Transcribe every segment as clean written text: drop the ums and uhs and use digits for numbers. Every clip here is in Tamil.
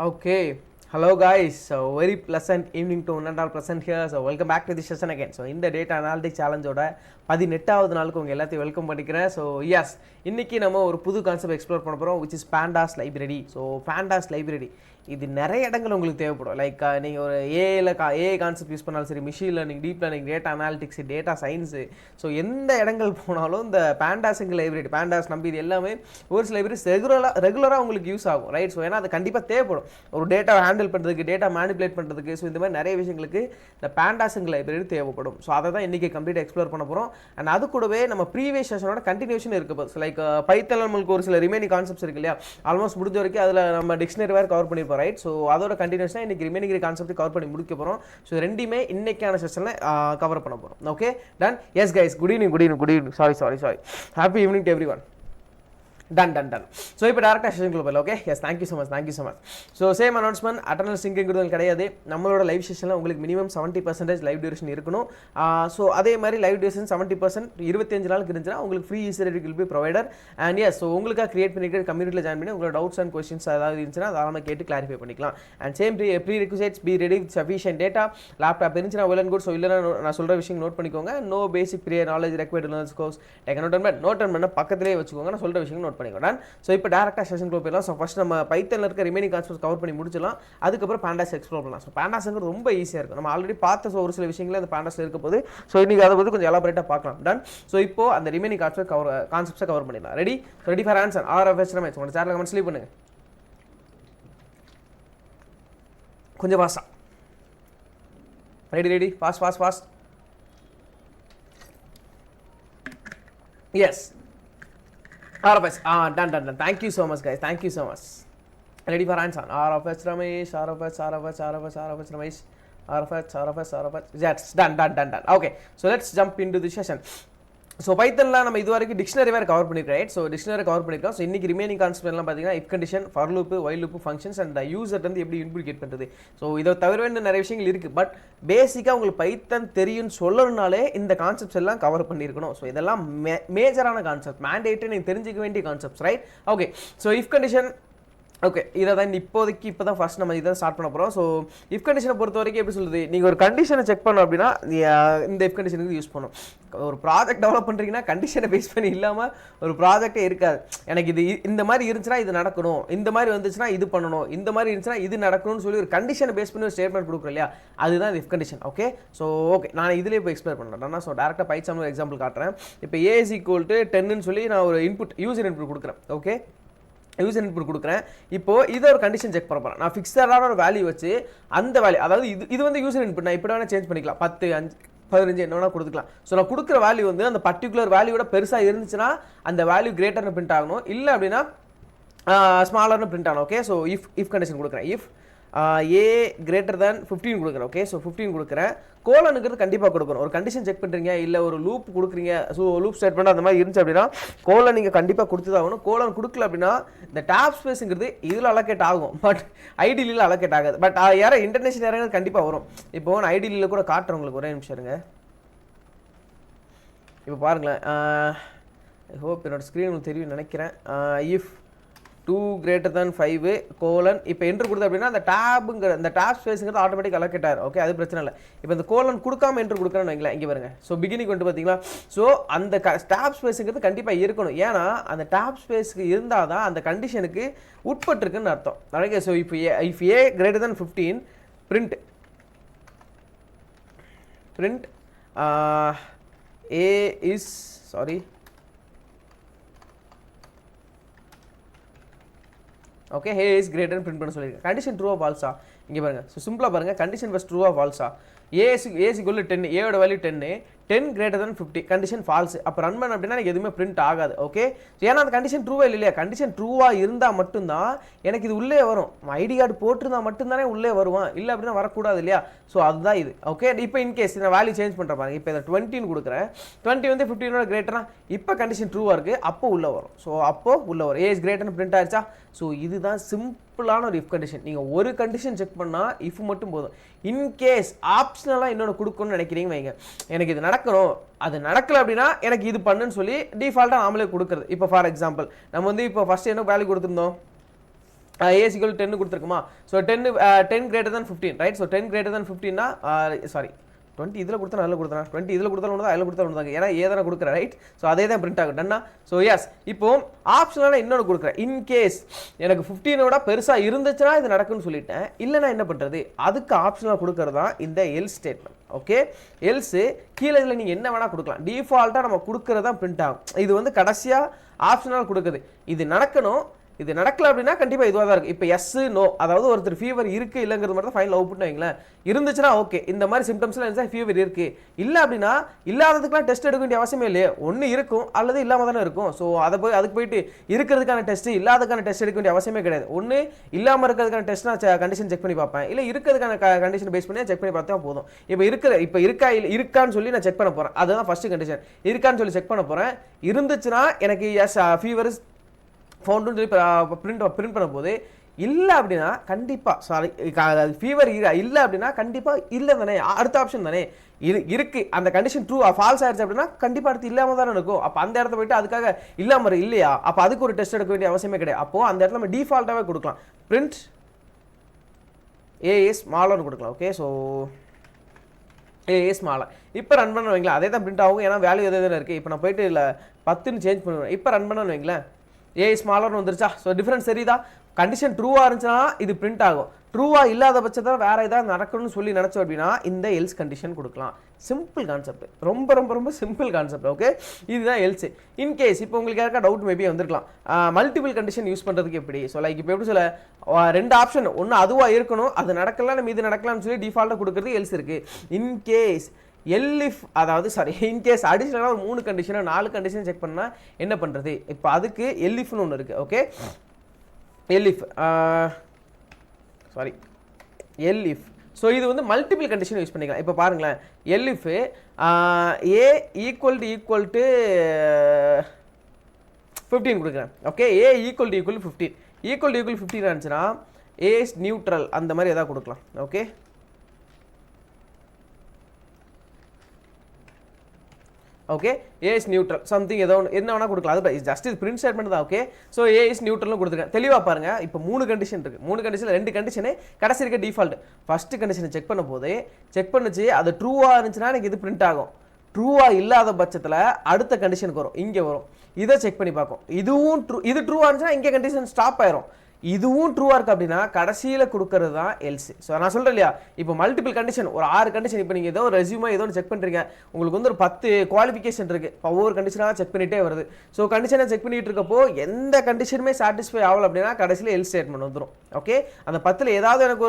Okay, hello guys. So very pleasant evening to one and all present here. So welcome back to the session again. So இந்த டேட்டா அனாலிட்டிக் சேலஞ்சோட 18வது நாளுக்கு உங்க எல்லாத்தையும் வெல்கம் பண்ணிக்கிறேன். ஸோ எஸ், இன்னைக்கு நம்ம ஒரு புது கான்செப்ட் எக்ஸ்ப்ளோர் பண்ண போகிறோம், which is pandas library. So பேண்டாஸ் library இது நிறைய இடங்கள் உங்களுக்கு தேவைப்படும். லைக் நீங்கள் ஒரு ஏஐ கான்செப்ட் யூஸ் பண்ணாலும் சரி, machine learning, deep learning, data analytics, data science, so எந்த இடங்கள் போனாலும் இந்த பேண்டாஸுங்க லைப்ரரி, பேண்டாஸ் நம்பி இது எல்லாமே ஒரு சில லைப்ரரிஸ் ரெகுலராக உங்களுக்கு யூஸ் ஆகும், ரைட்? ஸோ ஏன்னா அது கண்டிப்பாக தேவைப்படும் ஒரு டேட்டா ஹேண்டில் பண்ணுறதுக்கு, டேட்டா மேனிபுலேட் பண்ணுறதுக்கு. ஸோ இந்த மாதிரி நிறைய விஷயங்களுக்கு இந்த பேண்டாஸுங்க லைப்ரரி தேவைப்படும். ஸோ அதை தான் இன்றைக்கி கம்ப்ளீட்டாக எக்ஸ்ப்ளோர் பண்ண போகிறோம். அண்ட் அது கூடவே நம்ம ப்ரீவியஸ் செஷனோட கண்டினியூஷன் இருக்க போகுது. லைக் பைத்தன் நம்மளுக்கு ஒரு சில ரிமைனிங் கான்செப்ட்ஸ் இருக்கு இல்லையா, ஆல்மோஸ்ட் முடிஞ்ச வரைக்கும் அதில் நம்ம டிக்ஷனரி வேறு கவர் பண்ணியிருப்போம், ரைட்? ஸோ அதோட கண்டினியூஷனாக இன்றைக்கி ரிமைனிங் கான்செப்ட் கவர் பண்ணி முடிக்க போகிறோம். ஸோ ரெண்டுமே இன்னைக்கான செஷனில் கவர் பண்ண போகிறோம். Okay, done. Yes guys, good evening. Sorry. Happy evening to everyone. Done. So இப்போ டேரக்டாக செஷனுக்குள்ள போயிடலாம். Okay, yes, thank you so much. So same announcement, அட்டர்னல் சிங்கிங்கிறது கிடையாது. நம்மளோட லைவ் செஷனில் உங்களுக்கு மினிமம் 70% லைவ் டியூரேஷன் இருக்கணும். ஸோ அதே மாதிரி லைவ் டியூரேஷன் 70% 25 நாளுக்கு இருந்துச்சுன்னா உங்களுக்கு free EC will be provider. And yes, so உங்களுக்காக கிரியேட் பண்ணிக்கிற கம்யூனிட்டியில் ஜாயின் பண்ணி உங்களோட டவுட்ஸ் அண்ட் கொஸ்டின்ஸ் ஏதாவது இருந்துச்சுன்னா அதெல்லாம் கேட்டு கிளாரிஃபை பண்ணிக்கலாம். And same prerequisites, be ready with sufficient data. Laptop இருந்துச்சுன்னா வெல் அண்ட் குட். ஸோ இல்லைனா நான் சொல்கிற விஷயம் நோட் பண்ணிக்கோங்க. No basic prior knowledge required learns course note பண்ண பக்கத்திலே வச்சுக்கோங்க. நான் சொல்கிற விஷயம் நோட் பண்ணிக்கோங்க. ஸோ இப்போ டேரக்டாக செஷன் போயிடலாம். ஸோ ஃபஸ்ட் நம்ம பைத்தனில் இருக்க ரிமைனிங் கான்செப்ட்ஸ் கவர் பண்ணி முடிச்சலாம். அதுக்கப்புறம் பேண்டாஸ் எக்ஸ்ப்ளோர் பண்ணலாம். ஸோ பேண்டாஸ்ங்கிறது ரொம்ப ஈஸியாக இருக்கும். நம்ம ஆல்ரெடி பார்த்த ஒரு சில விஷயங்கள் அந்த பேண்டாஸில் இருக்க போது. ஸோ இன்றைக்கி அதை பற்றி கொஞ்சம் எலாபரேட்டாக பார்க்கலாம். டன். ஸோ இப்போ அந்த ரிமைனிங் கான்செப்ட்ஸை கவர் பண்ணிடலாம். Ready for answer RFH Ramesh? உங்களோட சேனல் கமெண்ட் ஸ்லீப் பண்ணுங்க கொஞ்சம் ஃபாஸ்டா. Ready fast. Yes, RFH. Done. Thank you so much, guys. Thank you so much. Ready for answer? RFH Ramesh. Yes, done. Okay, so let's jump into the session. So பைத்தனில் நம்ம இது வரைக்கும் டிக்ஷனரி வேறு கவர் பண்ணியிருக்கோம், ரைட்? ஸோ டிக்ஷனரி கவர் பண்ணியிருக்கோம். ஸோ இன்றைக்கி ரிமைனிங் கான்செப்ட் எல்லாம் பார்த்தீங்கன்னா if condition, for loop, while loop, functions and user வந்து எப்படி இம்ப்ளிகேட் பண்ணுறது. ஸோ இதை தவிர வேண்டிய நிறைய விஷயங்கள் இருக்குது. பட் பேசிக்காக உங்களுக்கு பைத்தன் தெரியும்னு சொல்லணும்னாலே இந்த கான்செப்ட்ஸ் எல்லாம் கவர் பண்ணியிருக்கணும். ஸோ இதெல்லாம் மேஜரான கான்செப்ட், மேண்டேட்டரி நீங்கள் தெரிஞ்சிக்க வேண்டிய concepts, right? Okay, so if condition, okay, இதை தான் இப்போதைக்கு இப்போ தான் ஃபஸ்ட் நம்ம இதை ஸ்டார்ட் பண்ண போகிறோம். ஸோ இஃப் கண்டிஷனை பொறுத்த வரைக்கும் எப்படி சொல்லுது, நீங்கள் ஒரு கண்டிஷனை செக் பண்ணோம் அப்படின்னா இந்த இஃப் கண்டிஷனுக்கு யூஸ் பண்ணணும். ஒரு ப்ராஜெக்ட் டெவலப் பண்ணுறீங்கன்னா கண்டிஷனை பேஸ் பண்ணி இல்லாமல் ஒரு ப்ராஜெக்டே இருக்காது. எனக்கு இது இந்த மாதிரி இருந்துச்சுன்னா இது நடக்கணும், இந்த மாதிரி வந்துச்சுன்னா இது பண்ணணும், இந்த மாதிரி இருந்துச்சுன்னா இது நடக்கணும்னு சொல்லி ஒரு கண்டிஷனை பேஸ் பண்ணி ஒரு ஸ்டேட்மெண்ட் கொடுக்குறோம் இல்லையா, அதுதான் if condition. Okay, so okay, நான் இதிலே இப்போ எக்ஸ்பிளைன் பண்ணுறேன். ஸோ டேரெக்டாக பைத்தான்ல ஒரு எக்ஸாம்பிள் காட்டுறேன். இப்போ A = 10ன்னு சொல்லி நான் ஒரு யூசர் இன்புட் கொடுக்குறேன். ஓகே, யூசர் இன்புட் கொடுக்குறேன். இப்போது இதை ஒரு கண்டிஷன் செக் பண்ண போகிறேன். நான் ஃபிக்ஸடான ஒரு வேல்யூ வச்சு அந்த வேல்யூ, அதாவது இது வந்து யூசர் இன்புட், நான் இப்படி வேணால் சேஞ்ச் பண்ணிக்கலாம், 10, 5, 15 என்ன வேணால் கொடுத்துக்கலாம். ஸோ நான் கொடுக்குற வேல்யூ வந்து அந்த பர்டிகுலர் வேல்யூவோட பெருசாக இருந்துச்சுன்னா அந்த வேல்யூ கிரேட்டர்னு பிரிண்ட் ஆகணும், இல்லை அப்படின்னா ஸ்மாலர்னு பிரிண்ட் ஆகணும். ஓகே, ஸோ இஃப் கண்டிஷன் கொடுக்குறேன். இஃப் A > 15 கொடுக்குறேன். ஓகே, ஸோ 15 கொடுக்குறேன். கோலனுங்கிறது கண்டிப்பாக கொடுக்கணும். ஒரு கண்டிஷன் செக் பண்ணுறீங்க, இல்லை ஒரு லூப் கொடுக்குறீங்க, ஸோ லூப் ஸ்டேட்மெண்ட் அந்த மாதிரி இருந்துச்சு அப்படின்னா கோலன் நீங்கள் கண்டிப்பாக கொடுத்து தான் ஆகணும். கோலன் கொடுக்கல அப்படின்னா இந்த டேப் ஸ்பேஸுங்கிறது இதில் அலோகேட் ஆகும், பட் ஐடியில் அலோகேட் ஆகாது. பட் யாரை இன்டர்நேஷனல் யாராவது கண்டிப்பாக வரும். இப்போ நான் ஐடியில் கூட காட்டுறேன் உங்களுக்கு, ஒரே நிமிஷம் இருங்க. இப்போ பாருங்களேன், ஹோப் என்னோட ஸ்க்ரீன் உங்களுக்கு தெரியும் நினைக்கிறேன். இஃப் 2 > 5 கோலன், இப்போ என்ட்ரு கொடுத்து அப்படின்னா அந்த டேபுங்கிற இந்த டேப் ஸ்பேஸுங்கிறது ஆட்டோமேட்டிக் அலோகேட் ஆகும். ஓகே, அது பிரச்சனை இல்லை. இப்போ இந்த கோலன் கொடுக்காம என்ட்ரு கொடுக்குறேன்னு வைங்களேன், இங்கே பாருங்க. ஸோ பிகினிங் வந்து பார்த்தீங்களா, ஸோ அந்த டேப் ஸ்பேஸுங்கிறது கண்டிப்பாக இருக்கணும். ஏன்னா அந்த டேப் ஸ்பேஸுக்கு இருந்தால் தான் அந்த கண்டிஷனுக்கு உட்பட்டுருக்குன்னு அர்த்தம். ஓகே, ஸோ இப்போ if A > 15 print A is sorry okay, hey is greater print பண்ண சொல்லியிருக்கேன். கண்டிஷன் ட்ரூ ஆஃப் ஃபால்ஸா, இங்கே பாருங்கள். ஸோ சிம்பிளாக பாருங்கள், கண்டிஷன் ஃபஸ்ட் ட்ரூ ஆஃப் ஃபால்ஸா. A = 10, ஏயோட வேல்யூ 10 > 50, கண்டிஷன் ஃபால்ஸ். அப்போ ரன் பண்ண அப்படின்னா எனக்கு எதுவுமே பிரிண்ட் ஆகாது. ஓகே, ஏன்னா அந்த கண்டிஷன் ட்ரூவா இல்லையா, கண்டிஷன் ட்ரூவாக இருந்தால் மட்டும்தான் எனக்கு இது உள்ளே வரும். ஐடி கார்டு போட்டிருந்தால் மட்டும்தானே உள்ளே வருவான், இல்லை அப்படின்னா வரக்கூடாது இல்லையா. ஸோ அதுதான் இது. ஓகே, இப்போ இன்கேஸ் நான் வேல்யூ சேஞ்ச் பண்ணுற பாருங்க. இப்போ இதை 20 கொடுக்குறேன், 20 வந்து 15 கிரேட்டரா, இப்போ கண்டிஷன் ட்ரூவாக இருக்குது, அப்போ உள்ளே வரும். ஸோ அப்போ உள்ளே வரும். A is greater பிரிண்ட் ஆயிடுச்சா. ஸோ இதுதான் சிம்பிளான ஒரு இஃப் கண்டிஷன். நீங்கள் ஒரு கண்டிஷன் செக் பண்ணால் இஃப் மட்டும் போதும். இன்கேஸ் ஆப்ஷனலாக இன்னொன்று கொடுக்கணும்னு நினைக்கிறீங்க வைங்க, எனக்கு இது நடக்கணும், அது நடக்கலை அப்படின்னா எனக்கு இது பண்ணுன்னு சொல்லி டிஃபால்ட்டாக நாமளே கொடுக்குறது. இப்போ ஃபார் எக்ஸாம்பிள் நம்ம வந்து இப்போ ஃபஸ்ட்டு என்ன வேல்யூ கொடுத்துருந்தோம், a is equal to 10 கொடுத்துருக்குமா so 10 greater than 15 right so 10 greater than 15னா சாரி 20 இதில் கொடுத்தா அதில் கொடுத்தா 20 இதில் கொடுத்தாலும் ஒன்று தான் அதில் கொடுத்தாலும் ஒன்று தாங்க ஏன்னா ஏதான கொடுக்குறேன் ரைட் ஸோ அதே தான் பிரிண்ட் ஆகும் டன்னா ஸோ எஸ் இப்போ ஆப்ஷனாக நான் இன்னொன்று கொடுக்குறேன் இன்கேஸ் எனக்கு 15ஓட பெருசாக இருந்துச்சுன்னா இது நடக்குன்னு சொல்லிட்டேன் இல்லைனா என்ன பண்ணுறது அதுக்கு ஆப்ஷனாக கொடுக்குறது தான் இந்த எல்ஸ் ஸ்டேட்மெண்ட் ஓகே எல்ஸு கீழே இதில் நீங்கள் என்ன வேணால் கொடுக்கலாம் டிஃபால்ட்டாக நம்ம கொடுக்குறது தான் பிரிண்ட் ஆகும் இது வந்து கடைசியாக ஆப்ஷனாக கொடுக்குது இது நடக்கணும் இது நடக்கல அப்படின்னா கண்டிப்பாக இதுவாக தான் இருக்குது இப்போ எஸ் நோ அதாவது ஒருத்தர் ஃபீவர் இருக்குது இல்லைங்கிறது மட்டும் தான் ஃபைனல் அவுட்புட்னு வைங்களேன் இருந்துச்சுன்னா ஓகே இந்த மாதிரி சிம்டம்ஸ்லாம் இருந்துச்சா ஃபீவர் இருக்குது இல்லை அப்படின்னா இல்லாததுக்குலாம் டெஸ்ட் எடுக்க வேண்டிய அவசியமே இல்லையே ஒன்று இருக்கும் அல்லது இல்லாமல் தானே இருக்கும் ஸோ அதுக்கு போயிட்டு இருக்கிறதுக்கான டெஸ்ட்டு இல்லாததுக்கான டெஸ்ட் எடுக்க வேண்டிய அவசியமே கிடையாது ஒன்று இல்லாமல் இருக்கிறதுக்கான டெஸ்ட் நான் கண்டிஷன் செக் பண்ணி பார்ப்பேன் இல்லை இருக்கிறதுக்கான கண்டிஷன் பேஸ் பண்ணி செக் பண்ணி பார்த்தா போதும் இப்போ இருக்கான்னு சொல்லி நான் செக் பண்ண போகிறேன் அதுதான் ஃபஸ்ட்டு கண்டிஷன் இருக்கான்னு சொல்லி செக் பண்ண போகிறேன் இருந்துச்சுன்னா எனக்கு எஸ் ஃபீவர் ஃபவுண்டுன்னு சொல்லி பிரிண்ட் பண்ண போது இல்லை அப்படின்னா கண்டிப்பாக சாரி ஃபீவர் இல்லை அப்படின்னா கண்டிப்பாக இல்லை தானே அடுத்த ஆப்ஷன் தானே இருக்குது அந்த கண்டிஷன் ட்ரூ ஃபால்ஸ் ஆயிடுச்சு அப்படின்னா கண்டிப்பாக அடுத்து இல்லாமல் தானே இருக்கும் அப்போ அந்த இடத்த போயிட்டு அதுக்காக இல்லாமல் இல்லையா அப்போ அதுக்கு ஒரு டெஸ்ட் எடுக்க வேண்டிய அவசியமே கிடையாது அப்போது அந்த இடத்துல நம்ம டிஃபால்ட்டாகவே கொடுக்கலாம் பிரிண்ட் ஏஎஸ் ஸ்மாலர்னு கொடுக்கலாம் ஓகே ஸோ ஏஎஸ் ஸ்மாலர் இப்போ ரன் பண்ண வைங்களேன் அதே தான் பிரிண்ட் ஆகும் ஏன்னா வேல்யூ எது இருக்குது இப்போ நான் போயிட்டு இல்லை 10ன்னு சேஞ்ச் பண்ணுவேன் இப்போ ரன் பண்ண வைங்களேன் ஏ ஸ்மாலர்னு வந்துருச்சா ஸோ டிஃபரன்ஸ் தெரியுதா கண்டிஷன் ட்ரூவாக இருந்துச்சுன்னா இது பிரிண்ட் ஆகும் ட்ரூவாக இல்லாத பட்சத்தில் வேறு ஏதாவது நடக்கணும்னு சொல்லி நினச்சோம் அப்படின்னா இந்த எல்ஸ் கண்டிஷன் கொடுக்கலாம் சிம்பிள் கான்செப்ட் ரொம்ப ரொம்ப ரொம்ப சிம்பிள் கான்செப்ட் ஓகே இதுதான் எல்ஸ் இன்கேஸ் இப்போ உங்களுக்கு யாருக்கா டவுட் மேபி வந்திருக்கலாம் மல்டிபிள் கண்டிஷன் யூஸ் பண்ணுறதுக்கு எப்படி ஸோ லைக் இப்போ எப்படி சொல்ல ரெண்டு ஆப்ஷன் ஒன்று அதுவாக இருக்கணும் அது நடக்கலாம் நம்ம இது நடக்கலாம்னு சொல்லி டிஃபால்ட்டாக கொடுக்குறது எல்ஸ் இருக்குது இன்கேஸ் எல்இஃப் அதாவது சாரி இன்கேஸ் அடிஷ்னலாக ஒரு 3 கண்டிஷனாக 4 கண்டிஷன் செக் பண்ணால் என்ன பண்ணுறது இப்போ அதுக்கு எல்இஃப்னு ஒன்று இருக்குது okay elif sorry elif so இது வந்து மல்டிபிள் கண்டிஷன் யூஸ் பண்ணிக்கலாம் இப்போ பாருங்களேன் எல்இஃப் ஏ ஈக்குவல் டு 15 கொடுக்குறேன் ஓகே ஏ ஈக்குவல் டு 15 இருந்துச்சுன்னா ஏ இஸ் நியூட்ரல் அந்த மாதிரி எதாவது கொடுக்கலாம் okay okay A is neutral something ஏதோ என்ன வேணால் கொடுக்கலாம் அது ஜஸ்ட் இது பிரிண்ட் ஸ்டேட்மெண்ட் தான் ஓகே ஸோ ஏ இஸ் நியூட்ரல்னு கொடுத்துருக்கேன் தெளிவாக பாருங்கள் இப்போ 3 கண்டிஷன் இருக்குது 3 கண்டிஷனில் 2 கண்டிஷனு கடைசி இருக்க டிஃபால்ட் ஃபஸ்ட்டு கண்டிஷனை செக் பண்ண போது செக் பண்ணுச்சு அது ட்ரூவாக இருந்துச்சுன்னா எனக்கு இது பிரிண்ட் ஆகும் ட்ரூவாக இல்லாத பட்சத்தில் அடுத்த கண்டிஷனுக்கு வரும் இங்கே வரும் இதை செக் பண்ணி பார்க்கும் இதுவும் இது ட்ரூவாக இருந்துச்சுன்னா இங்கே கண்டிஷன் ஸ்டாப் ஆயிரும் இதுவும் ட்ரூவாக இருக்குது அப்படின்னா கடைசியில் கொடுக்கறது தான் எல்ஸ் ஸோ நான் சொல்கிறேன் இல்லையா இப்போ மல்டிபிள் கண்டிஷன் ஒரு 6 கண்டிஷன் இப்போ நீங்கள் ஏதோ ஒரு ரெஸ்யூமா ஏதோ செக் பண்ணுறீங்க உங்களுக்கு வந்து ஒரு 10 குவாலிஃபிகேஷன் இருக்குது ஒவ்வொரு கண்டிஷனாக செக் பண்ணிகிட்டே வருது ஸோ கண்டிஷனை செக் பண்ணிட்டு இருக்கப்போ எந்த கண்டிஷனுமே சாட்டிஸ்ஃபை ஆகலை அப்படின்னா கடைசியில் எல்ஸ் ஸ்டேட்மெண்ட் வந்துடும் ஓகே அந்த 10ல் ஏதாவது எனக்கு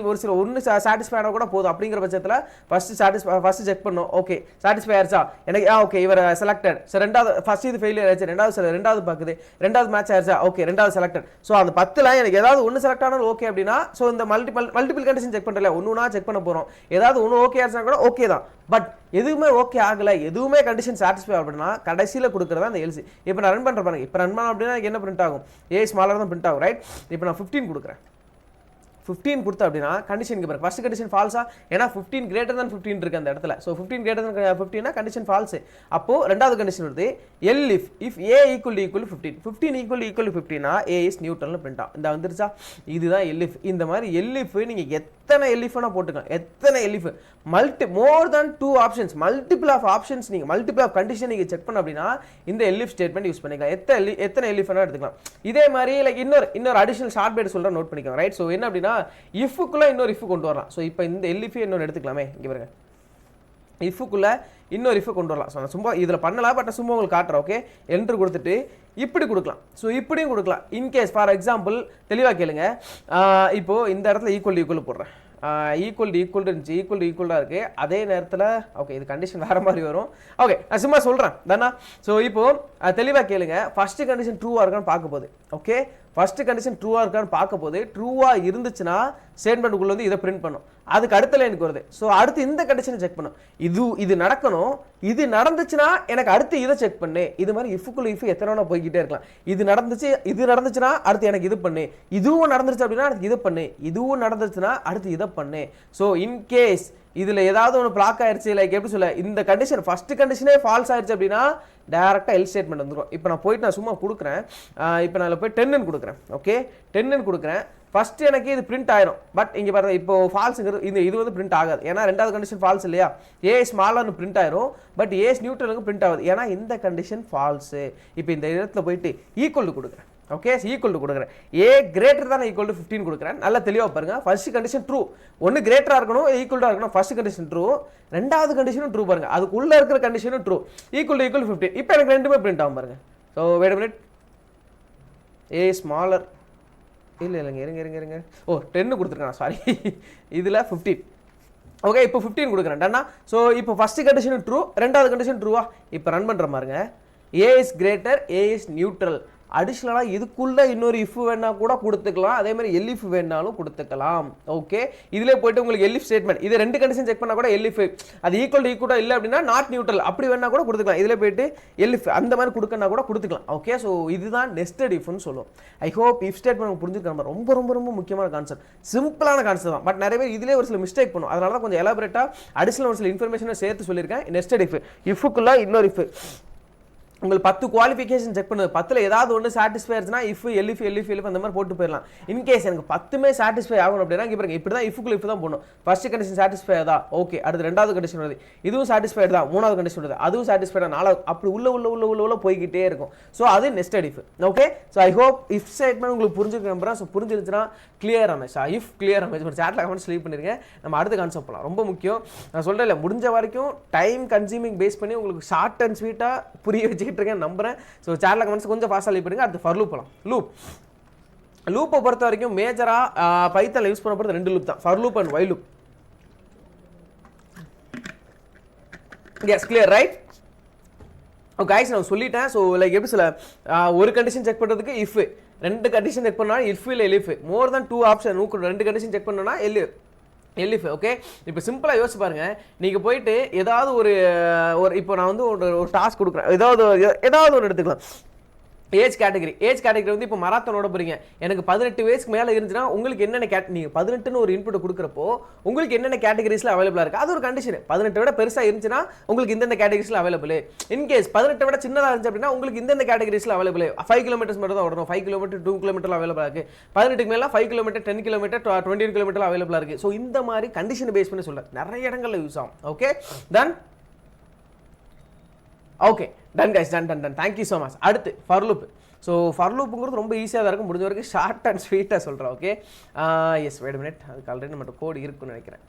ஒரு சில ஒன்று சாட்டிஸ்ஃபை ஆனால் கூட போதும் அப்படிங்கிற பட்சத்தில் ஃபஸ்ட்டு செக் பண்ணும் ஓகே சாட்டிஸ்ஃபை ஆயிடுச்சா எனக்கு ஓகே இவர் செலக்டட் ஸோ ரெண்டாவது ஃபஸ்ட் இது ஃபெயிலியர் ஆயிடுச்சு ரெண்டாவது பார்க்குது ரெண்டாவது மேட்ச் ஆயிடுச்சா ஓகே ரெண்டாவது செலக்டட் ஸோ அந்த 10ல் எனக்கு ஏதாவது ஒன்று செலக்ட் ஆனாலும் ஓகே அப்படின்னா ஸோ இந்த மல்டிபிள் கண்டிஷன் செக் பண்ணுறல ஒன்றுனா செக் பண்ண போகிறோம் ஏதாவது ஒன்று ஓகே ஆச்சுன்னா கூட ஓகே தான் பட் எதுவுமே ஓகே ஆகலை எதுவுமே கண்டிஷன் சாட்டிஸ்ஃபை அப்படின்னா கடைசியில் கொடுக்குறதா அந்த எல்சி இப்போ நான் ரன் பண்ணுற பாருங்க இப்போ ரன் பண்ண அப்படின்னா எனக்கு என்ன பிரிண்ட் ஆகும் ஏ ஸ்மாலர் தான் பிரிண்ட் ஆகும் ரைட் இப்போ நான் 15 கொடுக்குறேன் 15 கொடுத்தா அப்படின்னா கண்டிஷனுக்கு பாருங்க ஃபர்ஸ்ட் கண்டிஷன் ஃபால்ஸா ஏன்னா 15 greater than 15 இருக்கு அந்த இடத்துல so 15 greater than 15 condition false அப்போ ரெண்டாவது கண்டிஷன் வருது elif A equal to 15 equal to 15 A is நியூட்ரல்னு பிரிண்ட் ஆகும் இந்த வந்துருச்சா இதுதான் எல் இஃப் இந்த மாதிரி எல் இஃப் நீங்கள் எத்தனை எல் இஃப்னா போட்டுக்கலாம் எத்தனை elif more than 2 options multiple of options நீங்கள் மல்டிபிள் ஆஃப் கண்டிஷன் நீங்கள் செக் பண்ண அப்படின்னா இந்த எல் இஃப் ஸ்டேட்மெண்ட் யூஸ் பண்ணிக்கலாம் எத்தனை எல் இஃப்னா எடுத்துக்கலாம் இதே மாதிரி லைக் இன்னொரு அடிஷனல் ஷார்ட் பேட் சொல்கிறேன் நோட் பண்ணிக்கலாம் ரைட் ஸோ என்ன அப்படின்னா இஃப்க்குள்ள இன்னொரு இஃப் கொண்டு வரலாம் ஸோ இப்போ இந்த எல்இஃப் இன்னொரு எடுத்துக்கலாமே இங்கே பாருங்க இஃப்க்குள்ள இன்னொரு இஃப் கொண்டு வரலாம் ஸோ நான் சும்மா இதில் பண்ணலாம் பட் சும்மா உங்களுக்கு காட்டுறேன் ஓகே என்ட்ரு கொடுத்துட்டு இப்படி கொடுக்கலாம் ஸோ இப்படியும் கொடுக்கலாம் இன்கேஸ் ஃபார் எக்ஸாம்பிள் தெளிவாக கேளுங்க இப்போது இந்த இடத்துல ஈக்குவல் போடுறேன் ஈக்குவல் ஈக்குவல்டாக இருக்குது அதே நேரத்தில் ஓகே இது கண்டிஷன் வேறு மாதிரி வரும் ஓகே நான் சும்மா சொல்கிறேன் தானா ஸோ இப்போது தெளிவாக கேளுங்க ஃபஸ்ட்டு கண்டிஷன் ட்ரூவாக இருக்கான்னு பார்க்க போகுது ஓகே ஃபஸ்ட்டு கண்டிஷன் ட்ரூவாக இருக்கான்னு பார்க்க போது ட்ரூவாக இருந்துச்சுன்னா ஸ்டேட்மெண்ட்டுக்குள்ளே வந்து இதை பிரிண்ட் பண்ணும் அதுக்கு அடுத்த லைனுக்கு வருது ஸோ அடுத்து இந்த கண்டிஷனை செக் பண்ணும் இது நடக்கணும் இது நடந்துச்சுன்னா எனக்கு அடுத்து இதை செக் பண்ணு இது மாதிரி இஃப்க்குள்ள இஃப் எத்தனை போய்கிட்டே இருக்கலாம் இது நடந்துச்சுன்னா அடுத்து எனக்கு இது பண்ணு இதுவும் நடந்துருச்சு அப்படின்னா அடுத்து இதை பண்ணு இதுவும் நடந்துச்சுன்னா அடுத்து இதை பண்ணு ஸோ இன்கேஸ் இதில் ஏதாவது ஒன்று பிளாக் ஆயிடுச்சு லைக் எப்படி சொல்ல இந்த கண்டிஷன் ஃபர்ஸ்ட் கண்டிஷனே ஃபால்ஸ் ஆயிடுச்சு அப்படின்னா டேரெக்டாக எல் ஸ்டேட்மெண்ட் வந்துடும். இப்போ நான் போயிட்டு நான் சும்மா கொடுக்குறேன். இப்போ நான் போய் 10ன்னு கொடுக்குறேன். ஓகே 10ன்னு கொடுக்குறேன். ஃபஸ்ட்டு எனக்கு இது பிரிண்ட் ஆயிரும். பட் இங்கே பாருங்கள் இப்போ ஃபால்ஸுங்கிறது இது வந்து பிரிண்ட் ஆகாது. ஏன்னா ரெண்டாவது கண்டிஷன் ஃபால்ஸ் இல்லையா. ஏ ஸ்மாலான்னு பிரிண்ட் ஆயிரும். பட் ஏ நியூட்ரலுக்கு பிரிண்ட் ஆகுது. ஏன்னா இந்த கண்டிஷன் ஃபால்ஸு. இப்போ இந்த இடத்துல போயிட்டு ஈக்குவல் டு கொடுக்குறேன். ஓகே ஈக்குவல் டு கொடுக்குறேன். ஏ கிரேட்டர் தான் ஈக்குவல் டு 15 கொடுக்குறேன். நல்லா தெளிவாக பாருங்க. First condition true. ஒன்று கிரேட்டராக இருக்கணும், ஈக்குவலாக இருக்கணும். ஃபர்ஸ்ட் கண்டிஷன் ட்ரூ, ரெண்டாவது கண்டிஷனும் ட்ரூ பாருங்க. அதுக்குள்ளே இருக்கிற கண்டிஷனும் ட்ரூ. Equal to 15. இப்போ எனக்கு ரெண்டுமே பிரிண்ட் ஆகும் பாருங்க. So wait minute. A smaller இல்லைங்க இருங்க. ஓ 10 கொடுத்துருக்கேன், சாரி. இதில் 15. ஓகே இப்போ 15 கொடுக்குறேன். டன்னா. ஸோ இப்போ ஃபர்ஸ்ட் கண்டிஷன் ட்ரூ, ரெண்டாவது கண்டிஷன் ட்ரூவா. இப்போ ரன் பண்ணுற பாருங்க. A is greater, A is neutral. அடிஷ்னலாக இதுக்குள்ளே இன்னொரு இஃப் வேணா கூட கொடுத்துக்கலாம். அதே மாதிரி எல்இஃப் வேணாலும் கொடுத்துக்கலாம். ஓகே இதிலே போயிட்டு உங்களுக்கு எல்இஃப் ஸ்டேட்மெண்ட் இது ரெண்டு கண்டிஷன் செக் பண்ணால் கூட எல்இஃப் அது ஈக்குவல் இல்லை அப்படின்னா நாட் நியூட்ரல் அப்படி வேணா கூட கொடுத்துக்கலாம். இதில் போயிட்டு எல்இஃப் அந்த மாதிரி கொடுக்கனா கூட கொடுத்துக்கலாம். ஓகே ஸோ இதுதான் நெஸ்டட் இஃப்னு சொல்லுவோம். ஐ ஹோப் இஃப் ஸ்டேட்மெண்ட் புரிஞ்சுக்கலாம். ரொம்ப ரொம்ப ரொம்ப முக்கியமான கான்செப்ட், சிம்பிளான கான்செப்ட் தான். பட் நிறைய பேர் இதிலே ஒரு சில மிஸ்டேக் பண்ணும். அதனால தான் கொஞ்சம் எலாபரேட்டாக அடிஷனல் ஒரு சில இன்ஃபர்மேஷனை சேர்த்து சொல்லியிருக்கேன். நெஸ்டட் இஃப்க்குள்ள இன்னொரு இஃப் உங்களுக்கு 10 குவாலிஃபிகேஷன் செக் பண்ணுது. 10ல் ஏதாவது ஒன்று சாட்டிஸ்ஃபை ஆச்சுன்னா இஃப் எல்இஃப் அந்த மாதிரி போட்டு போயிடலாம். இன்கேஸ் எனக்கு 10மே சாட்டிஸ்ஃபை ஆகணும் அப்படின்னா இங்கே பாருங்க இப்படி தான் இஃப்க்குள்ள இஃப் தான் போடணும். ஃபர்ஸ்ட் கண்டிஷன் சாட்டிஸ்ஃபை ஆகுதா, ஓகே. அடுத்து ரெண்டாவது கண்டிஷன் வருது, இதுவும் சாட்டிஸ்ஃபைடு தான். மூணாவது கண்டிஷன் வருது, அதுவும் சாட்டிஸ்ஃபைடா. நாலாவது அப்படி உள்ள போய்கிட்டே இருக்கும். ஸோ அது nested if. Okay so I hope if statement உங்களுக்கு புரிஞ்சுக்கிறேன். ஸோ புரிஞ்சிருச்சுன்னா clear Ramesh, if clear Ramesh ஒரு சேட்டில் கமெண்ட்ஸ் லீவ் பண்ணிருங்க. நம்ம அடுத்த கான்செப்ட் போகலாம். ரொம்ப முக்கியம். நான் சொல்கிறேன் இல்லை, முடிஞ்ச வரைக்கும் டைம் கன்சியூமிங் பேஸ் பண்ணி உங்களுக்கு ஷார்ட் அண்ட் ஸ்வீட்டாக புரிய வச்சுக்கிட்டு இருக்கேன் நம்புறேன். ஸோ சேனல் கமெண்ட்ஸ் கொஞ்சம் ஃபாஸ்ட்டாக லீவ் பண்ணுங்க. அடுத்து ஃபர் லூப் போகலாம். லூப்பை பொறுத்த வரைக்கும் மேஜராக பைத்தானில் யூஸ் பண்ண போகிறது 2 லூப் தான், for loop and while loop. Yes clear right. Guys நான் சொல்லிட்டேன். ஸோ லைக் எப்படி சொல்ல, ஒரு கண்டிஷன் செக் பண்ணுறதுக்கு இஃப், 2 கண்டிஷன் செக் பண்ணால் இஃப் இல்லை elif, more than 2 option 2 condition check பண்ணோன்னா எலிஃப். ஓகே இப்போ சிம்பிளாக யோசிச்சு பாருங்க. நீங்கள் போயிட்டு ஏதாவது ஒரு இப்போ நான் வந்து ஒரு டாஸ்க் கொடுக்குறேன். ஏதாவது ஒன்று எடுத்துக்கலாம். ஏஜ் கேட்டகரி வந்து இப்போ மராத்தனோட போறீங்க. எனக்கு 18 வயசுக்கு மேலே இருந்துச்சுன்னா உங்களுக்கு என்னென்ன நீங்கள் 18ன்னு ஒரு இன்புட் கொடுக்குறப்போ உங்களுக்கு என்னென்ன கேட்டகரிஸில் அவைலபிளாக இருக்குது அது ஒரு கண்டிஷன். 18 விட பெருசாக இருந்துச்சுன்னா உங்களுக்கு இந்தந்த கேட்டகரிஸில் அவைலபிள். இன்கேஸ் 18 விட சின்னதாக இருந்துச்சு அப்படின்னா உங்களுக்கு இந்தந்த கேட்டகரிஸில் அவைலபிள். 5 கிலோமீட்டர்ஸ் மட்டும் தான் ஓடணும். 5 கிலோமீட்டர் 2 கிலோமீட்டர் அவைலபிளாக இருக்குது. 18க்கு மேலே 5 கிலோமீட்டர் 10 கிலோமீட்டர் 20 கிலோமீட்டர் அவைலபிளாக இருக்குது. ஸோ இந்த மாதிரி கண்டிஷன் பேஸ் பண்ணி சொல்கிறேன். நிறைய இடங்களில் யூஸ் ஆகும். Okay then okay done guys, ton thank you so much. அடுத்து ஃபர் லூப். ஸோ ஃபர் லூப்புங்கிறது ரொம்ப ஈஸியாக தான் இருக்கும். முடிஞ்ச வரைக்கும் ஷார்ட் அண்ட் ஸ்வீட்டாக சொல்கிறேன். ஓகே எஸ் வெயிட் மினிட், அதுக்கு ஆல்ரெடி நம்மகிட்ட கோடு இருக்குன்னு நினைக்கிறேன்.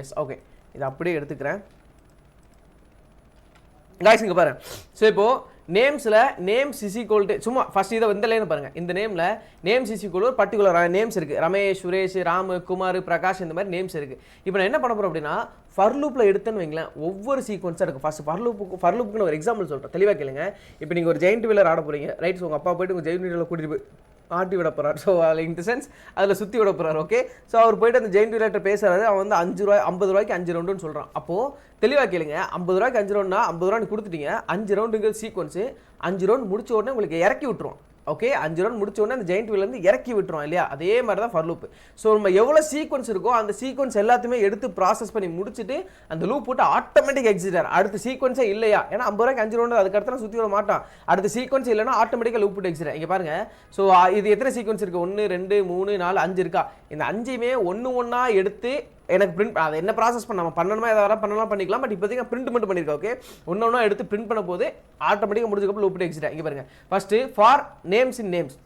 எஸ் ஓகே இதை அப்படியே எடுத்துக்கிறேன். காய்ஸ் இங்கே பாருங்க. ஸோ இப்போது நேம்ஸில் நேம்ஸ் இஸ் ஈக்குவல் டு சும்மா ஃபர்ஸ்ட் இதை இந்த லைன் பாருங்கள். இந்த நேமில் நேம்ஸ் இஸ் ஈக்குவல் ஒரு பர்டிகுலர் நேம்ஸ் இருக்குது. ரமேஷ், சுரேஷ், ராமு, குமார், பிரகாஷ் இந்த மாதிரி நேம்ஸ் இருக்குது. இப்போ நான் என்ன பண்ண போகிறேன் அப்படின்னா ஃபர் லூப்பில் எடுத்துன்னு வைங்களேன், ஒவ்வொரு சீக்வன்ஸாக இருக்கும். ஃபர்ஸ்ட் ஃபர் லூப்புக்கு ஒரு எக்ஸாம்பிள் சொல்கிறேன், தெளிவாக கேளுங்க. இப்போ நீங்கள் ஒரு ஜெயிண்ட் வீலர் ஆட போகிறீங்க ரைட். ஸோ உங்கள் அப்பா போய்ட்டு உங்கள் ஜெயிண்ட் வீலரில் கூட்டிகிட்டு போய் ஆட்டி விட போகிறார். ஸோ அதில் இன் தி சென்ஸ் அதில் சுற்றி விட போகிறார். ஓகே ஸோ அவர் போய்ட்டு அந்த ஜெயிண்ட் வீலர்கிட்ட பேசுகிறாரு. அவன் வந்து 50 ரூபாய்க்கு 5 ரவுண்டுன்னு சொல்கிறான். அப்போது தெளிவாக கேளுங்க, 50 ரூபாய்க்கு 5 ரவுண்டுனா 50 ரூபா கொடுத்துட்டீங்க. 5 ரவுண்டுங்கிறது சீக்வன்ஸு. 5 ரவுண்ட் முடிச்ச உடனே உங்களுக்கு இறக்கி விட்டுருவோம். ஓகே 5 ரவுண்ட் முடிச்ச உடனே அந்த ஜெயிண்ட் வீலருந்து இறக்கி விட்டுரும் இல்லையா. அதே மாதிரி தான் ஃபர் லூப். ஸோ நம்ம எவ்வளோ சீக்வன்ஸ் இருக்கோ அந்த சீக்வன்ஸ் எல்லாத்தையுமே எடுத்து ப்ராசஸ் பண்ணி முடிச்சுட்டு அந்த லூப் போட்டு ஆட்டோமேட்டிக் எக்ஸிட். அடுத்த சீக்வன்ஸே இல்லையா, ஏன்னா 50 ரூபாய்க்கு 5 ரவுண்டு அதுக்கடுத்து சுற்றி வர மாட்டான். அடுத்த சீக்வன்ஸ் இல்லைன்னா ஆட்டோமேட்டிக்காக லூப் போட்டு எக்ஸிட். இங்கே பாருங்க. ஸோ இது எத்தனை சீக்வன்ஸ் இருக்குது, 1 2 3 4 5 இருக்கா. இந்த 5மே ஒன்றா எடுத்து எனக்கு பிரிண்ட் அதை என்ன ப்ராசஸ் பண்ண நம்ம பண்ணணுமா எதாவது பண்ணலாம் பண்ணிக்கலாம். பட் இப்போதைக்கு பிரிண்ட் மட்டும் பண்ணியிருக்கேன். ஓகே ஒன்றா எடுத்து பிரிண்ட் பண்ண போது ஆட்டோமேட்டிக்காக முடிஞ்சக்கப்புறம் லூப் எக்ஸிட். இங்கே பாருங்க first for names in names,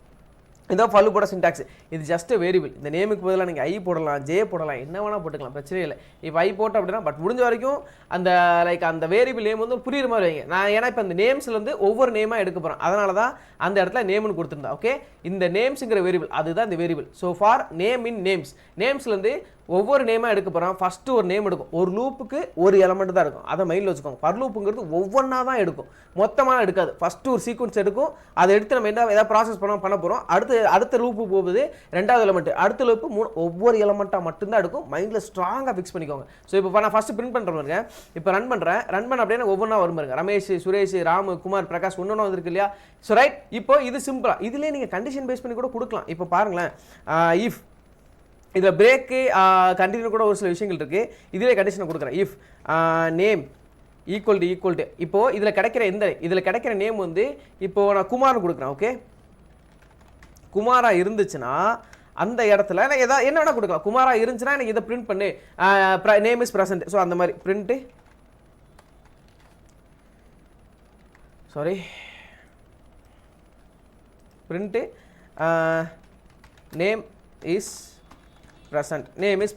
இதான் ஃபர் லூப்போட சின்டாக்ஸ். இது ஜஸ்ட் வேரியபிள். இந்த நேமுக்கு பதிலாக நீங்கள் ஐ போடலாம், ஜே போடலாம், என்ன வேணால் போட்டுக்கலாம், பிரச்சனை இல்லை. இப்போ ஐ போட்டோம் அப்படின்னா பட் முடிஞ்ச வரைக்கும் அந்த லைக் அந்த வேரியபிள் நேம் வந்து புரியுற மாதிரி வைங்க. நான் ஏன்னா இப்போ அந்த நேம்ஸில் வந்து ஒவ்வொரு நேமாக எடுக்க போகிறேன். அதனால தான் அந்த இடத்துல நேம்னு கொடுத்துருந்தேன். ஓகே இந்த நேம்ஸுங்கிற வேரியபிள் அதுதான் இந்த variable. So for name in names, நேம்ஸ்லேருந்து ஒவ்வொரு நேமாக எடுக்க போகிறோம். ஃபஸ்ட்டு ஒரு நேம் எடுக்கும். ஒரு லூப்புக்கு ஒரு எலமெண்ட் தான் இருக்கும், அதை மைண்டில் வச்சுக்கோங்க. ஃபர் லூப்புங்கிறது ஒவ்வொன்றா தான் எடுக்கும், மொத்தமாக எடுக்காது. ஃபஸ்ட்டு ஒரு சீக்வன்ஸ் எடுக்கும், அதை எடுத்து நம்ம என்ன ஏதாவது ப்ராசஸ் பண்ண போகிறோம். அடுத்த லூப்பு போகுது ரெண்டாவது எலமெண்ட், அடுத்த லூப்பு ஒவ்வொரு எலமெண்ட்டாக மட்டும்தான் எடுக்கும். மைண்டில் ஸ்ட்ராங்காக ஃபிக்ஸ் பண்ணிக்கோங்க. ஸோ இப்போ நான் ஃபஸ்ட்டு பிரிண்ட் பண்ணுற பாருங்க. இப்போ ரன் பண்ண அப்படியே ஒவ்வொன்றா வரும் பாருங்க. ரமேஷ், சுரேஷ், ராமு, குமார், பிரகாஷ் ஒன்றா வந்துருக்கு இல்லையா. ஸோ ரைட் இப்போ இது சிம்பிளாக இதுலேயே நீங்கள் கண்டிஷன் பேஸ் பண்ணி கூட கொடுக்கலாம். இப்போ பாருங்களேன், இஃப் இதில் பிரேக்கு கண்டினியூ கூட ஒரு சில விஷயங்கள் இருக்குது. இதிலே கண்டிஷனை கொடுக்குறேன். இஃப் நேம் ஈக்குவல் டு இப்போது இதில் கிடைக்கிற நேம் வந்து இப்போது நான் குமார்னு கொடுக்குறேன். ஓகே, குமாரா இருந்துச்சுன்னா அந்த இடத்துல நான் என்ன வேணால் கொடுக்கலாம். குமாரா இருந்துச்சுன்னா எனக்கு இதை பிரிண்ட் பண்ணு, நேம் இஸ் ப்ரெசன்ட். ஸோ அந்த மாதிரி பிரிண்ட்டு நேம் இஸ்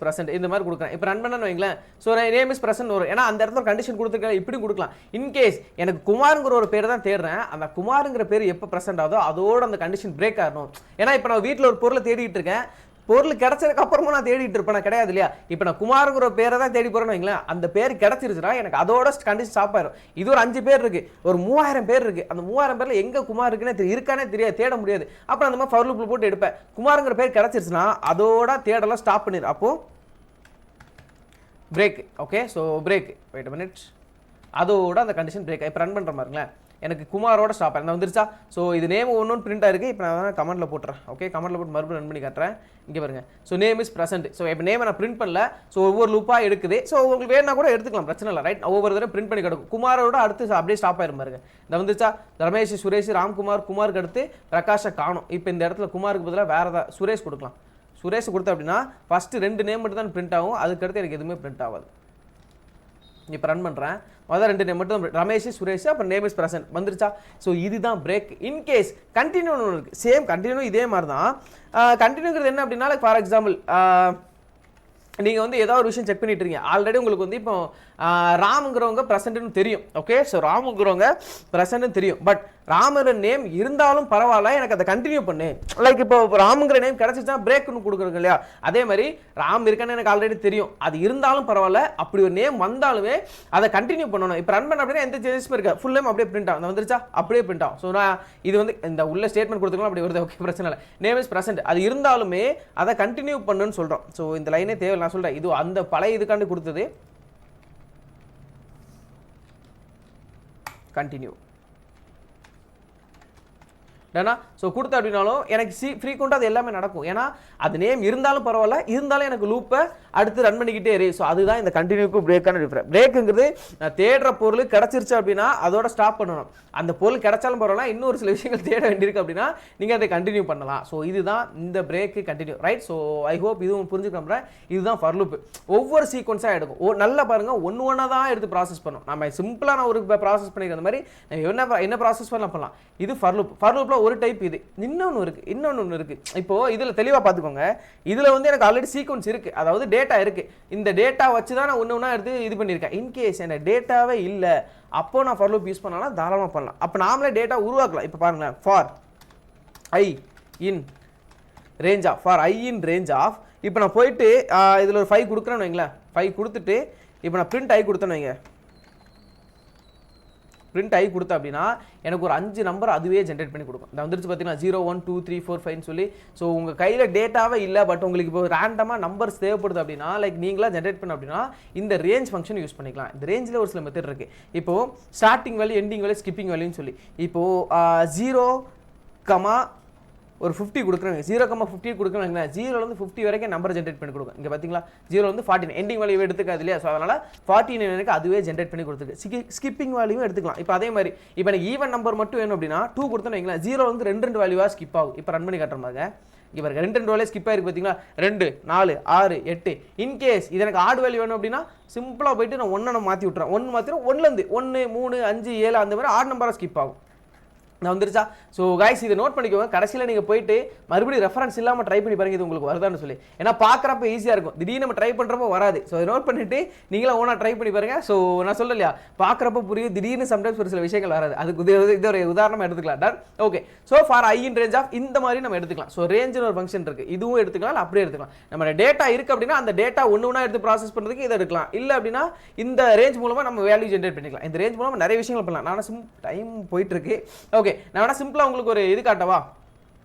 ப்ரெசன்ட் இந்த மாதிரி கொடுக்குறேன். இப்போ ரன் பண்ணு வைங்களேன். ஸோ நேம் இஸ் ப்ரெசன்ட் வரும். ஏன்னா அந்த இடத்துல கண்டிஷன் கொடுத்துருக்கேன். இப்படி கொடுக்கலாம். இன்கேஸ் எனக்கு குமாருங்கிற ஒரு பேர் தான் தேடுறேன், அந்த குமாருங்கிற பேர் எப்போ ப்ரெசென்ட் ஆகுதோ அதோட அந்த கண்டிஷன் பிரேக் ஆகணும். ஏன்னா இப்போ நான் வீட்டில் ஒரு பொருளை தேடிட்டு இருக்கேன், பொருள் கிடைச்சதுக்கு அப்புறமா நான் தேடிட்டு இருப்பேன், கிடையாது இல்லையா? இப்போ நான் குமாருங்கிற பேரை தான் தேடி போறேன்னு வைங்களேன், அந்த பேர் கிடைச்சிருச்சுன்னா எனக்கு அதோட கண்டிஷன் ஸ்டாப் ஆயிரும். இது ஒரு 5 பேர் இருக்கு, ஒரு 3000 பேர் இருக்கு. அந்த 3000 பேர்ல எங்க குமார் இருக்குன்னு இருக்கானே தெரியாது, தேட முடியாது. அப்புறம் அந்த மாதிரி ஃபர் லூப்ல போட்டு எடுப்பேன். குமாருங்கிற பேர் கிடைச்சிருச்சுன்னா அதோட தேடலாம் ஸ்டாப் பண்ணிடு. அப்போ break. Okay, so break. Wait minute, அதோட அந்த கண்டிஷன் பிரேக். இப்போ ரன் பண்ற மாதிரிங்களேன், எனக்கு குமாரோட ஸ்டாப் ஆயிருந்தா வந்துருச்சா? ஸோ இது நேம் ஒன்று பிரிண்ட் ஆயிருக்கு. இப்போ நான் கமெண்ட்ல போட்டுறேன். ஓகே, கமெண்ட்ல போட்டு மறுபடியும் ரன் பண்ணி காட்டுறேன். இங்கே பாருங்க. So name is present. So இப்போ நேம் நான் பிரிண்ட் பண்ணல. ஸோ ஒவ்வொரு லூப்பாக எடுக்குது. ஸோ உங்களுக்கு வேணா கூட எடுத்துக்கலாம், பிரச்சனை இல்லை, ரைட்? ஒவ்வொரு தடவை பிரிண்ட் பண்ணி கிடக்கும். குமாரோட அடுத்து அப்படியே ஸ்டாப் ஆயிரும் பாருங்க. இந்த வந்துருச்சா? ரமேஷ், சுரேஷ், ராம்குமார், குமாருக்கு அடுத்து பிரகாஷை காணும். இப்போ இந்த இடத்துல குமாருக்கு பதிலாக வேற ஏதாவது சுரேஷ் கொடுக்கலாம். சுரேஷ் கொடுத்தா அப்படின்னா ஃபர்ஸ்ட் 2 நேம் மட்டும் தான் பிரிண்ட் ஆகும், அதுக்கடுத்து எனக்கு எதுவுமே பிரிண்ட் ஆகாது. இப்போ ரன் பண்ணுறேன். முதல் 2 நேம் மட்டும் ரமேஷ், சுரேஷ், அப்புறம் நேம் இஸ் ப்ரெசென்ட் வந்துருச்சா? ஸோ இதுதான் பிரேக். இன்கேஸ் கண்டினியூ ஒன்று இருக்குது, சேம் கண்டினியூ இதே மாதிரி தான். கண்டினியூங்கிறது என்ன அப்படின்னா, ஃபார் எக்ஸாம்பிள் நீங்கள் வந்து ஏதாவது ஒரு விஷயம் செக் பண்ணிட்டு இருக்கீங்க. ஆல்ரெடி உங்களுக்கு வந்து இப்போ ராமுங்கிறவங்க ப்ரெசென்ட்னு தெரியும். ஓகே, ஸோ ராமுங்கிறவங்க ப்ரெசென்ட்னு தெரியும். பட் ராமர் நேம் இருந்தாலும் பரவாயில்ல, எனக்கு அதை கண்டினியூ பண்ணு. லைக் இப்போ ராமுங்கிற நேம் கிடச்சிச்சுன்னா பிரேக்னு கொடுக்குறோங்க இல்லையா? அதே மாதிரி ராம் இருக்கான்னு எனக்கு ஆல்ரெடி தெரியும், அது இருந்தாலும் பரவாயில்ல, அப்படி ஒரு நேம் வந்தாலுமே அதை கண்டினியூ பண்ணணும். இப்போ ரன் பண்ண அப்படின்னா எந்த சேஞ்சஸும் இருக்கா, ஃபுல் நேம் அப்படியே பிரிண்ட் ஆகும். வந்துருச்சா? அப்படியே பிரிண்ட் ஆகும். ஸோ நான் இது வந்து இந்த உள்ள ஸ்டேட்மெண்ட் கொடுத்துக்கலாம், அப்படி வருது. ஓகே, பிரச்சனை இல்லை. நேம் இஸ் ப்ரெசென்ட், அது இருந்தாலுமே அதை கண்டினியூ பண்ணுன்னு சொல்கிறோம். ஸோ இந்த லைனே தேவை. நான் சொல்கிறேன், இது அந்த பழைய இதுக்காண்டி கொடுத்தது. கண்டினியூ ஏன்னா ஸோ கொடுத்த அப்படின்னாலும் எனக்கு ஃப்ரீக்வெண்ட்டாக அது எல்லாமே நடக்கும். ஏன்னா அது நேம் இருந்தாலும் பரவாயில்ல, இருந்தாலும் எனக்கு லூப்பை அடுத்து ரன் பண்ணிக்கிட்டே இரு. ஸோ அதுதான் இந்த கண்டினியூக்கு பிரேக்கான டிஃபரன்ஸ். பிரேக்குங்கிறது நான் தேடுற பொருள் கிடச்சிருச்சு அப்படின்னா அதோட ஸ்டாப் பண்ணணும். அந்த பொருள் கிடைச்சாலும் பரவாயில்ல, இன்னொரு சில விஷயங்கள் தேட வேண்டியிருக்கு அப்படின்னா நீங்கள் அதை கண்டினியூ பண்ணலாம். ஸோ இதுதான் இந்த break continue, right? So I hope இதுவும் புரிஞ்சுக்கிறேன். இதுதான் ஃபர் லூப். ஒவ்வொரு சீக்வன்ஸாக எடுக்கும். நல்லா பாருங்க, ஒன்று தான் எடுத்து ப்ராசஸ் பண்ணும். நம்ம சிம்பிளாக நான் ஒரு ப்ராசஸ் பண்ணிக்கிற மாதிரி என்ன ப்ராசஸ் பண்ணலாம். இது ஃபர் லூப். ஃபர் லூப்ல ஒரு டைப் இது. இன்னொன்னு இருக்கு. இப்போ இதுல தெளிவா பாத்துக்கோங்க. இதுல வந்து எனக்கு ஆல்ரெடி சீக்வன்ஸ் இருக்கு, அதாவது டேட்டா இருக்கு. இந்த டேட்டா வச்சு தான் நான் ஒண்ணா எடுத்து இது பண்ணிருக்கேன். இன்கேஸ் எனக்கு டேட்டாவே இல்ல, அப்போ நான் ஃபார் லூப் யூஸ் பண்ணலாம், தாராளமா பண்ணலாம். அப்ப நாமளே டேட்டா உருவாக்கலாம். இப்போ பாருங்களேன், for I in range of இப்போ நான் போயிட்டு இதுல ஒரு 5 கொடுக்குறேன்னு வைங்களேன். 5 கொடுத்துட்டு இப்போ நான் பிரிண்ட் ஐ கொடுத்தேன்னு வைங்க. பிரிண்ட் ஆகி கொடுத்தா அப்படின்னா எனக்கு ஒரு 5 நம்பர் அதுவே ஜென்ரேட் பண்ணி கொடுக்கும். இந்த வந்துருச்சு பார்த்தீங்கன்னா 0 1 2 3 4 5 சொல்லி. ஸோ உங்கள் கையில் டேட்டாவே இல்லை, பட் உங்களுக்கு இப்போ ரேண்டமாக நம்பர்ஸ் தேவைப்படுது அப்படின்னா, லைக் நீங்களாக ஜென்ரேட் பண்ண அப்படின்னா இந்த ரேஞ்ச் ஃபங்க்ஷன் யூஸ் பண்ணிக்கலாம். இந்த ரேஞ்சில் ஒரு சில மெத்தட் இருக்குது. இப்போது starting value, ending value, skipping வேல்யூன்னு சொல்லி இப்போது 0, ஒரு 50 கொடுக்குறேன். 0,50 கொடுக்குறேன். 0லேருந்து 50 வரைக்கும் நம்பர் ஜென்ரேட் பண்ணி கொடுக்கும். இங்கே பார்த்தீங்களா, 0 14 எண்டிங் வேல்யூ எடுத்துக்காது இல்லையா? ஸோ அதனால் 14 எனக்கு அதுவே ஜென்ரேட் பண்ணி கொடுத்துருக்கு. ஸ்கிப்பிங் வேல்யூவும் எடுத்துக்கலாம். இப்போ அதே மாதிரி இப்போ எனக்கு ஈவன் நம்பர் மட்டும் வேணும் அப்படின்னா 2 கொடுத்தேன்னு வைங்களேன். 0லேருந்து 2 வேல்யூவாக ஸ்கிப் ஆகும். இப்போ ரன் பண்ணி காட்டுற மாதிரி இங்கே பாருங்க, 2 வேல்யூ ஸ்கிப் ஆயிருக்கு பார்த்தீங்களா? 2 4 6 8. இன்கேஸ் இது எனக்கு ஆட் வேல்யூ வேணும் அப்படின்னா சிம்பிளாக போயிட்டு நான் 1 மாற்றி விட்டுறேன். 1 மாற்றிடும், 1லேருந்து 1 3 5 7 அந்த மாதிரி ஆட் நம்பராக ஸ்கிப் ஆகும். நான் வந்துருச்சா? ஸோ கைஸ் இதை நோட் பண்ணிக்கோங்க. கடைசியில் நீங்கள் போயிட்டு மறுபடியும் ரெஃபரன்ஸ் இல்லாமல் ட்ரை பண்ணி பாருங்க, இது உங்களுக்கு வருதான்னு சொல்லி. ஏன்னா பார்க்குறப்ப ஈஸியாக இருக்கும், திடீர்னு நம்ம ட்ரை பண்ணுறப்போ வராது. ஸோ இதை நோட் பண்ணிட்டு நீங்களும் ஓனாக ட்ரை பண்ணி பாருங்க. ஸோ நான் சொல்லலையா, பார்க்குறப்ப புரியும், திடீர்னு சம்டைம்ஸ் ஒரு சில விஷயங்கள் வராது. அதுக்கு இது ஒரு உதாரணமாக எடுத்துக்கலாம். Done. Okay, so for I in range of இந்த மாதிரி நம்ம எடுத்துக்கலாம். ஸோ ரேஞ்சுன்னு ஒரு ஃபங்க்ஷன் இருக்குது, இதுவும் எடுத்துக்கலாம், அப்படியே எடுத்துக்கலாம். நம்ம டேட்டா இருக்குது அப்படின்னா அந்த டேட்டா ஒன்று எடுத்து ப்ராசஸ் பண்ணுறதுக்கு இதை எடுக்கலாம். இல்லை அப்படின்னா இந்த ரேஞ்ச் மூலமாக நம்ம வேல்யூ ஜென்ரேட் பண்ணிக்கலாம். இந்த ரேஞ்ச் மூலமாக நிறைய விஷயங்கள் பண்ணலாம். நான் டைம் போயிட்டு இருக்கு. ஓகே, நான் சிம்பிளாக உங்களுக்கு ஒரு இது காட்டவா?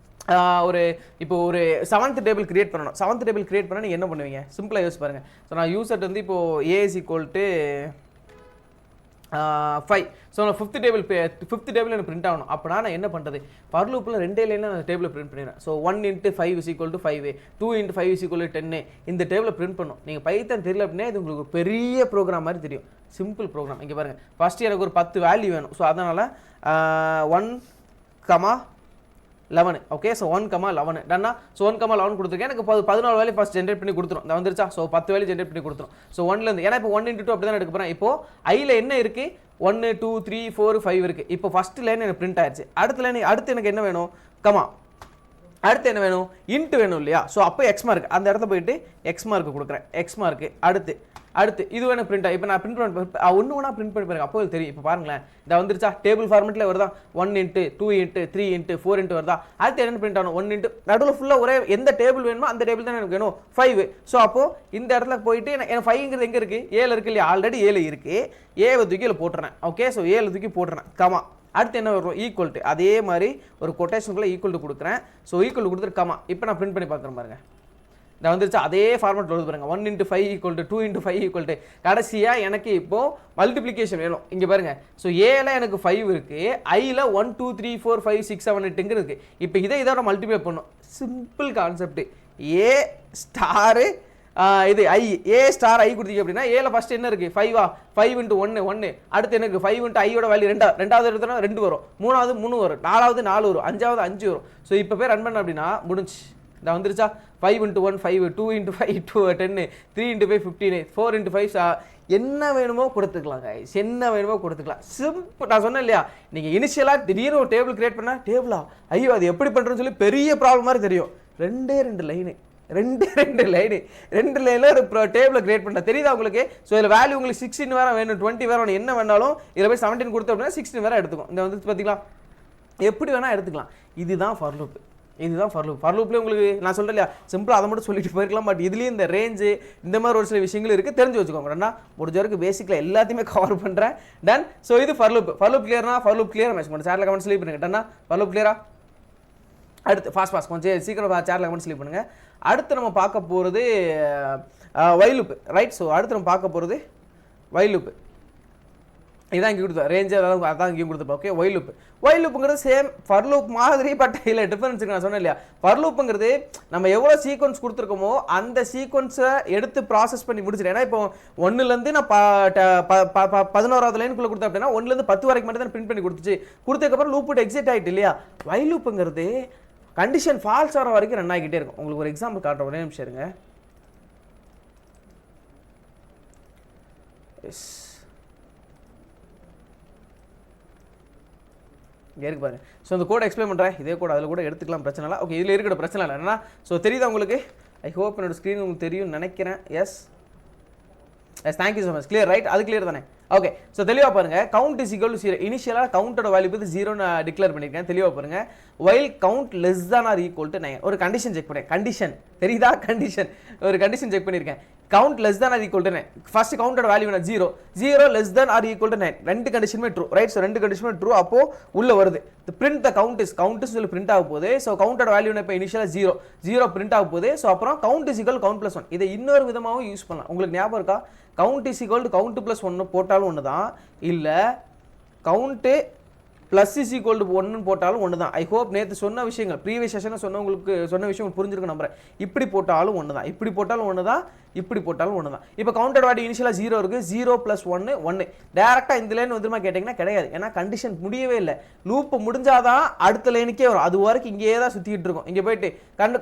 ஒரு இப்போ ஒரு 7th டேபிள் கிரியேட் பண்ணணும். 7th டேபிள் கிரியேட் பண்ண நீங்கள் என்ன பண்ணுவீங்க? சிம்பிளாக யூஸ் பாருங்க. ஸோ நான் யூசர் வந்து இப்போ ஏ இஸ் ஈக்குவல் டு 5. ஸோ நான் ஃபிஃப்த் டேபிள் எனக்கு பிரிண்ட் ஆகணும். அப்படின்னா நான் என்ன பண்ணுறது, ஃபார் லூப்பில் 2 லைனில் நான் டேபிளை பிரிண்ட் பண்ணிடுறேன். ஸோ 1 × 5 = 5, 2 × 5 = 10 இந்த டேபிளை பிரிண்ட் பண்ணும். நீங்கள் பைத்தன் தெரியல அப்படின்னா இது உங்களுக்கு ஒரு பெரிய ப்ரோக்ராம் மாதிரி தெரியும். Simple program. இங்கே பாருங்கள், ஃபஸ்ட்டு எனக்கு ஒரு 10 வேல்யூ வேணும். ஸோ அதனால் 1,11. Okay, so 1,11 டன்னா. ஸோ 1,11 கொடுத்துருக்கேன். எனக்கு 14 வேல்யூ ஃபஸ்ட் ஜென்ரேட் பண்ணி கொடுத்துரும். இந்த வந்துருச்சா? ஸோ 10 வேல்யூ ஜென்ரேட் பண்ணி கொடுத்துரும். ஸோ 1லேருந்து, ஏன்னா இப்போ 1 × 2 அப்படி தான் எடுக்க போகிறேன். இப்போ ஐயில் என்ன இருக்குது, 1 2 3 4 5 இருக்குது. இப்போ ஃபஸ்ட் லைன் எனக்கு பிரிண்ட் ஆயிடுச்சு. அடுத்து எனக்கு என்ன வேணும், கமா. அடுத்து என்ன வேணும், இன்ட் வேணும் இல்லையா? ஸோ அப்போ எக்ஸ் மார்க், அந்த இடத்த போயிட்டு எக்ஸ் மார்க் கொடுக்குறேன். எக்ஸ் மார்க்கு அடுத்து இது வேணும் பிரிண்ட். இப்போ நான் பிரிண்ட் பண்ண ஒன்று ஒன்றா பிரிண்ட் பண்ணி பாருங்க, அப்போ தெரியும். இப்போ பாருங்களேன், இதை வந்துருச்சா? டேபிள் ஃபார்மெட்டில் வருதா? 1 × 2 × 3 × 4 வருதா? அடுத்து என்ன பிரிண்ட் ஆகணும், 1 × நடுவில் ஃபுல்லாக ஒரே எந்த டேபிள் வேணுமோ அந்த டேபிள் தான் எனக்கு வேணும், 5. ஸோ அப்போது இந்த இடத்துல போயிட்டு எனக்கு 5ங்கிறது எங்கே இருக்குது, 7 இருக்குது இல்லையா? ஆல்ரெடி 7 இருக்குது. 7 தூக்கி போட்டுறேன். ஓகே, ஸோ 7 தூக்கி போட்டுறேன், கமா. அடுத்து என்ன வரும், ஈக்குவல் டு. அதே மாதிரி ஒரு கொட்டேஷனுக்குள்ளே ஈக்குவல் டு கொடுக்குறேன். ஸோ ஈக்குவல் டு கொடுத்துட்டு கமா. இப்போ நான் பிரிண்ட் பண்ணி பார்க்குறேன் பாருங்க, நான் வந்துருச்சு. அதே ஃபார்மெட் வருது பாருங்க, 1 × 5 = 2 × 5 கடைசியாக எனக்கு இப்போ மல்டிப்ளிகேஷன் வேணும். இங்கே பாருங்க, ஸோ ஏல எனக்கு 5 இருக்குது, ஐயில் 1 2 3 4 5 6 7 8 இருக்குது. இப்போ இதோட மல்டிப்ளை பண்ணும். Simple concept. ஏ ஸ்டாரு இது ஐ, ஏ ஸ்டார் ஐ கொடுத்தீங்க அப்படின்னா ஏல ஃபர்ஸ்ட் என்ன இருக்குது, 5 5 × 1 1. அடுத்து எனக்கு 5 × ஐயோட வேல்யூ ரெண்டாவது எடுத்தோன்னா 2 வரும், மூணாவது 3 வரும், நாலாவது 4 வரும், அஞ்சாவது 5 வரும். ஸோ இப்போ போய் ரன் பண்ண அப்படின்னா முடிஞ்சு. இந்த வந்துருச்சா? 5 × 1 5, 2 × 5 10, 3 × 5 15, 4 × 5 என்ன வேணுமோ கொடுத்துக்கலாம் கைஸ், என்ன வேணுமோ கொடுத்துக்கலாம். சிம்பிள். நான் சொன்னேன் இல்லையா, நீங்கள் இனிஷியலாக திடீர்னு ஒரு டேபிள் கிரியேட் பண்ணால் டேபிளா ஐயோ அது எப்படி பண்ணுறதுன்னு சொல்லி பெரிய ப்ராப்ளம் மாதிரி தெரியும். 2 லைனு 2 லைனில் ஒரு டேபிளை கிரியேட் பண்ண தெரியுதா உங்களுக்கு? ஸோ இதில் வேல்யூ உங்களுக்கு 16 வேறு வேணும், 20 வேறு வேணும், என்ன வேணாலும் இதில் போய் 17 கொடுத்தோம் அப்படின்னா 16 வேறு எடுத்துக்கும். இந்த வந்து பார்த்தீங்களா, எப்படி வேணால் எடுத்துக்கலாம். இதுதான் ஃபார் லூப். இதுதான் ஃபார் லூப். ஃபார் லூப்லேயே உங்களுக்கு நான் சொல்கிறேன் இல்லையா, சிம்பிளாக அதை மட்டும் சொல்லிட்டு போயிருக்கலாம். பட் இதுலேயும் இந்த ரேஞ்சு இந்த மாதிரி ஒரு சில விஷயங்கள் இருக்குது, தெரிஞ்சு வச்சுக்கோங்க. ஏன்னா முடிஞ்ச வரைக்கும் பேசிக்கில் எல்லாத்தையுமே கவர் பண்ணுறேன். டன். ஸோ இது ஃபார் லூப். ஃபார் லூப் கிளியர்னா ஃபார் லூப் கிளியர் மெசேஜ் பண்ணுங்க, சேனலில் கமெண்ட் ஸ்லீப் பண்ணுங்க. டன்னா ஃபார் லூப் கிளியரா? அடுத்து ஃபாஸ்ட் கொஞ்சம் சீக்கிரம் சேனலில் கமெண்ட் ஸ்லீப் பண்ணுங்கள். அடுத்து நம்ம பார்க்க போகிறது வைல் லூப், ரைட்? ஸோ அடுத்து நம்ம பார்க்க போகிறது வைல் லூப். இதான் இங்கே கொடுத்தோம் ரேஞ்சு, அதான் இங்கேயும் கொடுத்துப்போம். Okay, while loop. ஒயில் லூப்புங்கிறது சேம் ஃபர் லூப் மாதிரி, பட் இல்லை டிஃபரன்ஸ் நான் சொன்னேன் இல்லையா. ஃபர் லூப்புங்கிறது நம்ம எவ்வளோ சீக்வன்ஸ் கொடுத்துருக்கோமோ அந்த சீக்வன்ஸை எடுத்து ப்ராசஸ் பண்ணி முடிச்சிடும். ஏன்னா இப்போ 1லேருந்து நான் 11வது லைனுக்குள்ளே கொடுத்தேன் அப்படின்னா 1லேருந்து 10 வரைக்கும் மட்டும் தான் பிரிண்ட் பண்ணி கொடுத்ததுக்கப்புறம் லூப் விட்டு எக்ஸிட் ஆகிட்டு இல்லையா. ஒயில் லூப்புங்கிறது கண்டிஷன் ஃபால்ஸ் வர வரைக்கும் ரன் ஆகிட்டே இருக்கும். உங்களுக்கு ஒரு எக்ஸாம்பிள் காட்டுறேன், ஒரே நிமிஷம் இருங்க. இங்கே இருக்கு பாருங்க. ஸோ இந்த கோடை எக்ஸ்பிளைன் பண்ணுறேன், இதே கூட அதில் கூட எடுத்துக்கலாம், பிரச்சனை இல்லை. ஓகே, இதில் இருக்கிற பிரச்சனை இல்லை என்னன்னா, ஸோ தெரியுதா உங்களுக்கு? ஐ ஹோப் என்னோட ஸ்க்ரீன் உங்களுக்கு தெரியும் நினைக்கிறேன். S thank you so much. Clear, right? அது கிளியர் தானே? ஓகே, ஸோ தெளிவாக பாருங்கள். Count is equal to 0. இனிஷியலாக கவுண்டோட வேல்யூ பற்றி 0 நான் டிக்ளேர் பண்ணியிருக்கேன். தெளிவாக பாருங்கள். While count less than or equal to 9. ஒரு கண்டிஷன் செக் பண்ணேன். கண்டிஷன் தெரியுதா? ஒரு கண்டிஷன் செக் பண்ணியிருக்கேன். Count less than or equal to 9. First கவுண்டோட வேல்யூ என்ன? 0. 0 less than or equal to 9. ரெண்டு கண்டிஷனுமே ட்ரூ, ரைட்? ஸோ ரெண்டு கண்டிஷனுமே ட்ரூ. அப்போ உள்ள வருது பிரிண்ட் த கவுண்ட் சொல்லி பிரிண்ட் ஆக போகுது. ஸோ கவுண்டோட வேல்யூ இப்போ இனிஷியலாக 0 பிரிண்ட் ஆக போகுது. ஸோ அப்புறம் கவுண்ட் இஸ் ஈக்குவல் கவுண்ட் +1. இதை இன்னொரு விதமாகவும் யூஸ் பண்ணலாம். உங்களுக்கு ஞாபகம் இருக்கா? Count is equal to count +1 போட்டாலும் ஒன்று தான், இல்லை count plus is equal to 1 போட்டாலும் ஒன்று தான். ஐ ஹோப் நேற்று சொன்ன விஷயங்கள் ப்ரீவியஸ் செஷனில் சொன்ன விஷயம் புரிஞ்சிருக்கு நம்புறேன். இப்படி போட்டாலும் ஒன்று தான், இப்படி போட்டாலும் ஒன்று தான், இப்படி போட்டாலும் ஒன்று தான். இப்போ கவுண்டட் வேல்யூ இனிஷியலாக 0 இருக்குது. 0 + 1 1. டேரெக்டாக இந்த லைன் வந்துருமா கேட்டிங்கன்னா கிடையாது. ஏன்னா கண்டிஷன் முடியவே இல்லை. லூப் முடிஞ்சாதான் அடுத்த லைனுக்கே வரும். அது வரைக்கும் இங்கேயே தான் சுற்றிட்டு இருக்கும். இங்கே போயிட்டு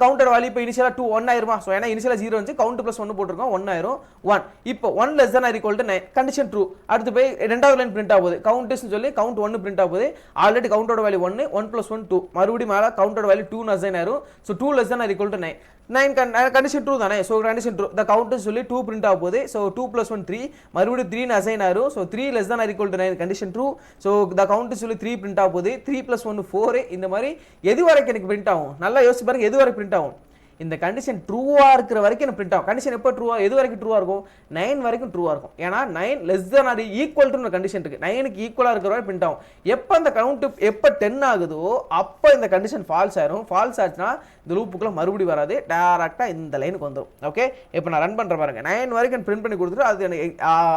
கவுண்டட் வேல்யூ இப்போ இனிஷியலாக 2 1 ஆயிருமா? ஸோ ஏன்னா இனிஷியலாக 0 வந்து கவுண்ட் +1 போட்டிருக்கோம், 1 ஆயிரும். 1 இப்போ 1 less than equal to 9. Condition true. அடுத்து போய் ரெண்டாவது லைன் பிரிண்ட் ஆகுது. கவுண்ட்ஸ்னு சொல்லி கவுண்ட் 1 பிரிண்ட் ஆகுது. ஆல்ரெடி கவுண்டோட வேல்யூ 1 1 + 1 2. மறுபடியும் மேலே கவுண்டோட வேல்யூ 2 அசைன் ஆயிரும். So 2 less than equal to 9. 9 condition true தானே? So condition true. The count சொல்லி 2 பிரிண்ட் ஆக போகுது. ஸோ 2 + 1 3. மறுபடியும் 3 அசைன் ஆயிரும். So 3 less than equal to 9. Condition true. So the count சொல்லி 3 பிரிண்ட் ஆக போகுது. 3 + 1 4. இந்த மாதிரி எது வரைக்கும் எனக்கு பிரிண்ட் ஆகும்? நல்லா யோசிச்சு பாருங்க, எது வரைக்கும் பிரிண்ட் ஆகும்? இந்த கண்டிஷன் ட்ரூவாக இருக்கிற வரைக்கும் எனக்கு பிரிண்ட் ஆகும். கண்டிஷன் எப்போ ட்ரூவா, எது வரைக்கும் ட்ரூவாக இருக்கும்? 9 வரைக்கும் ட்ரூவாக இருக்கும். ஏன்னா 9 less than or equal to condition இருக்குது. 9க்கு ஈக்குவலாக இருக்கிற வரை பிரிண்ட் ஆகும். எப்போ அந்த கவுண்ட் எப்போ 10 ஆகுதோ அப்போ இந்த கண்டிஷன் ஃபால்ஸ் ஆயிரும். ஃபால்ஸ் ஆச்சுன்னா இந்த லூப்புக்குள்ள மறுபடியும் வராது, டேரெக்டாக இந்த லைனுக்கு வந்துடும். ஓகே, இப்போ நான் ரன் பண்ணுற பாருங்க. 9 வரைக்கும் பிரிண்ட் பண்ணி கொடுத்துட்டு அது எனக்கு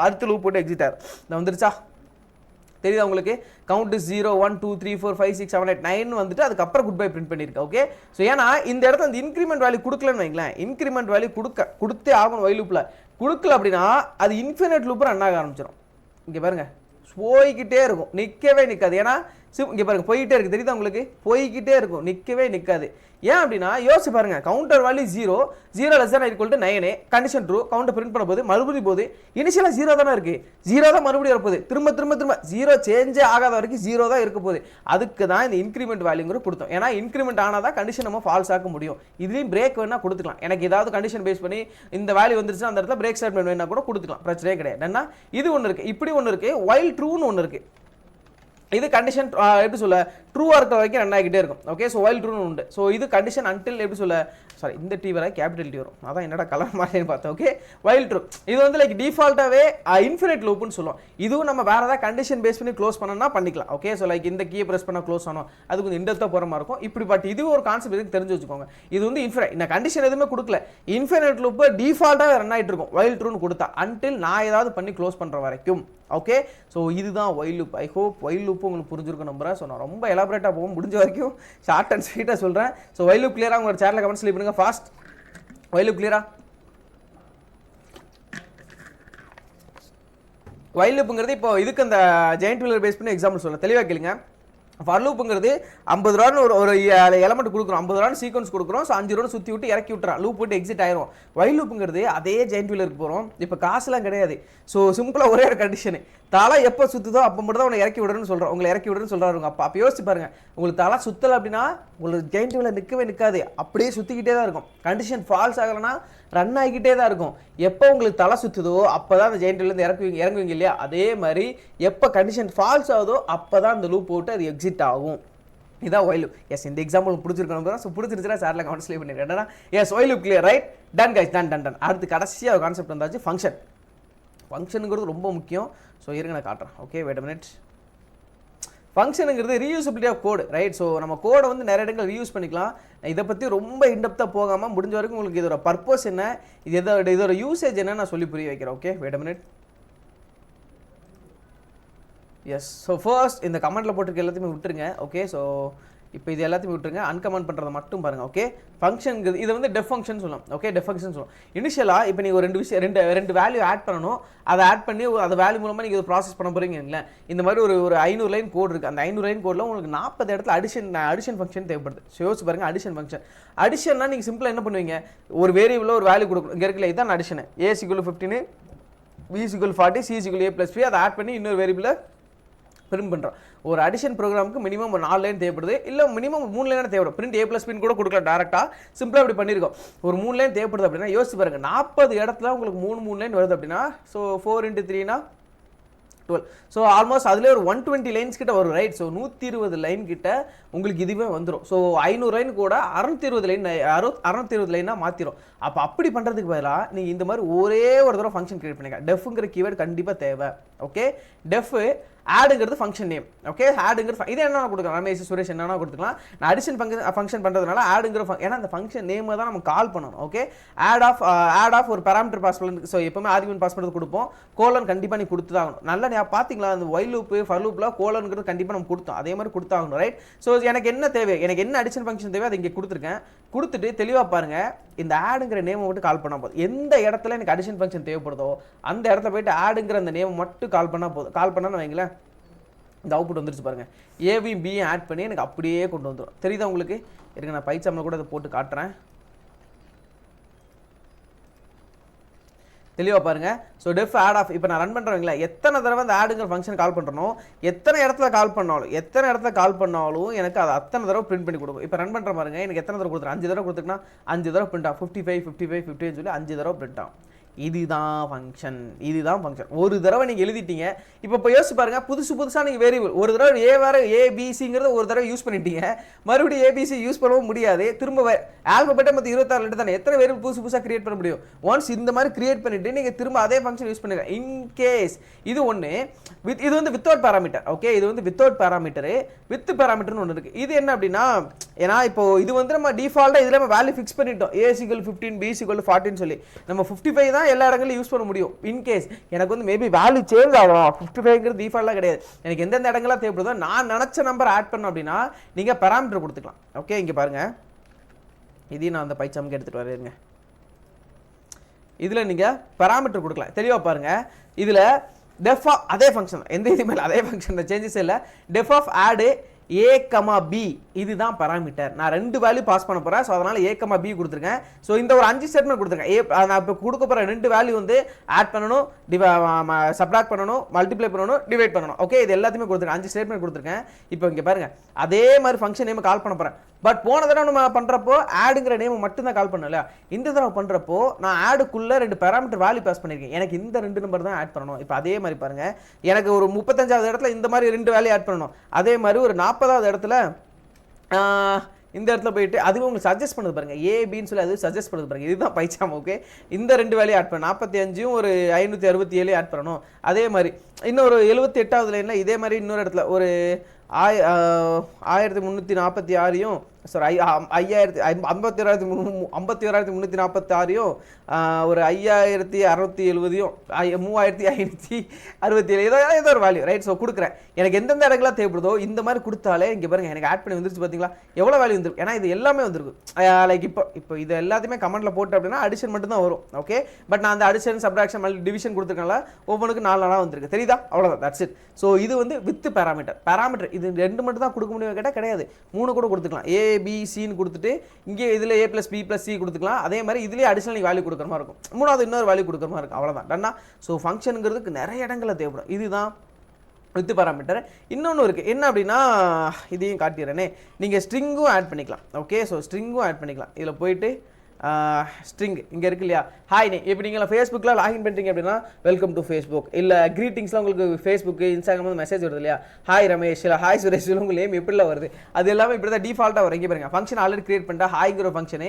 அடுத்த லூப் போட்டு எக்ஸிட் ஆகும். நான் வந்துருச்சா? தெரியுதா உங்களுக்கு? கவுண்ட் 0 1 2 3 4 5 6 7 8 9 வந்துட்டு அதுக்கப்புறம் குட் பை பிரிண்ட் பண்ணியிருக்கேன். ஓகே, ஸோ ஏன்னா இந்த இடத்துல அந்த இன்க்ரிமெண்ட் வேல்யூ கொடுக்கலன்னு வைங்களேன், இன்க்ரிமெண்ட் வேல்யூ கொடுத்தே ஆகணும் வைல் லூப்பில். கொடுக்கல அப்படின்னா அது இன்ஃபினிட் லூப் ரன் ஆக ஆரம்பிச்சிடும். இங்கே பாருங்க போய்கிட்டே இருக்கும், நிற்கவே நிற்காது. ஏன்னா இங்கே பாருங்க போய்கிட்டே இருக்குது, தெரியுதா உங்களுக்கு? போய்கிட்டே இருக்கும், நிற்கவே நிற்காது. ஏன் அப்படின்னா யோசிச்சு பாருங்க, counter value 0 0 less than equal to 9 condition true, counter print பண்ண போது மறுபடியும் போது இனிஷியலாக 0 தானே இருக்கு, 0 தான் மறுபடியும் வரப்போகுது, திரும்ப திரும்ப திரும்ப 0 சேஞ்சே ஆகாத வரைக்கும் 0 தான் இருக்க போகுது. அதுக்கு தான் இந்த இன்க்ரிமெண்ட் வேல்யூங்கிற கொடுத்தோம். ஏன்னா இன்க்ரிமெண்ட் ஆனால் தான் கண்டிஷன் நம்ம ஃபால்ஸ் ஆக்க முடியும். இதுலேயும் பிரேக் வேணா கொடுத்துக்கலாம். எனக்கு ஏதாவது கண்டிஷன் பேஸ் பண்ணி இந்த வேல்யூ வந்துருச்சு அந்த இடத்துல பிரேக் ஸ்டேட்மெண்ட் வேணா கூட கொடுத்துக்கலாம், பிரச்சனையே கிடையாது. ஏன்னா இது ஒன்று இருக்கு, இப்படி ஒன்று இருக்கு, வைல் ட்ரூன்னு ஒன்று இருக்கு. இது கண்டிஷன் எப்படி சொல்ல, ட்ரூவாக இருக்கிற வரைக்கும் ரன் ஆகிட்டே இருக்கும். ஓகே, ஸோ வைல் ட்ரூன்னு உண்டு. ஸோ இது கண்டிஷன் அன்டில் எப்படி சொல்ல, சாரி இந்த டி வர கேபிட்டல் டி வரும், அதான் என்னடா கலர் மாதிரின்னு பார்த்தேன். ஓகே, வைல் ட்ரூ இது வந்து லைக் டிஃபால்ட்டாகவே இன்ஃபினிட் லூப்னு சொல்லுவோம். இதுவும் நம்ம வேறு ஏதாவது கண்டிஷன் பேஸ் பண்ணி க்ளோஸ் பண்ணனா பண்ணிக்கலாம். ஓகே, ஸோ லைக் இந்த கீயை ப்ரெஸ் பண்ணால் க்ளோஸ் ஆனோம், அது கொஞ்சம் இண்டத்தாக போகிற மாதிரி இருக்கும். இப்படி பட் இது ஒரு கான்செப்ட் இதுக்கு தெரிஞ்சு வச்சுக்கோங்க. இது வந்து இன்ஃபினிட், இந்த கண்டிஷன் எதுவுமே கொடுக்கல, இன்ஃபினிட் லூப் டிஃபால்ட்டாக ரன் ஆகிட்டு இருக்கும் வைல் ட்ரூன்னு கொடுத்தா, அன்டில் நான் ஏதாவது பண்ணி க்ளோஸ் பண்ணுற வரைக்கும். ஓகே, ஸோ இதுதான் while loop. I hope while loop உங்களுக்கு புரிஞ்சிருக்கும் நம்புறேன். ஸோ நான் ரொம்ப எலாபரேட்டாக போகும், முடிஞ்ச வரைக்கும் ஷார்ட் அண்ட் ஸ்வீட்டாக சொல்கிறேன். ஸோ வைல் லூப் கிளியராக உங்களோட சேனலில் கமெண்ட்ஸ் லீவ் பண்ணுங்க. ஃபாஸ்ட் வைல் லூப் கிளியரா? வைல் லூப்புங்கிறது இப்போ இதுக்கு அந்த ஜெயண்ட் வீலர் பேஸ் பண்ணி எக்ஸாம்பிள் சொல்ல தெளிவாக கேளுங்க. ஃபார் லூப்புங்கிறது 50 ரூபான்னு ஒரு எலமெண்ட் கொடுக்குறோம், 50 ரூபான்னு சீக்வன்ஸ் கொடுக்குறோம். ஸோ 5 ரூபா சுற்றி விட்டு இறக்கி விட்டுறான், லூப் விட்டு எக்ஸிட் ஆயிரும். வைல் லூப்புங்கிறது அதே ஜெயண்ட் வீலருக்கு போகிறோம், இப்போ காசுலாம் கிடையாது. ஸோ சிம்பிளாக ஒரே ஒரு கண்டிஷனு, தலை எப்போ சுற்றுதோ அப்போ மட்டும் தான் உங்களை இறக்கி விடுறேன்னு சொல்கிறோம், உங்களை இறக்கி விடுறேன்னு சொல்கிறாருங்க. அப்போ யோசிச்சு பாருங்க, உங்களுக்கு தலை சுற்றலை அப்படின்னா உங்களுக்கு ஜெயண்ட் வீலர் நிற்கவே நிற்காது, அப்படியே சுற்றிக்கிட்டே தான் இருக்கும். கண்டிஷன் ஃபால்ஸ் ஆகலைன்னா ரன் ஆகிக்கிட்டே தான் இருக்கும். எப்போ உங்களுக்கு தலை சுற்றுதோ அப்போ தான் அந்த ஜெயண்ட் வீலர்லேருந்து இறங்குவீங்க இல்லையா, அதே மாதிரி எப்போ கண்டிஷன் ஃபால்ஸ் ஆகுதோ அப்போ தான் அந்த லூப் போட்டு அது எக்ஸிட் ஆகும். இதான் வைல் லூப். எஸ், இந்த எக்ஸாம்பிள் பிடிச்சிருக்கணும். ஸோ பிடிச்சிருச்சுன்னா சார்ல கமெண்ட்ஸ் லீவ் பண்ணிடுறேன். என்னன்னா yes while loop clear, right, done guys, done done done. அடுத்து கடைசியாக ஒரு கான்செப்ட் வந்தாச்சு, ஃபங்க்ஷன். ஃபங்க்ஷனுங்கிறது ரொம்ப முக்கியம். ஸோ இருங்க நான் காட்டுறேன். Okay, wait a minute. ஃபங்க்ஷனுங்கிறது reusability of code, right. So நம்ம கோடை வந்து நிறைய இடங்கள் ரீயூஸ் பண்ணிக்கலாம். இதை பற்றி ரொம்ப இன்டெப்த்தாக போகாமல் முடிஞ்ச வரைக்கும் உங்களுக்கு இதோட பர்பஸ் என்ன, இதோட யூசேஜ் என்ன நான் சொல்லி புரிய வைக்கிறேன். Okay, wait a minute. Yes, so first இந்த கமெண்ட்டில் போட்டிருக்க எல்லாத்தையுமே விட்டுருங்க. ஓகே, ஸோ இப்போ இது எல்லாத்தையும் விட்டுருங்க, அன்கமெண்ட் பண்ணுறதை மட்டும் பாருங்கள். ஓகே, ஃபங்க்ஷனுங்கிறது இதை வந்து டெஃப் ஃபங்க்ஷன் சொல்லலாம். ஓகே, டெஃப் ஃபங்க்ஷன் சொல்லலாம். இனிஷியலாக இப்போ நீங்கள் ஒரு ரெண்டு வேல்யூ ஆட் பண்ணணும், அதை ஆட் பண்ணி அந்த வேல்யூ மூலமாக நீங்கள் இதை ப்ராசஸ் பண்ண போகிறீங்களே. இந்த மாதிரி ஒரு 500 லைன் கோட் இருக்குது. அந்த 500 லைன் கோடில் உங்களுக்கு 40 இடத்துல அடிஷன் ஃபங்க்ஷன் தேவைப்படுது. ஸோ யோசிச்சு பாருங்கள், அடிஷன் ஃபங்க்ஷன். அடிஷன்னா நீங்கள் சிம்பிளாக என்ன பண்ணுவீங்க, ஒரு வேரியபிளில் ஒரு வேல்யூ கொடுக்கணும். இங்கே இருக்கல, இதுதான் addition. A = 15, B = 40, C = A + B, அதை ஆட் பண்ணி இன்னொரு வேரியபிளை பிரிண்ட் பண்ணுறோம். ஒரு அடிஷன் ப்ரோக்ராமுக்கு மினிமம் ஒரு 4 லைன் தேவைப்படுது, இல்லை மினிமம் 3 லைன் தேவைப்படும். பிரிண்ட் A + B கூட கொடுக்கலாம் டேரெக்டாக, சிம்பிளாக இப்படி பண்ணியிருக்கோம். ஒரு 3 லைன் தேவைப்படுது அப்படின்னா யோசிச்சு பாருங்கள், 40 இடத்துல உங்களுக்கு 3 லைன் வருது அப்படின்னா, ஸோ 4 × 3 12. ஸோ ஆல்மோஸ்ட் அதிலே ஒரு 120 லைன்ஸ் கிட்ட வரும், ரைட். ஸோ 120 லைன் கிட்ட உங்களுக்கு இதுவே வந்துடும். ஸோ 500 லைன் கூட 620 லைனாக மாற்றிடும். அப்போ அப்படி பண்ணுறதுக்கு பதிலாக நீங்கள் இந்த மாதிரி ஒரே ஒரு தடவை ஃபங்க்ஷன் கிரியேட் பண்ணுங்க. டெஃப்ங்கிற கீவேர்டு கண்டிப்பாக தேவை. ஓகே, டெஃப் ஆடுங்கிறது ஃபங்க்ஷன் நேம். ஓகே, ஆடுங்கிற இது என்ன கொடுக்கலாம், ரமேஷ் சுரேஷ் என்னன்னா கொடுத்துக்கலாம். நான் அடிஷன் ஃபங்க்ஷன் பண்ணுறதுனால ஆடுங்கிற ஏன்னா அந்த ஃபங்க்ஷன் நேமை தான் நம்ம கால் பண்ணணும். ஓகே, ஆட் ஆஃப் ஒரு பேராமீட்டர் பாஸ் பண்ணி, ஸோ எப்பவுமே ஆர்குமெண்ட் பாஸ் பண்ணுறது கொடுப்போம். கோலன் கண்டிப்பாக நீ கொடுத்து தான் ஆகணும். நல்லா நீ பார்த்தீங்களா, அந்த வைல் லூப் ஃபர் லூப்பில் கோலன்கிறது கண்டிப்பாக நம்ம கொடுத்தோம், அதே மாதிரி கொடுத்தாகணும், ரைட். ஸோ எனக்கு என்ன தேவை, எனக்கு என்ன அடிஷன் ஃபங்க்ஷன் தேவை அதை இங்கே கொடுத்துருக்கேன். கொடுத்துட்டு தெளிவாக பாருங்கள், இந்த ஆடுங்கிற நேமை மட்டும் கால் பண்ணால் போதும். எந்த இடத்துல எனக்கு அடிஷன் ஃபங்க்ஷன் தேவைப்படுதோ அந்த இடத்துல போயிட்டு ஆடுங்கிற அந்த நேமை மட்டும் கால் பண்ணால் போதும். கால் பண்ணான்னு வைங்களேன், இந்த அவுட்புட் வந்துருச்சு பாருங்கள். ஏவையும் பியும் ஆட் பண்ணி எனக்கு அப்படியே கொண்டு வந்துடும். தெரியுதா உங்களுக்கு? இருங்க, நான் பைச்சாமில் கூட அதை போட்டு காட்டுறேன், தெளிவாக பாருங்கள். ஸோ டெஃப் ஆட் ஆஃப் இப்போ நான் ரன் பண்ணுறவங்களா, எத்தனை தடவை அந்த ஆடுங்கிற ஃபங்க்ஷன் கால் பண்ணுறனோ, எத்தனை இடத்துல கால் பண்ணாலும் எனக்கு அதை அத்தனை தடவை பிரிண்ட் பண்ணி கொடுக்கும். இப்போ ரன் பண்ணுற பாருங்க, எனக்கு எத்தனை தடவை கொடுத்துருக்கேன், 5 தடவை கொடுத்துருக்குன்னா 5 தடவை பிரிண்ட் ஆகும். 55 55 50 சொல்லி 5 தடவை பிரிண்ட் ஆகும். இதுதான் ஃபங்க்ஷன். ஒரு தடவை நீங்கள் எழுதிட்டீங்க. இப்போ யோசிச்சு பாருங்க, புதுசாக நீங்கள் வேரியபிள் ஒரு தடவை ஏபிசிங்கிறத ஒரு தடவை யூஸ் பண்ணிட்டீங்க, மறுபடியும் ஏபிசி யூஸ் பண்ணவும் முடியாது. திரும்ப ஆல்பபெட்டை மற்ற 26 லெட்டர் தானே, எத்தனை வேரியபிள் புதுசாக கிரியேட் பண்ண முடியும்? ஒன்ஸ் இந்த மாதிரி கிரியேட் பண்ணிட்டு நீங்கள் திரும்ப அதே ஃபங்க்ஷன் யூஸ் பண்ணுங்க. இன்கேஸ் இது ஒன்று இது வந்து வித்தவுட் பேராமீட்டர். ஓகே, இது வந்து வித்தவுட் பேராமீட்டரு, வித் பேராமீட்டர்னு ஒன்று இருக்குது. இது என்ன அப்படின்னா, ஏன்னா இப்போ இது வந்து நம்ம டிஃபால்ட்டாக இதில் நம்ம வேல்யூ ஃபிக்ஸ் பண்ணிட்டோம், A = 15, B = 14 சொல்லி. நம்ம 55 தான் தான் எல்லா இடங்களையும் யூஸ் பண்ண முடியும். இன்கேஸ் எனக்கு வந்து மேபி வேல்யூ சேஞ்ச் ஆகலாம், 55ங்கிறது டிஃபால்ட்டாக கிடையாது. எனக்கு எந்தெந்த இடங்கள்லாம் தேவைப்படுதோ நான் நினச்ச நம்பர் ஆட் பண்ணோம் அப்படின்னா நீங்கள் பெராமீட்டர் கொடுத்துக்கலாம். ஓகே, இங்கே பாருங்கள், இதையும் நான் அந்த பைச்சாமுக்கு எடுத்துகிட்டு வரேங்க. இதில் நீங்கள் பெராமீட்டர் கொடுக்கலாம். தெளிவாக பாருங்கள், இதில் டெஃப் ஆஃப் அதே ஃபங்க்ஷன், எந்த இது மேலே அதே ஃபங்க்ஷன், சேஞ்சஸ் இல்லை. டெஃப் ஆஃப் ஆடு a, b இதுதான் பராமீட்டர். நான் 2 வேல்யூ பாஸ் பண்ண போகிறேன். ஸோ அதனால் a, b கொடுத்துருக்கேன். ஸோ இந்த ஒரு 5 ஸ்டேட்மெண்ட் கொடுத்துருக்கேன். நான் இப்போ கொடுக்க போகிற 2 வேல்யூ வந்து ஆட் பண்ணணும், சப்ராக்ட் பண்ணணும், மல்டிப்ளை பண்ணணும், டிவைட் பண்ணணும். ஓகே, இது எல்லாத்தையுமே கொடுத்துருக்கேன். 5 ஸ்டேட்மெண்ட் கொடுத்துருக்கேன். இப்போ இங்கே பாருங்கள், அதே மாதிரி ஃபங்க்ஷன் நேம் கால் பண்ண போகிறேன். பட் போன தடவை நம்ம பண்ணுறப்போ ஆடுங்கிற நேம் மட்டும் தான் கால் பண்ணல. இந்த தடவை பண்ணுறப்போ நான் ஆடுக்குள்ளே 2 பேராமீட்டர் வேல்யூ பாஸ் பண்ணியிருக்கேன். எனக்கு இந்த 2 நம்பர் தான் ஆட் பண்ணணும். இப்போ அதே மாதிரி பாருங்கள், எனக்கு ஒரு 35வது இடத்துல இந்த மாதிரி 2 வேல்யூ ஆட் பண்ணணும். அதே மாதிரி ஒரு 40வது இடத்துல இந்த இடத்துல போயிட்டு அதுவும் உங்களுக்கு சஜஸ்ட் பண்ணுது பாருங்க, ஏபின்னு சொல்லி அது சஜஸ்ட் பண்ணுது பாருங்க. இதுதான் பைச்சாம். ஓகே, இந்த 2 வேல்யூ ஆட் பண்ண 45யும் ஒரு 567 ஆட் பண்ணணும். அதே மாதிரி இன்னொரு 78வது லைனில் இதே மாதிரி இன்னொரு இடத்துல ஒரு 1346யும் சாரி 51,346யும் ஒரு 5,670யும் 3,567 ஏதோ ஒரு வேல்யூ ரைட். ஸோ கொடுக்குறேன். எனக்கு எந்தெந்த இடங்கள்லாம் தேவைப்படுதோ இந்த மாதிரி கொடுத்தாலே இங்கே பாருங்கள் எனக்கு ஆட் பண்ணி வந்துருச்சு. பார்த்தீங்களா எவ்வளோ வேல்யூ வந்துருக்கு? ஏன்னா இது எல்லாமே வந்துருக்கு. லைக் இப்போ இது எல்லாத்தையுமே கமெண்ட்டில் போட்டு அப்படின்னா அடிஷன் மட்டும் தான் வரும். ஓகே, பட் நான் அந்த அடிஷன் சப்ட்ராக்ஷன் டிவிஷன் கொடுத்துருக்கனால ஒவ்வொன்றுக்கு 4 நாளாக வந்திருக்கு. தெரியுதா? அவ்வளோதான், தட்ஸ் இட். ஸோ இது வந்து வித் பேராமீட்டர் இது 2 மட்டும் தான் கொடுக்க முடியும் கேட்டால் கிடையாது, 3 கூட கொடுத்துக்கலாம். ஏபிசின்னு கொடுத்துட்டு இங்கே இதில் a+b+c கொடுத்துக்கலாம். அதே மாதிரி இதுலேயே அடிஷனல் வேல்யூ கொடுக்குற மாதிரி இருக்கும். 3வது இன்னொரு வேல்யூ கொடுக்குற மாதிரி இருக்கும். அவ்வளோதான், டன்னா. ஸோ ஃபங்க்ஷனுங்கிறதுக்கு நிறைய இடங்களில் தேவைப்படும். இதுதான் வித் பேராமீட்டர். இன்னொன்று இருக்குது, என்ன அப்படின்னா இதையும் காட்டிடுறேனே, நீங்கள் ஸ்ட்ரிங்கும் ஆட் பண்ணிக்கலாம். ஓகே, ஸோ ஸ்ட்ரிங்கும் ஆட் பண்ணிக்கலாம். இதில் போயிட்டு ஸ்ட்ரிங் இங்கே இருக்கு இல்லையா, ஹாய் நே. இப்போ நீங்கள் ஃபேஸ்புக்கில் லாகின் பண்ணுறீங்க அப்படின்னா வெல்கம் டு ஃபேஸ்புக், இல்லை க்ரீட்டிங்ஸ்லாம் உங்களுக்கு ஃபேஸ்புக்கு இன்ஸ்டாகிராம் வந்து மெசேஜ் வருது இல்லையா, ஹாய் ரமேஷ் இல்லை ஹாய் சுரேஷ் உங்கள் நேம் எப்படிலாம் வருது, அது எல்லாமே இப்படி தான் டிஃபால்ட்டாக வரும். இங்கே பாருங்க, ஃபங்க்ஷன் ஆல்ரெடி கிரியேட் பண்ணிட்டா ஹாய்ங்கிற ஃபங்க்ஷன்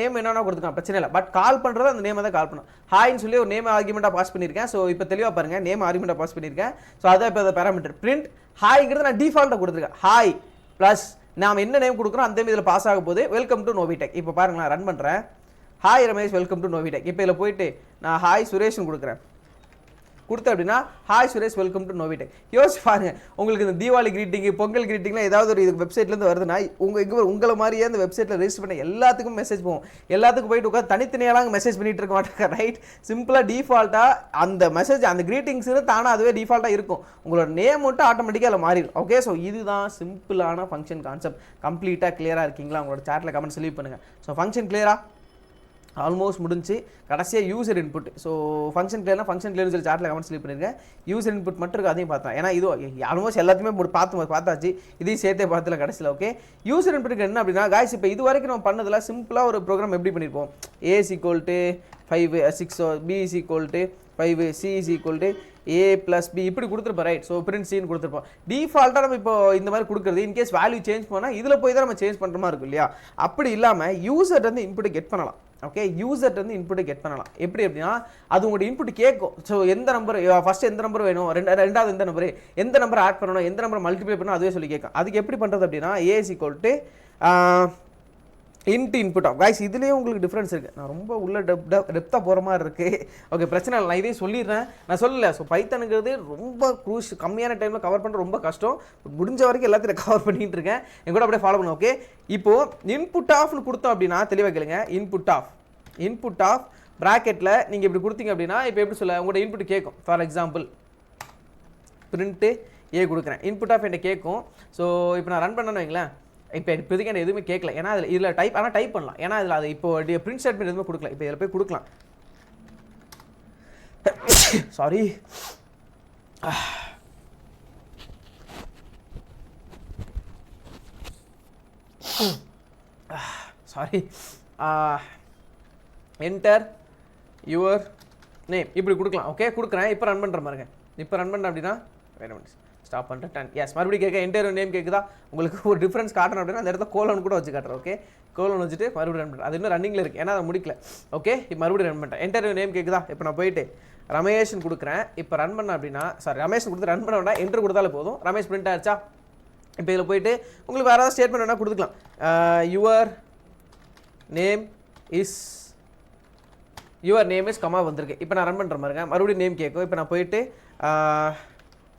நேம் என்னென்னா கொடுத்துக்கலாம், பிரச்சனை இல்லை. பட் கால் பண்ணுறது அந்த நேமை தான் கால் பண்ணும். ஹாய்ன்னு சொல்லி ஒரு நேம் ஆர்குமெண்ட்டாக பாஸ் பண்ணியிருக்கேன். ஸோ இப்போ தெளிவாக பாருங்கள், நேம் ஆர்குமெண்ட்டாக பாஸ் பண்ணியிருக்கேன். ஸோ அதான் இப்போ பேராமீட்டர் பிரிண்ட் ஹாய்ங்கிறது நான் டிஃபால்ட்டாக கொடுத்துருக்கேன். ஹாய் ப்ளஸ் நாம் என்ன நேம் கொடுக்குறோம் அந்த இதில் பாஸ் ஆக போது வெல்கம் டு நோவிடெக். இப்போ பாருங்க, நான் ரன் பண்ணுறேன். Hi Ramesh welcome to Novitech. இப்போ இதில் போயிட்டு நான் ஹாய் சுரேஷ்னு கொடுக்குறேன். கொடுத்தேன் அப்படின்னா hi Suresh welcome to Novitech. யோசிச்சு பாருங்க, உங்களுக்கு இந்த தீபாவளி கிரீட்டிங் பொங்கல் கிரீட்டிங்லாம் ஏதாவது ஒரு இது வெப்சைட்லேருந்து வருதுன்னா உங்களை மாதிரியே அந்த வெப்சைட்டில் ரெஜிஸ்டர் பண்ண எல்லாத்துக்கும் மெசேஜ் போகும். எல்லாத்துக்கும் போயிட்டு உட்காந்து தனித்தனியாலாம் மெசேஜ் பண்ணிட்டு இருக்க மாட்டாங்க, ரைட். சிம்பிளாக டிஃபால்ட்டாக அந்த மெசேஜ் அந்த கிரீட்டிங்ஸ் தானே அதுவே டிஃபால்ட்டாக இருக்கும். உங்களோட நேம் மட்டும் ஆட்டோமேட்டிக்காக அதில் மாறிடும். ஓகே, ஸோ இதுதான் சிம்பிளான ஃபங்க்ஷன் கான்செப்ட். கம்ப்ளீட்டாக கிளியராக இருக்கீங்களா? உங்களோட சாட்டில் கமெண்ட்ஸ் லீவ் பண்ணுங்கள். ஸோ ஃபங்க்ஷன் கிளியராக ஆல்மோஸ்ட் முடிஞ்சு. கடைசியாக யூசர் இன்புட். ஸோ ஃபங்க்ஷன் கிளியர்னா ஃபங்க்ஷன் கிளியர்னு சொல்லி சாட்டில் கமெண்ட் ஸ்லீப் பண்ணியிருக்கேன். யூசர் இன்புட் மட்டும் இருக்குது, அதையும் பார்த்தேன். ஏன்னா இது ஆல்மோஸ்ட் எல்லாத்தையுமே பார்த்தாச்சு, இதையும் சேர்த்தே பார்த்தல கடைசியில். ஓகே, யூசர் இன்புட்டுக்கு என்ன அப்படின்னா காய்ஸ், இப்போ இது வரைக்கும் நம்ம பண்ணதில் சிம்பிளாக ஒரு ப்ரோக்ராம் எப்படி பண்ணியிருப்போம், A=5 6 B=5 C=A + B இப்படி கொடுத்துருப்போம், ரைட். ஸோ பிரிண்ட் சீன் கொடுத்துருப்போம். டிஃபால்ட்டாக நம்ம இப்போ இந்த மாதிரி கொடுக்குறது இன்கேஸ் வேல்யூ சேஞ்ச் பண்ணால் இதில் போய் தான் நம்ம சேஞ்ச் பண்ணுற மாதிரி இருக்கும் இல்லையா. அப்படி இல்லாமல் யூசர்ட் வந்து இன்புட்டை கெட் பண்ணலாம். ஓகே, யூசர்ட் வந்து இன்புட்டை கெட் பண்ணலாம். எப்படி அப்படின்னா அது உங்களோட இன்புட் கேட்கும். ஸோ எந்த நம்பர் ஃபஸ்ட்டு எந்த நம்பர் வேணும், ரெண்டாவது எந்த நம்பர் ஆட் பண்ணணும், எந்த நம்பர் மல்டிப்ளை பண்ணணும், அதுவே சொல்லி கேட்கும். அதுக்கு எப்படி பண்ணுறது அப்படின்னா A= int input of guys. இதுலேயே உங்களுக்கு டிஃப்ரென்ஸ் இருக்குது. நான் ரொம்ப உள்ள டெப்த்தாக போகிற மாதிரி இருக்குது. ஓகே, பிரச்சனை இல்லை, நான் இதே சொல்லிடுறேன். நான் சொல்லலை. ஸோ பைத்தானுங்கிறது ரொம்ப கம்மியான டைமில் கவர் பண்ணுறது ரொம்ப கஷ்டம். முடிஞ்ச வரைக்கும் எல்லாத்தையும் கவர் பண்ணிகிட்டு இருக்கேன். என் கூட அப்படியே ஃபாலோ பண்ணுவோம். ஓகே, இப்போது இன்புட் ஆஃப்னு கொடுத்தோம் அப்படின்னா தெளிவாக கேளுங்க. இன்புட் ஆஃப் ப்ராக்கெட்டில் நீங்கள் இப்படி கொடுத்தீங்க அப்படின்னா இப்போ எப்படி சொல்ல உங்களோட இன்புட் கேட்கும். ஃபார் எக்ஸாம்பிள் பிரிண்ட்டு A கொடுக்குறேன், இன்புட் ஆஃப் என்ன கேட்கும். ஸோ இப்போ நான் ரன் பண்ணேன்னு வைங்களேன். இப்போ இப்போதைக்கு எனக்கு எதுவுமே கேட்கல, ஏன்னா இதில் டைப் பண்ணலாம். ஏன்னா இதில் அது இப்போ பிரிண்ட் ஸ்டேட்மெண்ட் எதுவுமே கொடுக்கல. இப்போ இதில் போய் கொடுக்கலாம். சாரி, என்டர் யுவர் நேம் இப்படி கொடுக்கலாம். ஓகே, கொடுக்குறேன். இப்போ ரன் பண்ணுற பாருங்க. இப்போ ரன் பண்ணுறேன் அப்படின்னா வேணும் ஸ்டாப் பண்ணுறேன். எஸ், மறுபடியும் கேட்க என்டர் நேம் கேட்குதா? உங்களுக்கு ஒரு டிஃப்ரென்ஸ் காட்டணும் அப்படின்னா அந்த இடத்துல கோலன் கூட வச்சு காட்டுறேன். ஓகே, கோலன் வச்சுட்டு மறுபடியும் ரன் பண்ணுறேன். அது இன்னும் ரன்னிங்கில் இருக்குது, ஏன்னா அதை முடிக்கல. ஓகே, இப்போ மறுபடியும் ரன் பண்ணிட்டேன். என்டர் நேம் கேட்குதா? இப்போ நான் போயிட்டு ரமேஷ்னு கொடுக்குறேன். இப்போ ரன் பண்ண அப்படின்னா ரமேஷ் கொடுத்து ரன் பண்ண வேண்டாம், என்டர் கொடுத்தாலே போதும். ரமேஷ் பிரிண்ட் ஆயிடுச்சா? இப்போ இதில் போயிட்டு உங்களுக்கு வேறு ஏதாவது ஸ்டேட்மெண்ட் வேணால் கொடுத்துக்கலாம். Your name is your name is comma வந்திருக்கு. இப்போ நான் ரன் பண்ணுற மாதிரிங்க, மறுபடியும் நேம் கேட்கும். இப்போ நான் போயிட்டு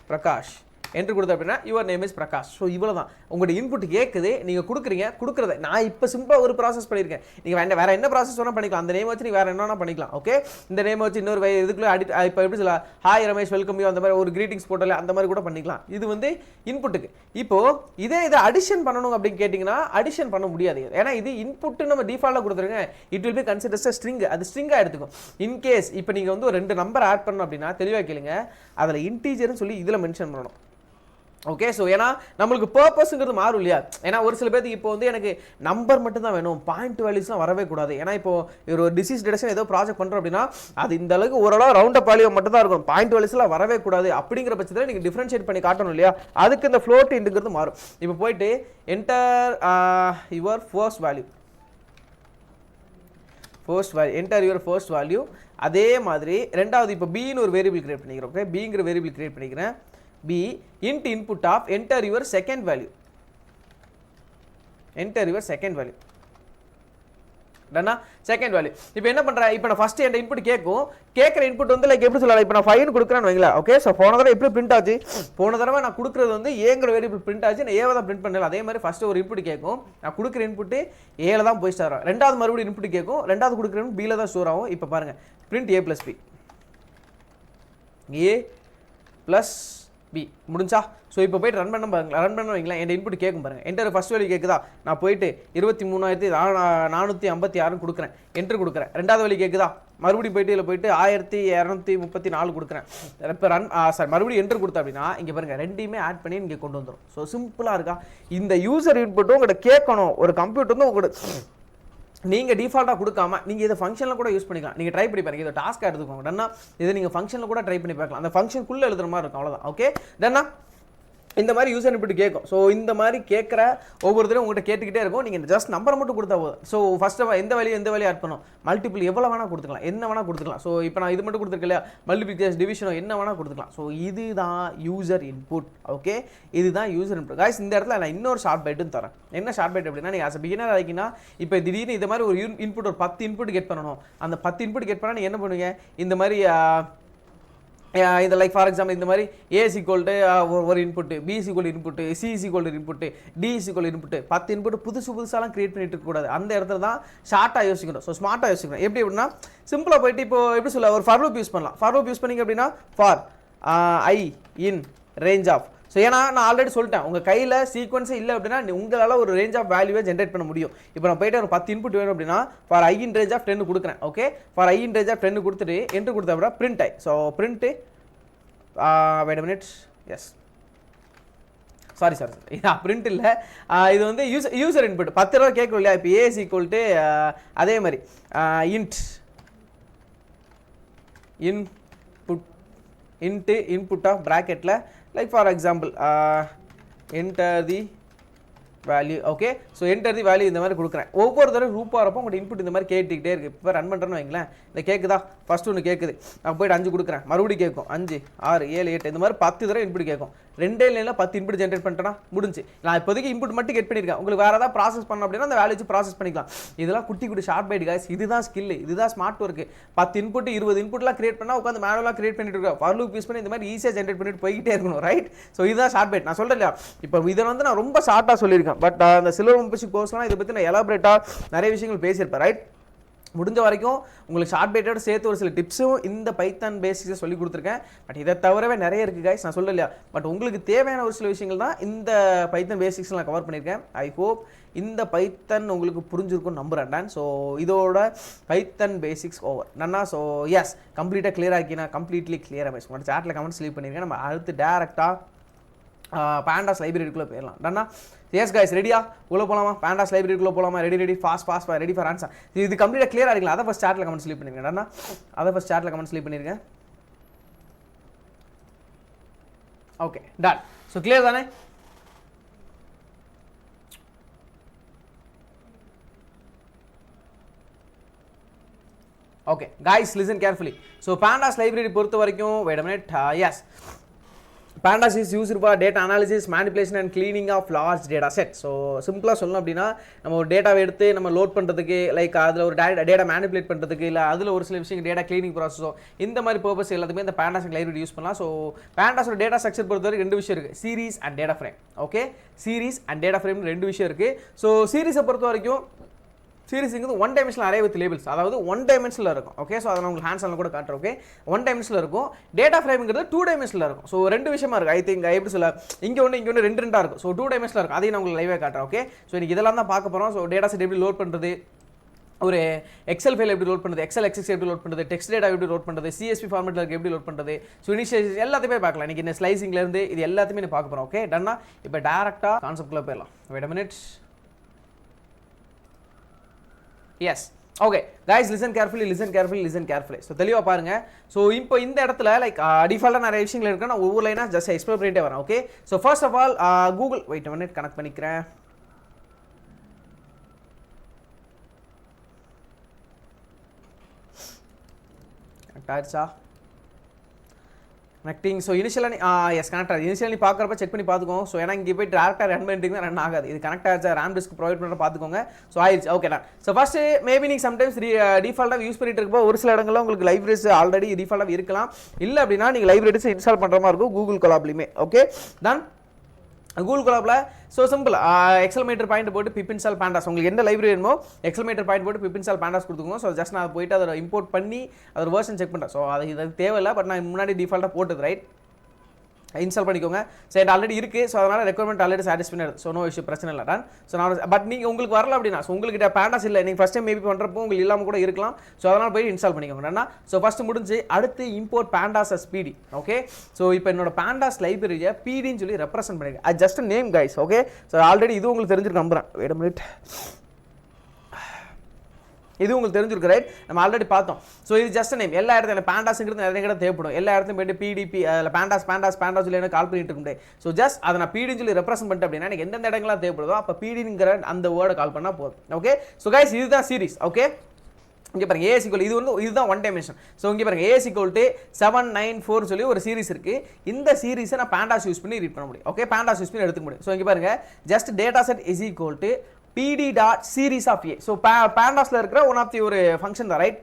பிரகாஷ் என்ட்ரு கொடுத்தேன் அப்படின்னா your name is Prakash. So இவ்வளோ தான் உங்களோட இன்புட் கேட்குது, நீங்கள் கொடுக்குறத நான் இப்போ சிம்பிளாக ஒரு ப்ராசஸ் பண்ணியிருக்கேன். நீங்கள் வேறு என்ன ப்ராசஸ் வேணால் பண்ணிக்கலாம், அந்த நேம் வச்சு நீங்கள் வேறு என்னென்னா பண்ணிக்கலாம். ஓகே, இந்த நேம் வச்சு இன்னொரு இதுக்குள்ளே இப்போ எப்படி சொல்லலாம், ஹாய் ரமேஷ் வெல்கம் யூ அந்த மாதிரி ஒரு கிரீட்டிங்ஸ் போட்டல அந்த மாதிரி கூட பண்ணிக்கலாம். இது வந்து இன்புட்டுக்கு. இப்போது இதை அடிஷன் பண்ணணும் அப்படின்னு கேட்டிங்கன்னா அடிஷன் பண்ண முடியாது. ஏன்னா இது இன்புட்டு நம்ம டிஃபால்ட்டாக கொடுத்துருங்க, it will be considers string, அது ஸ்ட்ரிங்காக எடுத்துக்கும். இன்கேஸ் இப்போ நீங்கள் வந்து ஒரு 2 நம்பர் ஆட் பண்ணணும் அப்படின்னா தெளிவாக கேளுங்க, அதில் இன்டீஜர்னு சொல்லி இதில் மென்ஷன் பண்ணணும். ஓகே, ஸோ ஏன்னா நம்மளுக்கு பர்பஸ்ங்கிறது மாறும் இல்லையா. ஏன்னா ஒரு சில பேருக்கு இப்போ வந்து எனக்கு நம்பர் மட்டும் தான் வேணும், பாயிண்ட் வேல்யூஸ்லாம் வரவே கூடாது. ஏன்னா இப்போ ஒரு டிசீஸ் டிடெக்ஷன் ஏதோ ப்ராஜெக்ட் பண்ணுறோம் அப்படின்னா அது இந்த அளவுக்கு ஓரளவு ரவுண்ட் அப் வேல்யூ மட்டும் தான் இருக்கும், பாயிண்ட் வேல்யூஸ்லாம் வரவே கூடாது. அப்படிங்கிற பட்சத்தில் நீங்கள் டிஃப்ரென்ஷியேட் பண்ணி காட்டணும் இல்லையா, அதுக்கு இந்த ஃப்ளோட் இன்ட்டுங்கிறது மாறும். இப்போ போயிட்டு enter your first value, enter your first value. அதே மாதிரி ரெண்டாவது இப்போ பின்னு ஒரு வேரியபிள் கிரியேட் பண்ணிக்கிறோம். ஓகே, பிங்கிற வேரியபிள் கிரியேட் பண்ணிக்கிறேன். B int input of enter your second value. Enter your second value. டன்னா செகண்ட் வேல்யூ. இப்போ என்ன பண்ணுறேன், இப்போ நான் ஃபஸ்ட்டு என் இன்புட் கேட்குற இன்புட் வந்து லைக் எப்படி சொல்லலாம், இப்போ நான் 5 கொடுக்குறேன்னு வைங்களா. ஓகே, ஸோ போன தடவை எப்படி பிரிண்ட் ஆச்சு, போன தடவை நான் கொடுக்குறது வந்து ஏங்கிற வேரியபிள் பிரிண்ட் ஆச்சு, நான் ஏவை தான் பிரிண்ட் பண்ணல. அதே மாதிரி ஃபஸ்ட்டு ஒரு இன்புட் கேட்கும், நான் கொடுக்குற இன்புட்டு ஏல தான் போய் ஸ்டோர் ஆகும். ரெண்டாவது மறுபடியும் இன்புட் கேட்கும், ரெண்டாவது கொடுக்குற இன்புட் பியில் தான் ஸ்டோர் ஆகும். இப்போ பாருங்கள், print A + B, A + B முடிஞ்சா. ஸோ இப்போ போய்ட்டு ரன் பண்ண வைங்களேன், என் இன்புட் கேட்கும் பாருங்கள். என்டர் ஃபஸ்ட் வேல்யூ கேட்குதா, நான் போயிட்டு 23,456 கொடுக்குறேன், என்ட்ரு கொடுக்குறேன். ரெண்டாவது வேல்யூ கேட்குதா, மறுபடியும் போயிட்டு இதில் போயிட்டு 1234 கொடுக்குறேன். இப்போ மறுபடியும் என்ட்ரு கொடுத்தா அப்படின்னா இங்கே பாருங்கள் ரெண்டையுமே ஆட் பண்ணி இங்கே கொண்டு வந்துடும். ஸோ சிம்பிளாக இருக்கா. இந்த யூசர் இன்புட்டும் உங்கள்கிட்ட கேட்கணும், ஒரு கம்ப்யூட்டர் வந்து உங்களோட நீங்கள் டிஃபால்ட்டாக கொடுக்காம நீங்கள் இதை ஃபங்க்ஷனில் கூட யூஸ் பண்ணிக்கலாம். நீங்கள் ட்ரை பண்ணி பாருங்கள், இதை டாஸ்க்காக எடுத்துக்கோங்க. டன்னா இதை நீங்கள் ஃபங்க்ஷனில் கூட ட்ரை பண்ணி பார்க்கலாம், அந்த ஃபங்க்ஷனுக்குள்ளே எழுதுற மாதிரி இருக்கும், அவ்வளோதான். ஓகே, டன்னா இந்த மாதிரி யூசர் இன்புட் கேட்கும். ஸோ இந்த மாதிரி கேட்குற ஒவ்வொருத்தரும் உங்கள்கிட்ட கேட்டுக்கிட்டே இருக்கும். நீங்கள் ஜஸ்ட் நம்பரை மட்டும் கொடுத்தா போதும். ஸோ ஃபஸ்ட்டு எந்த வேல்யூ ஆட் பண்ணணும், மல்டிபிள் எவ்வளோ வேணால் கொடுத்துக்கலாம், என்ன வேணால் கொடுத்துக்கலாம். ஸோ இப்போ நான் இது மட்டும் கொடுத்துருக்கேன் இல்லையா, மல்டிபிளிகேஷன் டிவிஷனோ என்ன வேணால் கொடுத்துக்கலாம். ஸோ இதுதான் யூசர் இன்புட். ஓகே, இதுதான் யூசர் இன்புட். காய்ஸ் இந்த இடத்துல நான் இன்னொரு ஷார்ட் பைட்டும் தரேன். என்ன ஷார்ட் பைட் அப்படின்னா, நீங்கள் ஆஸ் பிகினர் ஆகிங்கன்னா இப்போ திடீர்னு இந்த மாதிரி ஒரு இன்புட் ஒரு 10 இன்புட் கெட் பண்ணணும். அந்த 10 இன்புட் கெட் பண்ணால் நீங்கள் என்ன பண்ணுவீங்க, இந்த மாதிரி இது லைக் ஃபார் எக்ஸாம்பிள் இந்த மாதிரி A ஒரு input, B input, C input, D input, 10 input புதுசாலாம் கிரியேட் பண்ணிட்டு இருக்கக்கூடாது. அந்த இடத்துல தான் ஷார்ட்டாக யோசிக்கணும். ஸோ ஸ்மார்ட்டாக யோசிக்கணும். எப்படி அப்படின்னா சிம்பிளாக போயிட்டு இப்போ எப்படி சொல்ல ஒரு ஃபார் லூப் யூஸ் பண்ணலாம். ஃபார் லூப் யூஸ் பண்ணிங்க அப்படின்னா for I in range of. So ஏன்னா நான் ஆல்ரெடி சொல்லிட்டேன், உங்கள் கையில் சீக்வன்ஸே இல்லை அப்படின்னா உங்களால் ஒரு ரேஞ்ச் ஆஃப் வேல்யூவை ஜென்ரேட் பண்ண முடியும். இப்போ நான் போய்ட்டு ஒரு 10 இன்புட் வேணும் அப்படின்னா for I in range of 10 கொடுக்குறேன். Okay, for I in range of 10 கொடுத்துட்டு என்ட்ரு கொடுத்தா அப்புறம் பிரிண்ட் ஆகி. So print wait a minute, yes sorry print இல்லை, இது வந்து யூசர் இன்புட் 10 ரூபா கேட்கணும் இல்லையா. இப்போ A அதே மாதிரி இன்புட் ஆஃப் ப்ராக்கெட்டில் like for example enter the value. Okay, so enter the value இந்த மாதிரி கொடுக்குறேன். ஒவ்வொரு தடவை ரூப் ஆகிறப்போ உங்களோட இன்புட் இந்த மாதிரி கேட்டுக்கிட்டே இருக்குது. இப்போ ரன் பண்ணுறேன்னு வைங்களேன், இந்த கேட்குதா, ஃபஸ்ட்டு ஒன்று கேட்குது, நான் போய்ட்டு 5 கொடுக்குறேன், மறுபடியும் கேட்கும் 5 6 7 8 இந்த மாதிரி 10 தடவை இன்புட் கேட்கும். 2 லைனில் 10 இன்புட் ஜென்ரேட் பண்ணிட்டேன்னா முடிஞ்சு. நான் இப்போதைக்கு இன்புட் மட்டும் கெட் பண்ணியிருக்கேன். உங்களுக்கு வேறு ஏதாவது ப்ராசஸ் பண்ணணும் அப்படின்னா அந்த வேல்யூ வச்சு ப்ராசஸ் பண்ணிக்கலாம். இதெல்லாம் குட்டி ஷார்ட் பைட் காய்ஸ், இதுதான் ஸ்கில், இதுதான் ஸ்மார்ட் ஒர்க்கு. 10 இன்புட் 20 இன்புட்லாம் கிரியேட் பண்ணால் உட்காந்து மேனுவலாக கிரியேட் பண்ணிட்டு இருக்கோம். ஃபார் லூப் யூஸ் பண்ணி இந்த மாதிரி ஈஸியாக ஜென்ரேட் பண்ணிட்டு போய்கிட்டே இருக்கணும், ரைட். ஸோ இதுதான் ஷார்ட் பைட். நான் சொல்கிறேன் இல்லையா, இப்போ இதை வந்து நான் ரொம்ப ஷார்ட்டாக சொல்லியிருக்கேன். பட் அந்த சில்வர் மெம்பர்ஷிப் கோர்ஸ்லாம் இதை பற்றி நான் எலாபரேட்டாக நிறைய விஷயங்கள் பேசியிருப்பேன், ரைட். முடிஞ்ச வரைக்கும் உங்களுக்கு ஷார்ட் பைட்டோட சேர்த்து ஒரு சில டிப்ஸும் இந்த பைத்தான் பேசிக்ஸை சொல்லி கொடுத்துருக்கேன். பட் இதை தவிரவே நிறைய இருக்குது கைஸ், நான் சொல்லலையா. பட் உங்களுக்கு தேவையான ஒரு சில விஷயங்கள் தான் இந்த பைத்தான் பேசிக்ஸ் நான் கவர் பண்ணியிருக்கேன். ஐ ஹோப் இந்த பைத்தான் உங்களுக்கு புரிஞ்சிருக்கும் நம்புறேன். ஸோ இதோட பைத்தான் பேசிக்ஸ் ஓவர் நன்னா. ஸோ எஸ், கம்ப்ளீட்டாக கிளியர் ஆக்கினா கம்ப்ளீட்லி கிளியர் ஆகிடுச்சு. உங்களோட சாட்டில் கமெண்ட்ஸ் லீவ் பண்ணியிருக்கேன். நம்ம அடுத்து டேரெக்டாக பேண்டாஸ் லைப்ரரிக்குள்ளே போயிடலாம். டன்னா எஸ் கைஸ், ரெடியா உள்ள போகலாமா, பேண்டாஸ் லைப்ரரிக்குள்ளே போகலாமா, ready fast ready for answer. இது கம்ப்ளீட்டாக கிளியர் ஆகிக்கலாம். அதை ஃபஸ்ட் சாட்டில் கமெண்ட்ஸ் லீவ் பண்ணிருக்கேன். டன்னா அதை ஃபஸ்ட் சாட்டில் கமெண்ட்ஸ் லீவ் பண்ணியிருக்கேன். Okay done. ஸோ கிளியர் தானே. Okay guys, listen carefully. So பேண்டாஸ் library பொறுத்த வரைக்கும் wait a minute, yes Pandas is used for data analysis, manipulation and cleaning of large data set. So சிம்பிளாக சொல்லணும் அப்படின்னா நம்ம ஒரு டேட்டாவை எடுத்து நம்ம லோட் பண்ணுறதுக்கு லைக் அதில் ஒரு டேட்டா மேனிபுலேட் பண்ணுறதுக்கு இல்லை அதில் ஒரு சில விஷயம் டேட்டா கிளீனிங் ப்ராசஸோ இந்த மாதிரி பர்பஸ் எல்லாத்துக்குமே இந்த Pandas லைப்ரரி யூஸ் பண்ணலாம். ஸோ Pandasோட டேட்டா ஸ்ட்ரக்சர் பொறுத்தவரைக்கும் ரெண்டு விஷயம் இருக்குது, series and data frame. Okay, series and data frame ரெண்டு விஷயம் இருக்குது. ஸோ சீரீஸை பொறுத்த வரைக்கும் சீரிஸுங்கிறது one dimensional array with labels, அதாவது ஒன் டைமென்ஷனில் இருக்கும். ஓகே, ஸோ அதை நான் உங்களுக்கு ஹேண்ட்ஸில் கூட காட்டுறேன். ஓகே, ஒன் டைமென்ஷனில் இருக்கும். டேட்டா ஃப்ரேம்ங்கிறது டூ டைமென்ஷனில் இருக்கும். ஸோ ரெண்டு விஷயமா இருக்குது. ஐ திங்க் எப்படி சொல்ல, இங்கே ஒன்று ரெண்டாக இருக்கும். ஸோ டூ டைமென்ஷனில் இருக்கும். அதையும் நான் உங்களுக்கு லைவாக காட்டுறேன். ஓகே, ஸோ இன்றைக்கி இதெல்லாம் தான் பார்க்க போகிறோம். ஸோ டேட்டா செட் எப்படி லோட் பண்ணுறது, ஒரு எக்ஸல் ஃபைல் எப்படி லோட் பண்ணுறது, எக்ஸல் எக்ஸஸ் எப்படி லோட் பண்ணுறது, டெக்ஸ்ட் டேட்டா எப்படி லோட் பண்ணுறது, சிஎஸ்பி ஃபார்மேட்டில் எப்படி லோட் பண்ணுறது, ஸோ இனிஷியேஷன் எல்லாத்தையுமே பார்க்கலாம். இன்றைக்கி இந்த ஸ்லைசிங்லேருந்து இது எல்லாத்தையுமே நீ பார்க்க போகிறோம். ஓகே, டன்னா இப்போ டேரெக்டாக கான்செப்ட்குள்ளே போயிடலாம். Wait a minute. Yes, okay guys, listen carefully. So தெளிவா பாருங்க. ஸோ இப்போ இந்த இடத்துல லைக் டிஃபால்ட்டாக நிறைய விஷயங்கள் இருக்கு. நான் ஒவ்வொரு லைனாக ஜஸ்ட் எக்ஸ்ப்ளோர் பண்ணிட்டே வரேன். Okay, so first of all Google wait minute connect பண்ணிக்கிறேன். கனெக்ட் ஆயிடுச்சா? கனெக்டிங். ஸோ இனிஷியலாக எஸ் கனெக்ட் ஆகுது. இனிஷியல் நீ பார்க்குறப்ப செக் பண்ணி பார்த்துக்கோங்க. ஸோ ஏன்னா இங்கே போய் டேரக்டாக ரன் பண்ணிட்டு ரன் ஆகாது. இது கனெக்ட் ஆகிடுச்சா, ரேம் டிஸ்க் ப்ரொவைட் பண்ணுற பார்த்துக்கோங்க. ஸோ ஆயிடுச்சு. ஓகேண்ணா. ஸோ ஃபஸ்ட்டு மேபி நீங்கள் சம்டைம்ஸ் டிஃபால்ட்டாக யூஸ் பண்ணிட்டு இருக்கப்போ ஒரு சில இடங்களில் உங்களுக்கு லைப்ரரிஸ் ஆல்ரெடி டிஃபால்ட்டாக இருக்கலாம். இல்லை அப்படின்னா நீங்கள் லைப்ரரிஸ் இன்ஸ்டால் பண்ணுற மாதிரி இருக்கும் கூகுள் கொலாப்லையுமே. ஓகே, தான் கூகுள் கொலாப்பில் ஸோ சிம்பிள் எக்ஸல்மேட்டர் பாயிண்ட் போட்டு பிப் இன்ஸ்டால் Pandas, உங்களுக்கு எந்த லைப்ரரி வேணுமோ எக்ஸல்மேட்டர் பாயிண்ட் போட்டு பிப் இன்ஸ்டால் Pandas கொடுத்துக்கோங்க. ஸோ ஜஸ்ட் நான் போயிட்டு அதை இம்போர்ட் பண்ணி அதோட வெர்ஷன் செக் பண்ணுறேன். ஸோ அது இது தேவையில்லை, பட் நான் முன்னாடி டிஃபால்ட்டாக போட்டது ரைட் இன்ஸ்டால் பண்ணிக்கோங்க. ஸோ என்கிட்ட ஆல்ரெடி இருக்குது. ஸோ அதனால் ரெக்குவயர்மெண்ட் ஆல்ரெடி சாட்டிஸ்ஃபை ஆகிடுது. ஸோ நோ இஷ்யூ, பிரச்சனை இல்லை டன். ஸோ நான் பட் நீங்கள் உங்களுக்கு வரல அப்படின்னா, ஸோ உங்கள்கிட்ட Pandas இல்லை, நீங்கள் ஃபஸ்ட் டைம் மேபி பண்ணுறப்போ உங்களுக்கு இல்லாமல் கூட இருக்கலாம். ஸோ அதனால் போய் இன்ஸ்டால் பண்ணிக்கோங்க. ஸோ ஃபஸ்ட்டு முடிஞ்சு அடுத்து import Pandas as PD. Okay, so இப்போ என்னோட Pandas லைப்ரரியை பிடின்னு சொல்லி ரெப்ரசென்ட் பண்ணிருக்கேன். அது just name guys. Okay, so already இது உங்களுக்கு தெரிஞ்சிருக்கு நம்புறேன். Wait a minute. இது உங்களுக்கு தெரிஞ்சிருக்கு ரைட், நம்ம ஆல்ரெடி பார்த்தோம். ஸோ இது ஜஸ்ட் நேம். எல்லா இடத்துல Pandasங்கிறது நிறைய இடம் தேவைப்படும். எல்லா இடத்துலையும் போய்ட்டு பிடிபி அதில் Pandas சொல்லி எனக்கு கால் பண்ணிட்டு இருக்கேன். ஸோ ஜஸ்ட் அதை நான் பிடின்னு சொல்லி ரெப்ரசென்ட் பண்ணிட்டு அப்படின்னா எனக்கு எந்தெந்த இடங்கள்லாம் தேவைப்படுதோ அப்போ பிடிங்கிற அந்த வேர்டை கால் பண்ணால் போதும். ஓகே, ஸோ கைஸ் இதுதான் சீரிஸ். ஓகே, இங்கே பாருங்க ஏஎஸ்இக்குவல் இதுதான் ஒன் டைமென்ஷன். ஸோ இங்கே பாருங்க ஏஎஸ்இக்குவல் 794 சொல்லி ஒரு சீரிஸ் இருக்குது. இந்த சீரிஸை நான் Pandas யூஸ் பண்ணி ரீட் பண்ண முடியும். ஓகே, Pandas யூஸ் பண்ணி எடுத்துக்க முடியும். ஸோ இங்கே பாருங்க just data set is equal to pd.series of a. So Pandasல இருக்கிற ஒன் ஆஃப் தி ஒரு ஃபங்க்ஷன் தான் ரைட்,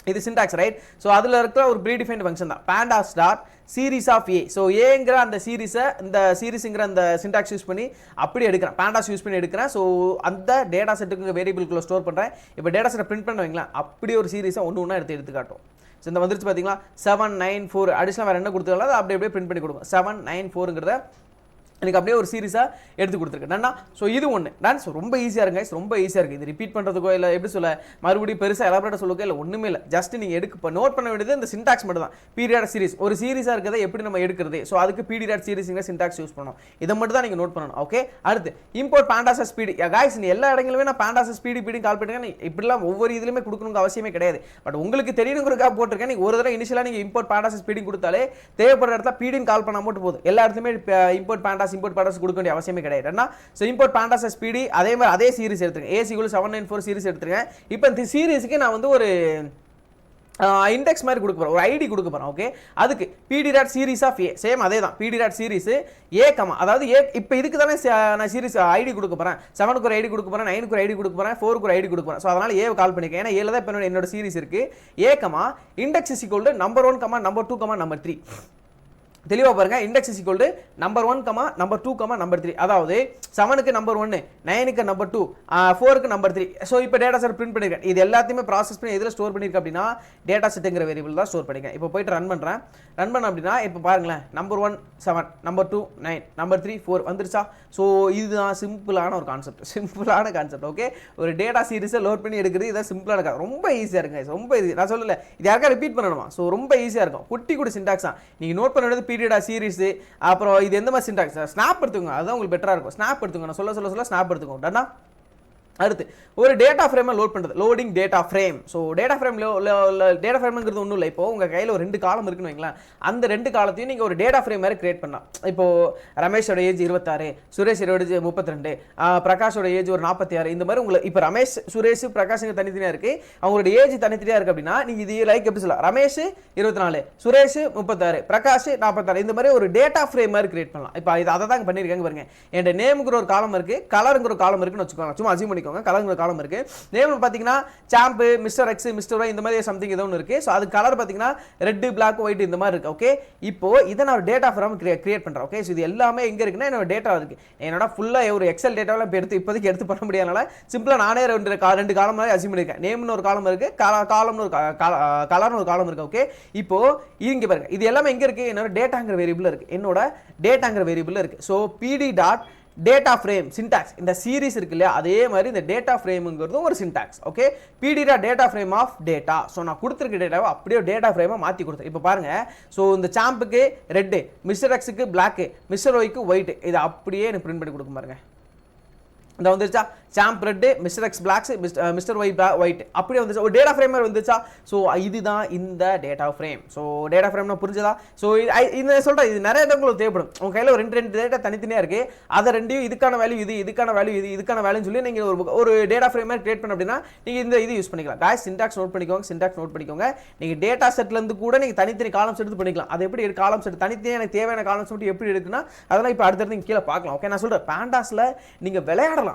இது சின்டாக்ஸ் ரைட். ஸோ அதில் இருக்கிற ஒரு ப்ரீடிஃபைன்ட் ஃபங்க்ஷன் தான் Pandas.series of a. ஸோ ஏங்கிற அந்த சீரிஸை இந்த சீரிஸுங்கிற அந்த சின்டாக்ஸ் யூஸ் பண்ணி அப்படி எடுக்கிறேன், Pandas யூஸ் பண்ணி எடுக்கிறேன். ஸோ அந்த டேட்டா செட்டுக்கு வேரியபிள்குள்ளே ஸ்டோர் பண்ணுறேன். இப்போ டேட்டா செட்டை பிரிண்ட் பண்ண வைங்களேன், அப்படி ஒரு சீரிஸை ஒன்று எடுத்து காட்டும். ஸோ இந்த வந்துருச்சு பார்த்தீங்களா 794 அடிஷனல் வேறு என்ன கொடுத்துருக்கலாம் அதை அப்படியே பிரிண்ட் பண்ணி கொடுக்கும். 794ங்கிறத எனக்கு அப்படியே ஒரு சீரிஸாக எடுத்து கொடுத்துருக்கேன் நன்னா. ஸோ இது ஒன்று டான்ஸ் ரொம்ப ஈஸியாக இருங்க, ரொம்ப ஈஸியாக இருக்குது. இது ரிப்பீட் பண்ணுறதுக்கோ இல்லை எப்படி சொல்ல மறுபடியும் பெருசாக எலாபரேட்டாக சொல்லுக்கோ இல்லை ஒன்றுமே இல்லை. ஜஸ்ட் நீங்கள் இப்போ நோட் பண்ண வேண்டியது இந்த சின்டாக்ஸ் மட்டும் தான். பீரியட் சீரிஸ் ஒரு சீரிஸாக இருக்கிறத எப்படி நம்ம எடுக்கிறது, ஸோ அதுக்கு பீரியட் சீரிஸுங்கிற சின்டாக்ஸ் யூஸ் பண்ணணும். இதை மட்டும் தான் நீங்கள் நோட் பண்ணணும். ஓகே, அடுத்து import Pandas as PD. Guys நீ எல்லா இடங்களுமே நான் Pandas as PD கால் பண்ணிருக்கேன். இப்படிலாம் ஒவ்வொரு இதுலையுமே கொடுக்கணுங்க அவசியமே கிடையாது. பட் உங்களுக்கு தெரியணுங்கிறதுக்காக போட்டிருக்கேன். நீங்கள் ஒரு தடவை இனிஷியலாக நீங்கள் இம்போர்ட் Pandas as PD கொடுத்தாலே தேவைப்படுற இடத்துல பிடின்னு கால் பண்ணால் மட்டும் போதும். எல்லா இடத்துலையுமே இம்போர்ட் Pandas கொடுக்க அவசியமே கிடையாது. So import Pandas as PD அதே மாதிரி அதே சீரிஸ் எடுத்துங்க. A794 சீரிஸ் எடுத்துங்க. இப்போ இந்த சீரிஸ்க்கு நான் வந்து ஒரு இண்டெக்ஸ் மாதிரி கொடுக்க போறேன், ஒரு ஐடி கொடுக்க போறேன். ஓகே, அதுக்கு pd.series of a சேம் அதே தான் pd.series a கமா அதாவது a. இப்போ இதுக்கு தானே நான் சீரிஸ் ஐடி கொடுக்க போறேன். 7க்கு ஒரு ஐடி கொடுக்க போறேன், 9க்கு ஒரு ஐடி கொடுக்க போறேன், 4க்கு ஒரு ஐடி கொடுக்க போறேன். ஸோ அதனால a கால் பண்ணிக்கேன். ஏன்னா ஏல தான் இப்போ என்னோட சீரிஸ் இருக்கு. a comma index is equal to number 1 comma number 2 comma number 3. தெளிவாக பாருங்க, index is equal to number 1 comma number 2 comma number 3. அதாவது 7க்கு நம்பர் 1, 9க்கு நம்பர் 2, 4க்கு நம்பர் 3. ஸோ இப்போ டேட்டா செட் பிரிண்ட் பண்ணிருக்கேன். இது எல்லாத்தையுமே ப்ராசஸ் பண்ணி எதில் ஸ்டோர் பண்ணியிருக்கேன் அப்படின்னா டேட்டா செட்டுங்கிற வேரியபிள் தான் ஸ்டோர் பண்ணிருக்கேன். இப்போ போயிட்டு ரன் பண்ணுறேன். ரன் பண்ண அப்படின்னா இப்போ பாருங்களேன், நம்பர் 1 7, நம்பர் 2 9, நம்பர் 3 4 வந்துருச்சா. ஸோ இதுதான் சிம்பிளான ஒரு கான்செப்ட். ஓகே, ஒரு டேட்டா சீரிஸை லோட் பண்ணி எடுக்கிறது இதான் சிம்பிளான ரொம்ப ஈஸியாக இருக்குங்க. ரொம்ப ஈஸி. நான் சொல்லல இது யாருக்கா ரிப்பீட் பண்ணணுமா. ஸோ ரொம்ப ஈஸியாக இருக்கும். குட்டி சின்டாக்ஸ் தான். நீங்கள் நோட் பண்ண வேண்டியது பீரியடா சீரிஸ். அப்புறம் இது எந்த மாதிரி சின்டாக்ஸ் ஸ்னாப் எடுத்துங்க, அதுதான் உங்களுக்கு பெட்டராக இருக்கும். ஸ்னாப் எடுத்துங்க, நான் சொல்ல ஸ்னாப் எடுத்துக்கோங்க. டன்னா அடுத்து ஒரு டேட்டா ஃப்ரேமை லோட் பண்ணுறது, loading data frame. So data data ஃப்ரேம்ங்கிறது ஒன்றும் இல்லை. இப்போ உங்கள் கையில் ஒரு 2 காலம் இருக்குன்னு வைங்களேன், அந்த 2 காலத்தையும் நீங்கள் ஒரு டேட்டா ஃப்ரேம் மாதிரி கிரியேட் பண்ணலாம். இப்போ ரமேஷோட ஏஜ் 26, சுரேஷ் 32, பிரகாஷோட ஏஜ் ஒரு 46. இந்த மாதிரி உங்களுக்கு இப்போ ரமேஷ் சுரேஷ் பிரகாஷுங்க தனித்தனியாக இருக்குது, அவங்களோட ஏஜ் தனித்தனியாக இருக்குது அப்படின்னா நீங்கள் இது லைக் எப்படி சொல்லலாம், ரமேஷ் 24, சுரேஷ் 36, பிரகாஷ் 46. இந்த மாதிரி ஒரு டேட்டா ஃப்ரேம் மாதிரி கிரியேட் பண்ணலாம். இப்போ இது அதை தான் பண்ணியிருக்காங்க பாருங்க. என் நேமுங்கிற ஒரு காலம் இருக்குது, கலருங்கிற ஒரு காலம் இருக்குன்னு வச்சுக்கோங்க. சும்மா அசியூம் பண்ணிக்கோங்க. கலருங்கிற காலம் இருக்கு. நேம் பார்த்தீங்கன்னா Sambu, mister X, mister Y, இந்த மாதிரி சம்திங் ஏதோ ஒன்று இருக்கு. ஸோ அது கலர் பார்த்தீங்கன்னா ரெட், பிளாக், ஒயிட் இந்த மாதிரி இருக்கு. ஓகே, இப்போ இதை நான் ஒரு டேட்டா ஃப்ரேம் கிரியேட் பண்றேன். ஓகே, ஸோ இது எல்லாமே எங்க இருக்குன்னா என்னோட டேட்டா இருக்கு. என்னோட ஃபுல்லா ஒரு எக்ஸல் டேட்டாவில் இப்போதைக்கு எடுத்து பண்ண முடியாதனால சிம்பிளா நானே ரெண்டு காலம் மாதிரி அசியூம் பண்ணிருக்கேன். நேம்னு ஒரு காலம் இருக்கு, காலம்னு ஒரு கலர்னு ஒரு காலம் இருக்கு. ஓகே, இப்போ இங்க பாருங்க, இது எல்லாமே எங்க இருக்கு, என்னோட டேட்டாங்கிற வேரியபிள் இருக்கு. என்னோட டேட்டாங்கிற வேரியபிள் இருக்கு. So PD dot data frame syntax, இந்த சீரிஸ் இருக்கு இல்லையா, அதே மாதிரி இந்த டேட்டா ஃப்ரேம்ங்கிறது ஒரு syntax. Okay, PD dot data frame of data. So நான் கொடுத்துருக்க டேட்டாவை அப்படியே டேட்டா ஃப்ரேமாக மாற்றி கொடுத்தேன். இப்போ பாருங்க, ஸோ இந்த சாம்புக்கு ரெட்டு, மிஸ்டர் எக்ஸுக்கு பிளாக்கு, மிஸ்டர் ஒய்க்கு ஒயிட், இதை அப்படியே எனக்கு பிரிண்ட் பண்ணி கொடுக்க பாருங்க. இந்த வந்துருச்சா, Samb red, mister X blacks, mister Y white, அப்படியே வந்துச்சு. ஒரு டேட்டா ஃப்ரேம் வந்துச்சா. ஸோ இதுதான் இந்த டேட்டா ஃப்ரேம். ஸோ டேட்டா ஃப்ரேம்னா புரிஞ்சதா. ஸோ இது சொல்கிறேன், இது நிறைய இடங்களுக்கு தேவைப்படும். உங்கள் கையில் ஒரு ரெண்டு டேட்டா தனித்தனியாக இருக்குது, அதை ரெண்டையும் இதுக்கான வேல்யூ இது, இதுக்கான வேல்யூ இது, இதுக்கான வேல்யூன்னு சொல்லி நீங்கள் ஒரு டேட்டா ஃப்ரேம் மாதிரி கிரியேட் பண்ண அப்படின்னா நீங்கள் இந்த இது யூஸ் பண்ணிக்கலாம். காய்ஸ் சின்டாக்ஸ் நோட் பண்ணிக்கோங்க, சின்டாக்ஸ் நோட் பண்ணிக்கோங்க. நீங்கள் டேட்டா செட்லேருந்து கூட நீங்கள் தனித்தனி காலம்ஸ் எடுத்து பண்ணிக்கலாம். அது எப்படி காலம்ஸ் எடுத்து தனித்தனியாக எனக்கு தேவையான காலம்ஸ் மட்டும் எப்படி இருக்குன்னா அதெல்லாம் இப்போ அடுத்தடுத்து நீங்கள் கீழே பார்க்கலாம். ஓகே, நான் சொல்கிறேன், பேண்டாஸில் நீங்கள் விளையாடலாம்,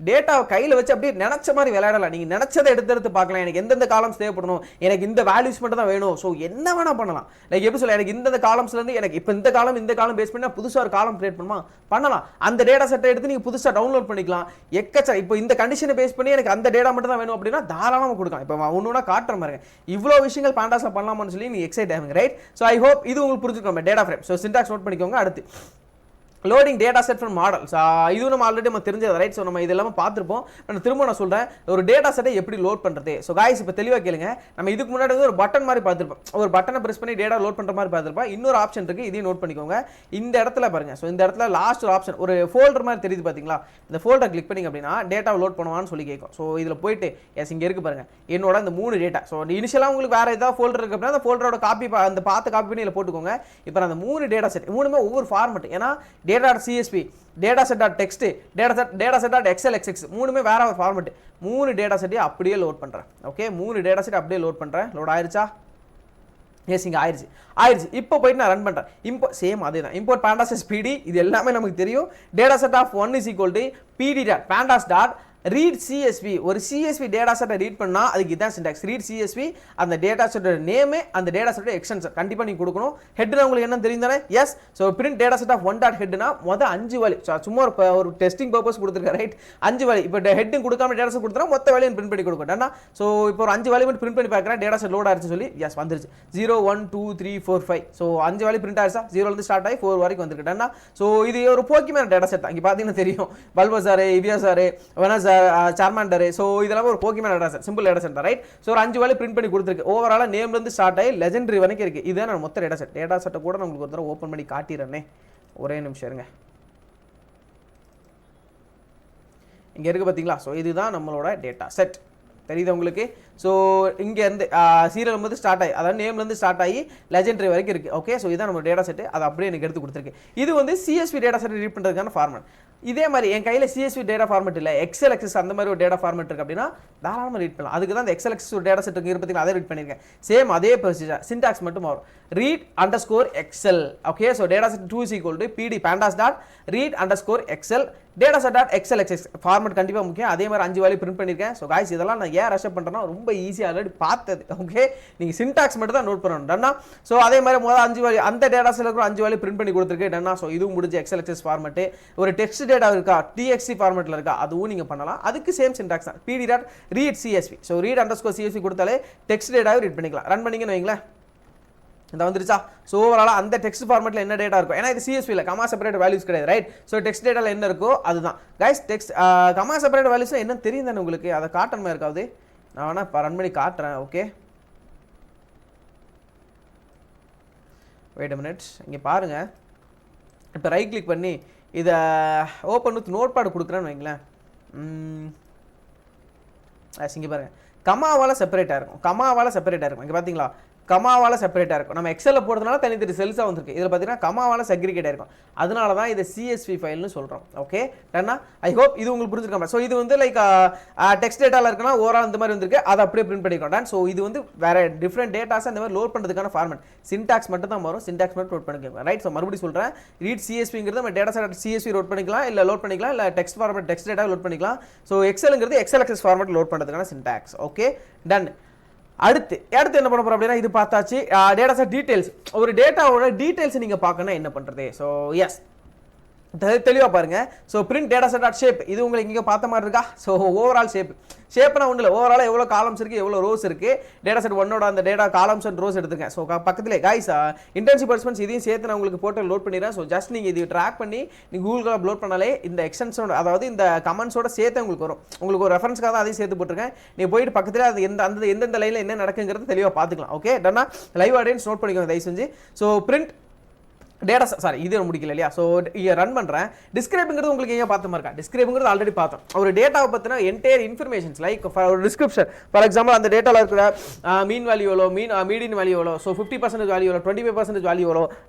டேட்டாவை கையில் வச்சு அப்படியே நினச்ச மாதிரி விளையாடலாம். நீங்கள் நினச்சதை எடுத்து பார்க்கலாம். எனக்கு எந்தெந்த காலம்ஸ் தேவைப்படணும், எனக்கு இந்த வேல்யூஸ் மட்டும் தான் வேணும். ஸோ என்ன வேணால் பண்ணலாம். லைக் எப்படி சொல்ல, எனக்கு இந்த காலம்ஸ்லேருந்து எனக்கு இப்போ இந்த காலம் பேஸ் பண்ணி புதுசாக ஒரு காலம் கிரியேட் பண்ணலாம். அந்த டேட்டா செட்டை எடுத்து நீங்கள் புதுசாக டவுன்லோட் பண்ணிக்கலாம். இப்போ இந்த கண்டிஷனை பேஸ் பண்ணி எனக்கு அந்த டேட்டா மட்டும் தான் வேணும் அப்படின்னா தாராளமாக கொடுக்கலாம். இப்போ ஒன்று காட்டுற மாதிரி இவ்வளோ விஷயங்கள் பேண்டாஸில் பண்ணலாமான்னு சொல்லி நீங்கள் எக்ஸைட் ஆகுங்க. ரைட். ஸோ ஐ ஹோப் இது உங்களுக்கு புரிஞ்சுக்கோங்க data frame. So syntax note பண்ணிக்கோங்க. அடுத்து loading data set from models. இது நம்ம ஆல்ரெடி நம்ம தெரிஞ்சது. ரைட். ஸோ நம்ம இதெல்லாம் பார்த்துருப்போம். நான் திரும்ப நான் சொல்கிறேன், ஒரு டேட்டா செட்டை எப்படி லோட் பண்ணுறது. ஸோ காய்ஸ் இப்போ தெளிவாக கேளுங்க. நம்ம இதுக்கு முன்னாடி ஒரு பட்டன் மாதிரி பார்த்துருப்போம், ஒரு பட்டனை ப்ரெஸ் பண்ணி டேட்டா லோட் பண்ணுற மாதிரி பார்த்துருப்போம். இன்னொரு ஆப்ஷன் இருக்குது, இதையும் நோட் பண்ணிக்கோங்க. இந்த இடத்துல பாருங்க. ஸோ இந்த இடத்துல லாஸ்ட் ஒரு ஆப்ஷன், ஒரு ஃபோல்டர் மாதிரி தெரியுது பார்த்தீங்களா. இந்த ஃபோல்டர் கிளிக் பண்ணிங்க அப்படின்னா டேட்டாவை லோட் பண்ணுவான்னு சொல்லி கேட்கும். ஸோ இதில் போயிட்டு எஸ் இங்கே இருக்குது பாருங்க, என்னோட இந்த 3 டேட்டா. ஸோ இனிஷியலாக உங்களுக்கு வேறு ஏதாவது ஃபோல்டர் இருக்குது அப்படின்னா அந்த ஃபோல்டரோட காப்பி, அந்த பார்த்து காப்பி பண்ணி இதில் போட்டுக்கோங்க. இப்போ நான் அந்த 3 டேட்டா செட், மூணுமே ஒவ்வொரு ஃபார்மெட். ஏன்னா data CSV, data set dot text, data set dot XX, மூணுமே வேற ஒரு ஃபார்மெட். 3 டேட்டா செட்டையும் அப்படியே லோட் பண்ணுறேன். ஓகே, 3 டேட்டா செட் அப்படியே லோட் பண்ணுறேன். லோட் ஆயிருச்சா? எஸ், இங்கே ஆயிடுச்சு. இப்போ போயிட்டு நான் ரன் பண்ணுறேன். சேம் அதே தான். இம்போர்ட் pandas as pd, இது எல்லாமே நமக்கு தெரியும். Data set of 1 is equal to pd dot pandas dot read CSV. ஒரு சிஎஸ்வி டேட்டா செட்டை ரீட் பண்ணால் அதுக்கு இதான் சின்டாக்ஸ். ரீட் சிஎஸ்வி, அந்த டேட்டா செட்டோட நேமு, அந்த டேட்டா செட்டோட எக்ஸ்டென்ஷன் கண்டிப்பாக நீங்கள் கொடுக்கணும். ஹெட்னா உங்களுக்கு என்ன தெரியும் தானே. Yes. So print data set of 1 dot ஹெட்னா மொதல் 5 வேல்யூ. சும்மா ஒரு டெஸ்டிங் பர்பஸ் கொடுத்துருக்கேன். ரைட். 5 வேல்யூ. இப்போ ஹெட்டும் கொடுக்காம டேட்டா செட் கொடுத்தா மொத்த வேலையும் பிரிண்ட் பண்ணி கொடுக்கணும். ஸோ இப்போ ஒரு 5 வேல்யூ மட்டும் பிரிண்ட் பண்ணி பார்க்குறேன். டேட்டா செட் லோட் ஆயிடுச்சு சொல்லி எஸ் வந்துருச்சு. 0 1 2 3 4 5. ஸோ 5 வேல்யூ பிரிண்ட் ஆயிடுச்சா. 0லேருந்து ஸ்டார்ட் ஆகி 4 வரைக்கும் வந்துருக்கேன். ஸோ இது ஒரு போக்கிமேன் டேட்டா செட். இங்கே பார்த்தீங்கன்னா தெரியும், பல்பசார், இவியாசார், வெனசார், சார்மான். சோ இதெல்லாம் ஒரு Pokémon data set, simple data set. Right. So ஒரு 5 வேல்யூ பிரிண்ட் பண்ணி கொடுத்திருக்கு. ஓவராலா நேம்ல இருந்து ஸ்டார்ட் ஆகி லெஜெண்டரி வரைக்கும் இருக்கு. இதுதான் நான் மொத்த டேட்டா செட். டேட்டா செட்டை கூட நான் உங்களுக்கு ஒரு தடவை ஓபன் பண்ணி காட்டிறேனே. ஒரே நிமிஷம் இருங்க. இங்க இருக்கு பாத்தீங்களா. சோ இதுதான் நம்மளோட டேட்டா செட். தெரியுது உங்களுக்கு. ஸோ இங்கே இருந்து சீரியல் வந்து ஸ்டார்ட் ஆகி, அதாவது நேம்லேருந்து ஸ்டார்ட் ஆகி லெஜெண்டரி வரைக்கும் இருக்குது. ஓகே, ஸோ இதான் நம்ம டேட்டா செட்டு. அதை அப்படியே எனக்கு எடுத்து கொடுத்துருக்கு. இது வந்து சிஎஸ்வி டேட்டா செட் ரீட் பண்ணுறதுக்கான ஃபார்மேட். இதே மாதிரி என் கையில் சிஎஸ்வி டேட்டா ஃபார்மெட் இல்லை, எக்ஸல் எக்ஸஸ் அந்த மாதிரி ஒரு டேட்டா ஃபார்மெட் இருக்குது அப்படின்னா தாராளமாக ரீட் பண்ணலாம். அதுக்கு தான் அந்த எக்ஸல் எக்ஸஸ் ஒரு டேட்டா செட் இருக்குது பார்த்தீங்கன்னா, அதை ரீட் பண்ணியிருக்கேன். சேம் அதே ப்ரொசீஜர், சின்டாக்ஸ் மட்டும் வரும். Read underscore excel. Okay, so data set 2 is equal to pd pandas dot read underscore excel, data set dot excel excess. Format கண்டிப்பாக முக்கியம். அதே மாதிரி 5 வேல்யூ பிரிண்ட் பண்ணியிருக்கேன். ஸோ காய்ஸ் இதெல்லாம் நான் ஏன் ரஷப் பண்ணுறேன்னா ரொம்ப ஈஸியாக ஆல்ரெடி பார்த்தது. ஓகே, நீங்கள் சின்டாக்ஸ் மட்டும் தான் நோட் பண்ணணும். டன்னா. ஸோ அதே மாதிரி முதல் 5 வேல்யூ அந்த டேட்டா செட் இருக்கிற 5 வேல்யூ பிரிண்ட் பண்ணி கொடுத்துருக்கு. டன்னா. ஸோ இதுவும் முடிஞ்சு எக்ஸல் எக்ஸஸ் ஃபார்மெட்டு. ஒரு டெக்ஸ்ட் டேட்டா இருக்கா, TXT ஃபார்மெட்டில் இருக்கா, அதுவும் நீங்கள் பண்ணலாம். அதுக்கு சேம் சின்டாக்ஸ் தான். pd dot read CSV. So read underscore CSV கொடுத்தாலே டெக்ஸ்ட் டேட்டாவை ரீட் பண்ணிக்கலாம். ரன் பண்ணிங்கன்னு வைங்களேன், இந்த வந்துருச்சா. ஸோ ஓவராலாக அந்த டெக்ஸ்ட் ஃபார்மெட்டில் என்ன டேட்டா இருக்கும், ஏன்னா இது சிஎஸ்வியில் கமா செப்பரேட் வேல்யூஸ் கிடையாது. ரைட். ஸோ டெக்ஸ்ட் டேட்டாவில் என்ன இருக்கோ அதுதான் guys. Text comma separate values என்ன தெரியும் தானே உங்களுக்கு, அதை காட்டணுமா இருக்காது. நான் வேணா இப்போ ரன் பண்ணி காட்டுறேன். Okay, wait a minute. இங்கே பாருங்கள், இப்போ ரைட் கிளிக் பண்ணி இதை ஓப்பன் வித் நோட் பேட் கொடுக்குறேன்னு வைங்களேன். இங்கே பாருங்கள் கமாவால் செப்பரேட்டாக இருக்கும் இங்கே பார்த்தீங்களா கமாவால் செப்பரேட்டாக இருக்கும். நம்ம எக்ஸலில் போடுறதுனால தனித்தனி செல்ஸாக வந்துருக்கு. இதில் பார்த்தீங்கன்னா கமாவால் செக்ரிகேட்டாக இருக்கும். அதனால தான் இதை CSV ஃபைல்னு சொல்கிறோம். ஓகே டன்னா, ஐ ஹோப் இது உங்களுக்கு புரிஞ்சிருக்காம. ஸோ இது வந்து லைக் டெக்ஸ்ட் டேட்டாவில் இருக்குன்னா ஓவரால் இந்த மாதிரி வந்துருக்கு, அதை அப்படியே பிரிண்ட் பண்ணிக்கிறோம். ஸோ இது வந்து வேறு டிஃப்ரெண்ட் டேட்டாஸ் அந்த மாதிரி லோட் பண்ணுறதுக்கான ஃபார்மேட் சின்டாக்ஸ் மட்டும் தான் வரும். சின்டாக்ஸ் மட்டும் லோட் பண்ணிக்கலாம். ரைட். ஸோ மறுபடியும் சொல்கிறேன், ரீட் CSVங்கிறது நம்ம டேட்டா செட் CSV லோட் பண்ணிக்கலாம், இல்லை லோட் பண்ணிக்கலாம், இல்லை text format text data load பண்ணிக்கலாம். ஸோ எக்ஸலுங்கிறது XLXS ஃபார்மேட் லோட் பண்ணுறதுக்கான சின்டாக்ஸ். Okay done. அடுத்து என்ன பண்ண போறோம் அப்படின்னா, இது பார்த்தாச்சு. Data set details. ஒரு டேட்டாவோட டீடைல்ஸ் நீங்க பார்க்கணும் என்ன பண்றது. ஸோ எஸ் தெளிவாக பாருங்க. So print data set dot shape, இது உங்களுக்கு இங்கே பார்த்த மாதிரி இருக்கா. ஸோ ஓவரால் ஷேப்னா ஒன்றும் இல்லை, ஓவரால் எவ்வளோ காலம்ஸ் இருக்குது எவ்வளோ ரோஸ் இருக்குது, டேட்டா செட் ஒன்னோட அந்த டேட்டா காலம்ஸ் அண்ட் ரோஸ் எடுத்துருக்கேன். ஸோ பக்கத்திலே கைஸ் இன்டர்ன்ஷிப் பர்சன்ஸ் இதையும் சேர்த்து நான் உங்களுக்கு போர்ட்டல் லோட் பண்ணிடுறேன். ஸோ ஜஸ்ட் நீங்கள் இது ட்ராக் பண்ணி நீங்கள் கூகுள் அப்லோட் பண்ணாலே இந்த எக்ஸ்டென்ஷனோட, அதாவது இந்த கமெண்ட்ஸோட சேர்த்து உங்களுக்கு வரும். உங்களுக்கு ஒரு ரெஃபரன்ஸ்க்காக தான் அதையும் சேர்த்து போட்டிருக்கேன். நீங்கள் போயிட்டு பக்கத்தில் அது எந்தெந்த லைனில் என்ன நடக்குங்கிறது தெளிவாக பார்த்துக்கலாம். ஓகே டன்னா, லைவ் ஆடியன்ஸ் நோட் பண்ணிக்கோங்க தயவு செஞ்சு. ஸோ பிரிண்ட் டேட்டா சாரி இது முடிக்கல இல்லையா. ஸோ இங்கே ரன் பண்ணுறேன். டிஸ்கிரைப்ங்கிறது உங்களுக்கு எங்கே பார்த்த மாதிரி இருக்கா. டிஸ்கிரைப்ங்கிறது ஆல்ரெடி பார்த்தோம். ஒரு டேட்டாவை பற்றின என்டையர் இன்ஃபர்மேஷன்ஸ் லைக் ஒரு டிஸ்கிரிப்ஷன். ஃபார் எக்ஸாம்பிள் அந்த டேட்டாவில் இருக்கிற மீன் வேல்யூ எவ்வளோ, மீடியன் வேல்யூ எவ்வளோ, ஸோ 50% வேல்யூ எவ்வளோ, 25% வேல்யூ எவ்வளோ,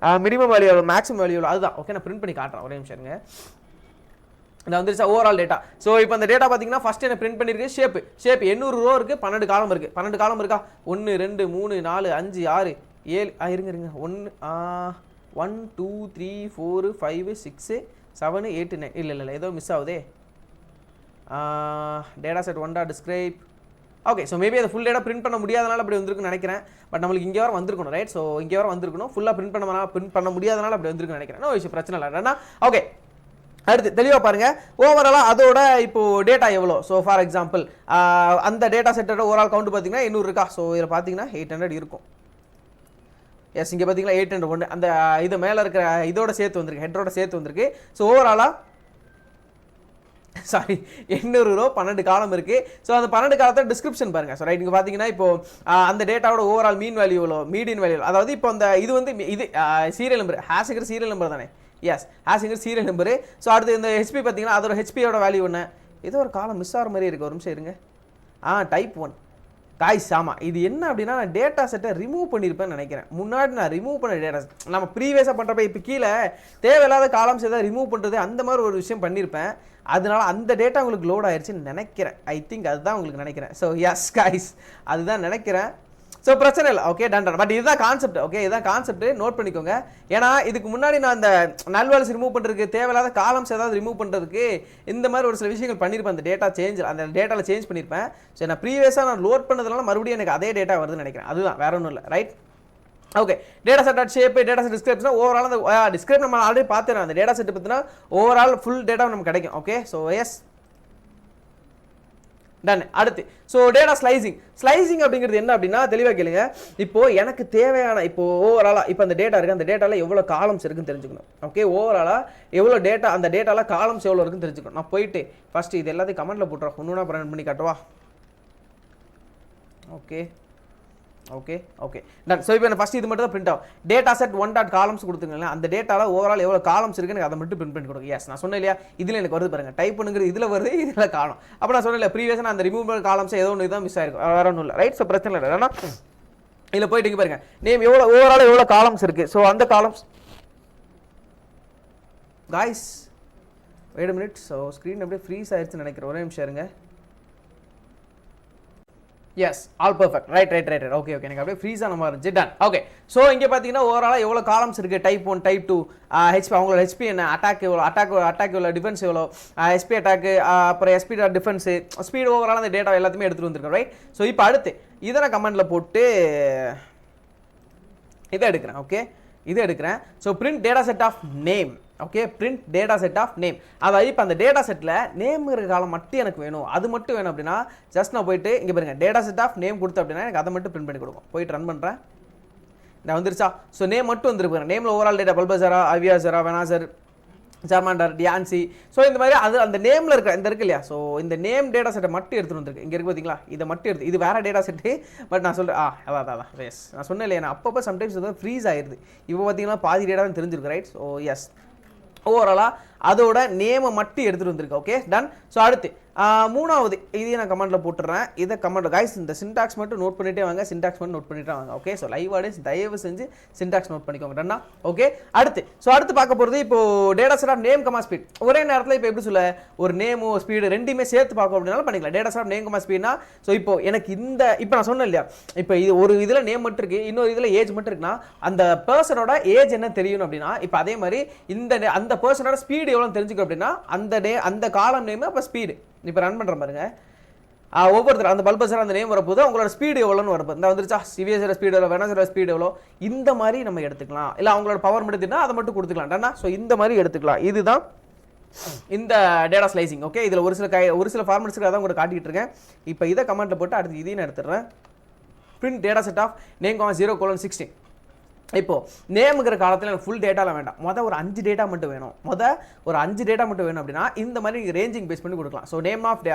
மினிமம் வேல்யூ எவ்வளோ, மேக்ஸிமம் வேல்யூ எவ்வளோ, அதுதான். ஓகே நான் பிரிண்ட் பண்ணி காட்டுறேன் ஒரே நிமிஷம். இந்த வந்துருச்சா ஓவரால் டேட்டா. ஸோ இப்போ அந்த டேட்டா பார்த்தீங்கன்னா ஃபஸ்ட் என்ன பிரிண்ட் பண்ணியிருக்கு, ஷேப் 800 ரோ இருக்குது, 12 காலம் இருக்குது. 12 காலம் இருக்கா, 1 2 3 4 5 6 7 இருங்க 1 2 3 4 5 6 7 8 9 இல்லை ஏதோ மிஸ் ஆகுதே. Data set one dot describe. Okay so maybe அதை ஃபுல் டேட்டா பிரிண்ட் பண்ண முடியாதனால அப்படி வந்திருக்குன்னு நினைக்கிறேன். பட் நம்மளுக்கு இங்கே வர வந்திருக்கணும். ரைட். ஸோ இங்கே வர வந்திருக்கணும். ஃபுல்லாக பிரிண்ட் பண்ண முடியாதனால அப்படி வந்திருக்குன்னு நினைக்கிறேன். நோ விஷயம், பிரச்சனை இல்லை. ஓகே அடுத்து தெளிவாக பாருங்க. ஓவராலாக அதோட இப்போ டேட்டா எவ்வளோ. ஸோ ஃபார் எக்ஸாம்பிள் அந்த டேட்டா செட்டோட ஓவரால் கவுண்ட் பார்த்தீங்கன்னா 800 இருக்கா. ஸோ இதில் பார்த்தீங்கன்னா 800 இருக்கும். எஸ் இங்கே பார்த்தீங்கன்னா 801 அந்த இது மேலே இருக்கிற இதோட சேர்த்து வந்திருக்கு, ஹெட்டரோட சேர்த்து வந்திருக்கு. ஸோ ஓவராலாக சாரி 800 ரோ 12 காலம் இருக்குது. ஸோ அந்த 12 காலத்தை டிஸ்கிரிப்ஷன் பாருங்கள். ஸோ ரைட் இங்கே பார்த்தீங்கன்னா இப்போ அந்த டேட்டாவோட ஓவரால் மீன் வேல்யூ எவ்வளோ, மீடியன் வேல்யூ, அதாவது இப்போ அந்த இது வந்து இது சீரியல் நம்பர், ஹேஷுங்கிற சீரியல் நம்பர் தானே. எஸ் ஹேஷுங்கிற சீரியல் நம்பரு. ஸோ அடுத்து இந்த ஹெச்பி பார்த்தீங்கன்னா அதோட ஹெச்பியோட வேல்யூ என்ன, ஏதோ ஒரு காலம் மிஸ் ஆகிற மாதிரி இருக்குது. ஒரு நிமிஷம் இருங்க. Type 1 guys. ஆமாம் இது என்ன அப்படின்னா, நான் டேட்டா செட்டை ரிமூவ் பண்ணியிருப்பேன்னு நினைக்கிறேன். முன்னாடி நான் ரிமூவ் பண்ண டேட்டா நம்ம ப்ரீவியஸாக பண்ணுறப்ப இப்போ கீழே தேவையில்லாத காலம்ஸ் எதாவது ரிமூவ் பண்ணுறது அந்த மாதிரி ஒரு விஷயம் பண்ணியிருப்பேன். அதனால அந்த டேட்டா உங்களுக்கு லோட் ஆயிடுச்சுன்னு நினைக்கிறேன். ஐ திங்க் அதுதான் உங்களுக்கு நினைக்கிறேன். ஸோ எஸ் காய்ஸ் அதுதான் நினைக்கிறேன். ஸோ பிரச்சனை இல்லை. Okay done. பட் இதுதான் கான்செப்ட். ஓகே இதுதான் கான்செப்ட், நோட் பண்ணிக்கோங்க. ஏன்னா இதுக்கு முன்னாடி நான் அந்த நல்வால்ஸ் ரிமூவ் பண்ணுறதுக்கு தேவையில்லாத காலம்ஸ் ஏதாவது ரிமூவ் பண்ணுறதுக்கு இந்த மாதிரி ஒரு சில விஷயங்கள் பண்ணியிருப்பேன். அந்த டேட்டாவில் சேஞ்ச் பண்ணியிருப்பேன். ஸோ நான் ப்ரீவியஸாக நான் லோட் பண்ணதுனால மறுபடியும் எனக்கு அதே டேட்டா வருதுன்னு நினைக்கிறேன். அதுதான் வேற ஒன்றும் இல்லை. Right. Okay data set dot shape, data set description overall அந்த டிஸ்கிரிப்ஷன் நம்ம ஆல்ரெடி பார்த்துறோம். அந்த டேட்டா செட் பற்றினா ஓவரால் ஃபுல் டேட்டா நமக்கு கிடைக்கும். Okay so yes done. அடுத்து ஸோ டேட்டா ஸ்லைசிங் அப்படிங்கிறது என்ன அப்படின்னா தெளிவாக கேளுங்க. இப்போ எனக்கு தேவையான இப்போ ஓவராலாக இப்போ அந்த டேட்டா இருக்குது, அந்த டேட்டாவில் எவ்வளோ காலம்ஸ் இருக்குன்னு தெரிஞ்சுக்கணும். ஓகே ஓவராலாக எவ்வளோ டேட்டா, அந்த டேட்டாவில் காலம்ஸ் எவ்வளோ இருக்குன்னு தெரிஞ்சுக்கணும். நான் போயிட்டு ஃபஸ்ட்டு இது எல்லாத்தையும் கமெண்ட்டில் போட்டுறோம், ஒன்றுனா பிரிண்ட் பண்ணி காட்டுவா. Okay okay okay done. So இப்போ நான் ஃபஸ்ட் இது மட்டும் தான் பிரிண்ட் ஆகும். Data set one dot columns கொடுத்துருங்களேன், அந்த டேட்டாவில் ஓவரால் எவ்வளோ காலம்ஸ் இருக்குன்னு எனக்கு அதை மட்டும் பிரிண்ட் பண்ணி கொடுங்க. எஸ் நான் சொன்னேன் இல்லையா, இதில் எனக்கு வருது பாருங்கள், டைப் பண்ணுங்கிறது இதில் வருது, இதில் காணும். அப்போ நான் சொன்னேன் ப்ரீவியஸாக நான் அந்த ரிமூவல் காலம்ஸ் ஏதோ ஒன்று தான் மிஸ் ஆயிருக்கும், வேற ஒன்றும் இல்லை. ரைட். ஸோ பிரச்சனை இல்லை. ஏன்னா இதில் போயிட்டு பாருங்க நேம் எவ்வளோ ஓவரால் எவ்வளோ காலம்ஸ் இருக்குது. ஸோ அந்த columns guys wait minute. So screen அப்படியே ஃப்ரீஸ் ஆயிடுச்சுன்னு நினைக்கிறேன். ஒரே நிமிஷம் இருங்க. Yes all perfect. Right. Okay எனக்கு அப்படியே ஃப்ரீஸ் ஆன மாதிரி இருந்துச்சு. டன். ஓகே ஸோ இங்கே பார்த்தீங்கன்னா ஓவராலாக எவ்வளோ காலம்ஸ் இருக்குது, டைப் 1 டைப் 2 ஹெச்பி, அவங்களோட ஹெச்பி என்ன, அட்டாக் எவ்வளோ, அட்டாக் எவ்வளோ, டிஃபென்ஸ் எவ்வளோ, ஹெச்பி அட்டாக்கு, அப்புறம் எஸ்பி டிஃபென்ஸு, ஸ்பீடு ஓவரால் அந்த டேட்டா எல்லாத்தையுமே எடுத்துகிட்டு வந்திருக்கேன். ரைட். ஸோ இப்போ அடுத்து இதை நான் கமெண்டில் போட்டு இதை எடுக்கிறேன். ஓகே இதை எடுக்கிறேன். So print data set of name. Okay print data set of name. அதாவது இப்போ அந்த டேட்டா செட்டில் நேம் இருக்கிற காலம் மட்டும் எனக்கு வேணும், அது மட்டும் வேணும் அப்படின்னா ஜஸ்ட் நான் போயிட்டு இங்கே பாருங்க டேட்டா செட் ஆஃப் நேம் கொடுத்து அப்படின்னா எனக்கு அதை மட்டும் பிரிண்ட் பண்ணி கொடுக்கும். போயிட்டு ரன் பண்ணுறேன். நான் வந்துருச்சா. ஸோ நேம் மட்டும் வந்துருக்கு. நேமில் ஓவரால் டேட்டா பல்பசரா, அவியாசரா, வெனாசர், ஜார்மாண்டர், டியான்சி. ஸோ இந்த மாதிரி அது அந்த நேமில் இருக்க இந்த இருக்கு இல்லையா. ஸோ இந்த நேம் டேட்டா செட்டை மட்டும் எடுத்துகிட்டு வந்துருக்கு. இங்கே இருக்கு பார்த்தீங்களா, இதை மட்டும் எடுத்து, இது வேறு டேட்டா செட்டு. பட் நான் சொல்கிறேன் அதான் வேஸ் நான் சொன்னேன் இல்லையா, நான் அப்பப்போ சம்டைம்ஸ் வந்து ஃப்ரீஸ் ஆயிடுது. இப்போ பார்த்தீங்கன்னா பாதி டேட்டா தான் தெரிஞ்சிருக்கு. ரைட். ஸோ எஸ் ஓவராலாக அதோட நேமை மட்டும் எடுத்துகிட்டு வந்திருக்கு. Okay done. ஸோ அடுத்து மூணாவது இதையும் நான் கமெண்ட்டில் போட்டுறேன். இதை கமெண்ட் கைஸ் இந்த சின்டாக்ஸ் மட்டும் நோட் பண்ணிட்டே வாங்க, சின்டாக்ஸ் மட்டும் நோட் பண்ணிட்டே வாங்க. ஓகே, ஸோ லைவ் ஆடியன்ஸ் தயவு செஞ்சு சின்டாக்ஸ் நோட் பண்ணிக்கோங்க. டன்னா ஓகே. அடுத்து பார்க்க போகிறது இப்போ data set of name comma speed. ஒரே நேரத்தில் இப்போ எப்படி சொல்ல ஒரு நேமோ ஸ்பீடு ரெண்டுமே சேர்த்து பார்க்க அப்படின்னாலும் பண்ணிக்கலாம். Data set of name comma ஸ்பீட்னா ஸோ இப்போ எனக்கு இப்போ நான் சொன்னேன் இல்லையா, இப்போ இது ஒரு இதில் நேம் மட்டும் இருக்கு, இன்னொரு இதில் ஏஜ் மட்டும் இருக்குன்னா அந்த பர்சனோட ஏஜ் என்ன தெரியும் அப்படின்னா இப்போ அதே மாதிரி அந்த பர்சனோட ஸ்பீடு எவ்வளோ தெரிஞ்சுக்கும் அப்படின்னா அந்த காலம் நேம் அப்போ ஸ்பீடு. இப்போ ரன் பண்ணுற பாருங்க, ஒவ்வொருத்தர் அந்த பல்பஸர் அந்த நேம் வரப்போது அவங்களோட ஸ்பீடு எவ்வளோன்னு வரப்போ இந்த வந்துருச்சா சிவிஎஸோட ஸ்பீடு எவ்வளோ வெனஸோட ஸ்பீடு எவ்வளோ இந்த மாதிரி நம்ம எடுத்துக்கலாம். இல்லை அவங்களோட பவர் மட்டும் அதை மட்டும் கொடுத்துக்கலாம். ஸோ இந்த மாதிரி எடுத்துக்கலாம். இதுதான் இந்த டேட்டா ஸ்லைசிங். ஓகே, இதில் ஒரு சில ஃபார்மட்ஸ்க்கு தான் கூட காட்டிகிட்டு இருக்கேன். இப்போ இதை கமெண்ட்டில் போட்டு அடுத்து இதையும் எடுத்துடுறேன். Print data set of name 0:16. இப்போ நேமுங்கிற காலத்தில் எனக்கு ஃபுல் டேட்டாலாம் வேண்டாம், ஒரு 5 டேட்டா மட்டும் வேணும். ஒரு 5 டேட்டா மட்டும் வேணும் அப்படின்னா இந்த மாதிரி ரேஞ்சிங் பேஸ் பண்ணி கொடுக்கலாம். So name of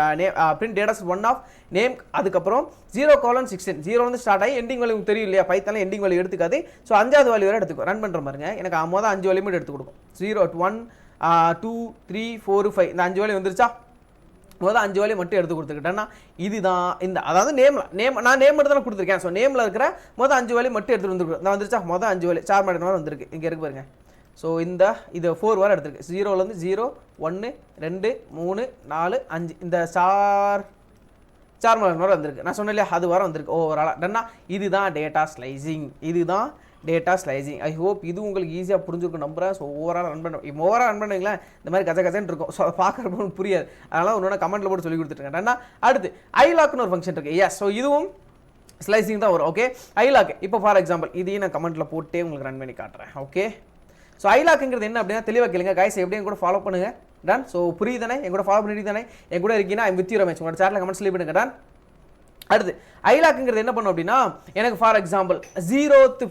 print data set 1 of name, அதுக்கப்புறம் 0:16 0 வந்து ஸ்டார்ட் ஆகி எண்டிங் வேல்யூ தெரியும் இல்லையா, பைத்தால எண்டிங் வேல்யூ எடுத்துக்காது. ஸோ 5வது வேல்யூ வரை எடுத்துக்கும். ரன் பண்ணுற பாருங்க, எனக்கு 5 வேல்யூ மட்டும் எடுத்து கொடுக்கும். 0 1 2 3 4 5 இந்த 5 வேல்யூ வந்துருச்சா, 5 வேல்யூ மட்டும் எடுத்து கொடுத்துக்கிட்டேன்னா இதுதான் இந்த அதாவது நான் நேம் மட்டும் தான் கொடுத்துருக்கேன். ஸோ நேமில் இருக்கிற 5 வேல்யூ மட்டும் எடுத்துட்டு வந்துருக்கு. நான் வந்துருச்சா 5 வேல்யூ சார் மாதிரி வந்திருக்கு. இங்கே இருக்கு பாருங்க. ஸோ இது 4 வரை எடுத்துருக்கு. 0லேருந்து 0 1 2 3 4 5 இந்த சார் மாதிரி வரை வந்திருக்கு. நான் சொன்னேன் இல்லையா, அது வரை வந்திருக்கு ஓவராலாக. டன்னா இதுதான் டேட்டா ஸ்லைசிங். ஐ ஹோப் இது உங்களுக்கு ஈஸியாக புரிஞ்சுக்கும் நம்புறேன். ஸோ ஓவரால் ரன் பண்ணுவீங்களா இந்த மாதிரி கஜன்னு இருக்கும். ஸோ அதை பார்க்குறப்ப புரியாது, அதனால் ஒன்று கமெண்ட்டில் போட்டு சொல்லி கொடுத்துருக்கேன். அடுத்து ஐலாக்னு ஒரு ஃபங்க்ஷன் இருக்குது. எஸ், ஸோ இதுவும் ஸ்லைசிங் தான் வரும். ஓகே, ஐலாக் இப்போ ஃபார் எக்ஸாம்பிள் இதையும் நான் கமெண்ட்டில் போட்டே உங்களுக்கு ரன் பண்ணி காட்டுறேன். ஓகே, ஸோ ஐலாக்குங்கிறது என்ன அப்படின்னா தெளிவாக கேளுங்க கைஸ், எப்படியும் கூட ஃபாலோ பண்ணுங்க. டன். ஸோ புரியுதானே, என் கூட ஃபாலோ பண்ணிட்டு தானே என் கூட இருக்கீங்கன்னா ஐம் வித் யூ ரமேஷ். உங்களோட சேனலில் கமெண்ட்ஸ் லீவ் பண்ணுங்க. டன். அடுத்து ஐலாக்குங்கிறது என்ன பண்ணும் அப்படின்னா எனக்கு ஃபார் எக்ஸாம்பிள் 0th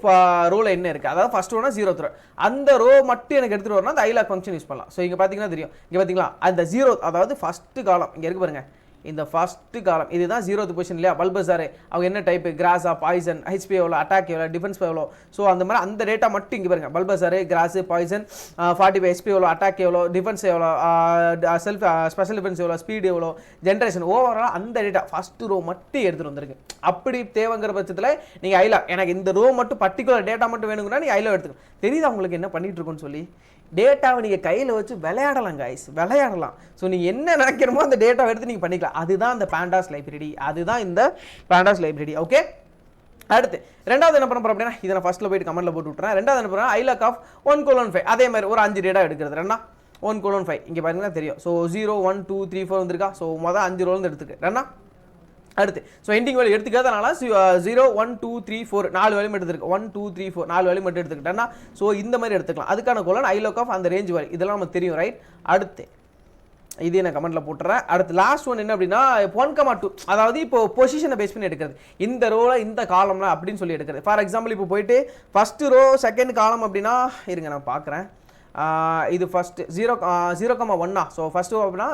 ரோல என்ன இருக்குது, அதாவது ஃபர்ஸ்ட் ரோனா 0th ரோ, அந்த ரோ மட்டும் எனக்கு எடுத்துகிட்டு வரணும் அந்த ஐலாக் ஃபங்க்ஷன் யூஸ் பண்ணலாம். ஸோ இங்கே பார்த்தீங்கன்னா தெரியும், இங்கே பார்த்தீங்களா அந்த 0 அதாவது ஃபஸ்ட்டு காலம் இங்கே இருக்கு பாருங்க, இந்த ஃபர்ஸ்ட் காலம் இதுதான் 0th பொசிஷன் இல்லையா. பல்பஸார் அவங்க என்ன டைப்பு, கிராஸா, பாய்சன், ஹெச்பி எவ்வளோ, அட்டாக் எவ்வளோ, டிஃபென்ஸ் எவ்வளோ. ஸோ அந்த மாதிரி அந்த டேட்டா மட்டும் இங்கே பாருங்க, பல்பஸார், கிராஸு, பாய்சன், 45 ஹெச்பி எவ்வளோ, அட்டாக் எவ்வளோ, டிஃபென்ஸ் எவ்வளோ, ஸ்பெஷல் டிஃபென்ஸ் எவ்வளோ, ஸ்பீடு எவ்வளோ, ஜென்ரேஷன் ஓவரால் அந்த டேட்டா ஃபஸ்ட்டு ரோ மட்டும் எடுத்துகிட்டு வந்துருக்கு. அப்படி தேவைங்கிற பட்சத்தில் நீங்கள் ஐலா எனக்கு இந்த ரோ மட்டும் பர்டிகுலர் டேட்டா மட்டும் வேணுங்கன்னா நீங்கள் ஐலா எடுத்துக்கணும். தெரியுது அவங்களுக்கு என்ன பண்ணிட்டு இருக்கோன்னு சொல்லி. டேட்டாவை நீங்கள் கையில் வச்சு விளையாடலாம் கைஸ், விளையாடலாம். ஸோ நீங்கள் என்ன நினைக்கிறமோ அந்த டேட்டாவை எடுத்து நீங்கள் பண்ணிக்கலாம். அதுதான் இந்த பேண்டாஸ் லைப்ரரி, அதுதான் இந்த பேண்டாஸ் லைப்ரரி. ஓகே, அடுத்து ரெண்டாவது என்ன பண்ண போகிறோம் அப்படின்னா இதை நான் ஃபஸ்ட்டில் போயிட்டு கமெண்ட்டில் போட்டு விட்டுறேன். ரெண்டாவது என்ன பண்ணுறேன், ஐலாக் ஆஃப் 1:5 அதே மாதிரி ஒரு 5 டேட்டா எடுக்கிறது. ரெண்டா 1:5 இங்கே பார்த்தீங்கன்னா தெரியும். ஸோ 0 1 2 3 4 வந்திருக்கா. ஸோ 5 ரோலேருந்து எடுத்துக்கு. ரெண்டா அடுத்து ஸோ எண்டிங் வேல்யூ எடுத்துக்காதனால 0 1 2 3 4 4 வேல்யூ மட்டும் எடுத்துருக்கு. 1 2 3 4 4 வேல்யூ மட்டும் எடுத்துக்கிட்டேன்னா ஸோ இந்த மாதிரி எடுத்துக்கலாம். அதுக்கான கோலன் ஐலாக் ஆஃப் அந்த ரேஞ்ச் வேல்யூ இதெல்லாம் நமக்கு தெரியும் ரைட். அடுத்து இதே நான் கமெண்ட்டில் போட்டுறேன். அடுத்து லாஸ்ட் ஒன் என்ன அப்படின்னா 1,2 அதாவது இப்போ பொசிஷனை பேஸ் பண்ணி எடுக்கிறது, இந்த ரோவில் இந்த காலம்லாம் அப்படின்னு சொல்லி எடுக்கிறது. ஃபார் எக்ஸாம்பிள் இப்போ போயிட்டு ஃபஸ்ட்டு ரோ செகண்ட் காலம் அப்படின்னா இருங்க நான் பார்க்குறேன். இது ஃபஸ்ட்டு 0,1 ஸோ ஃபஸ்ட்டு அப்படின்னா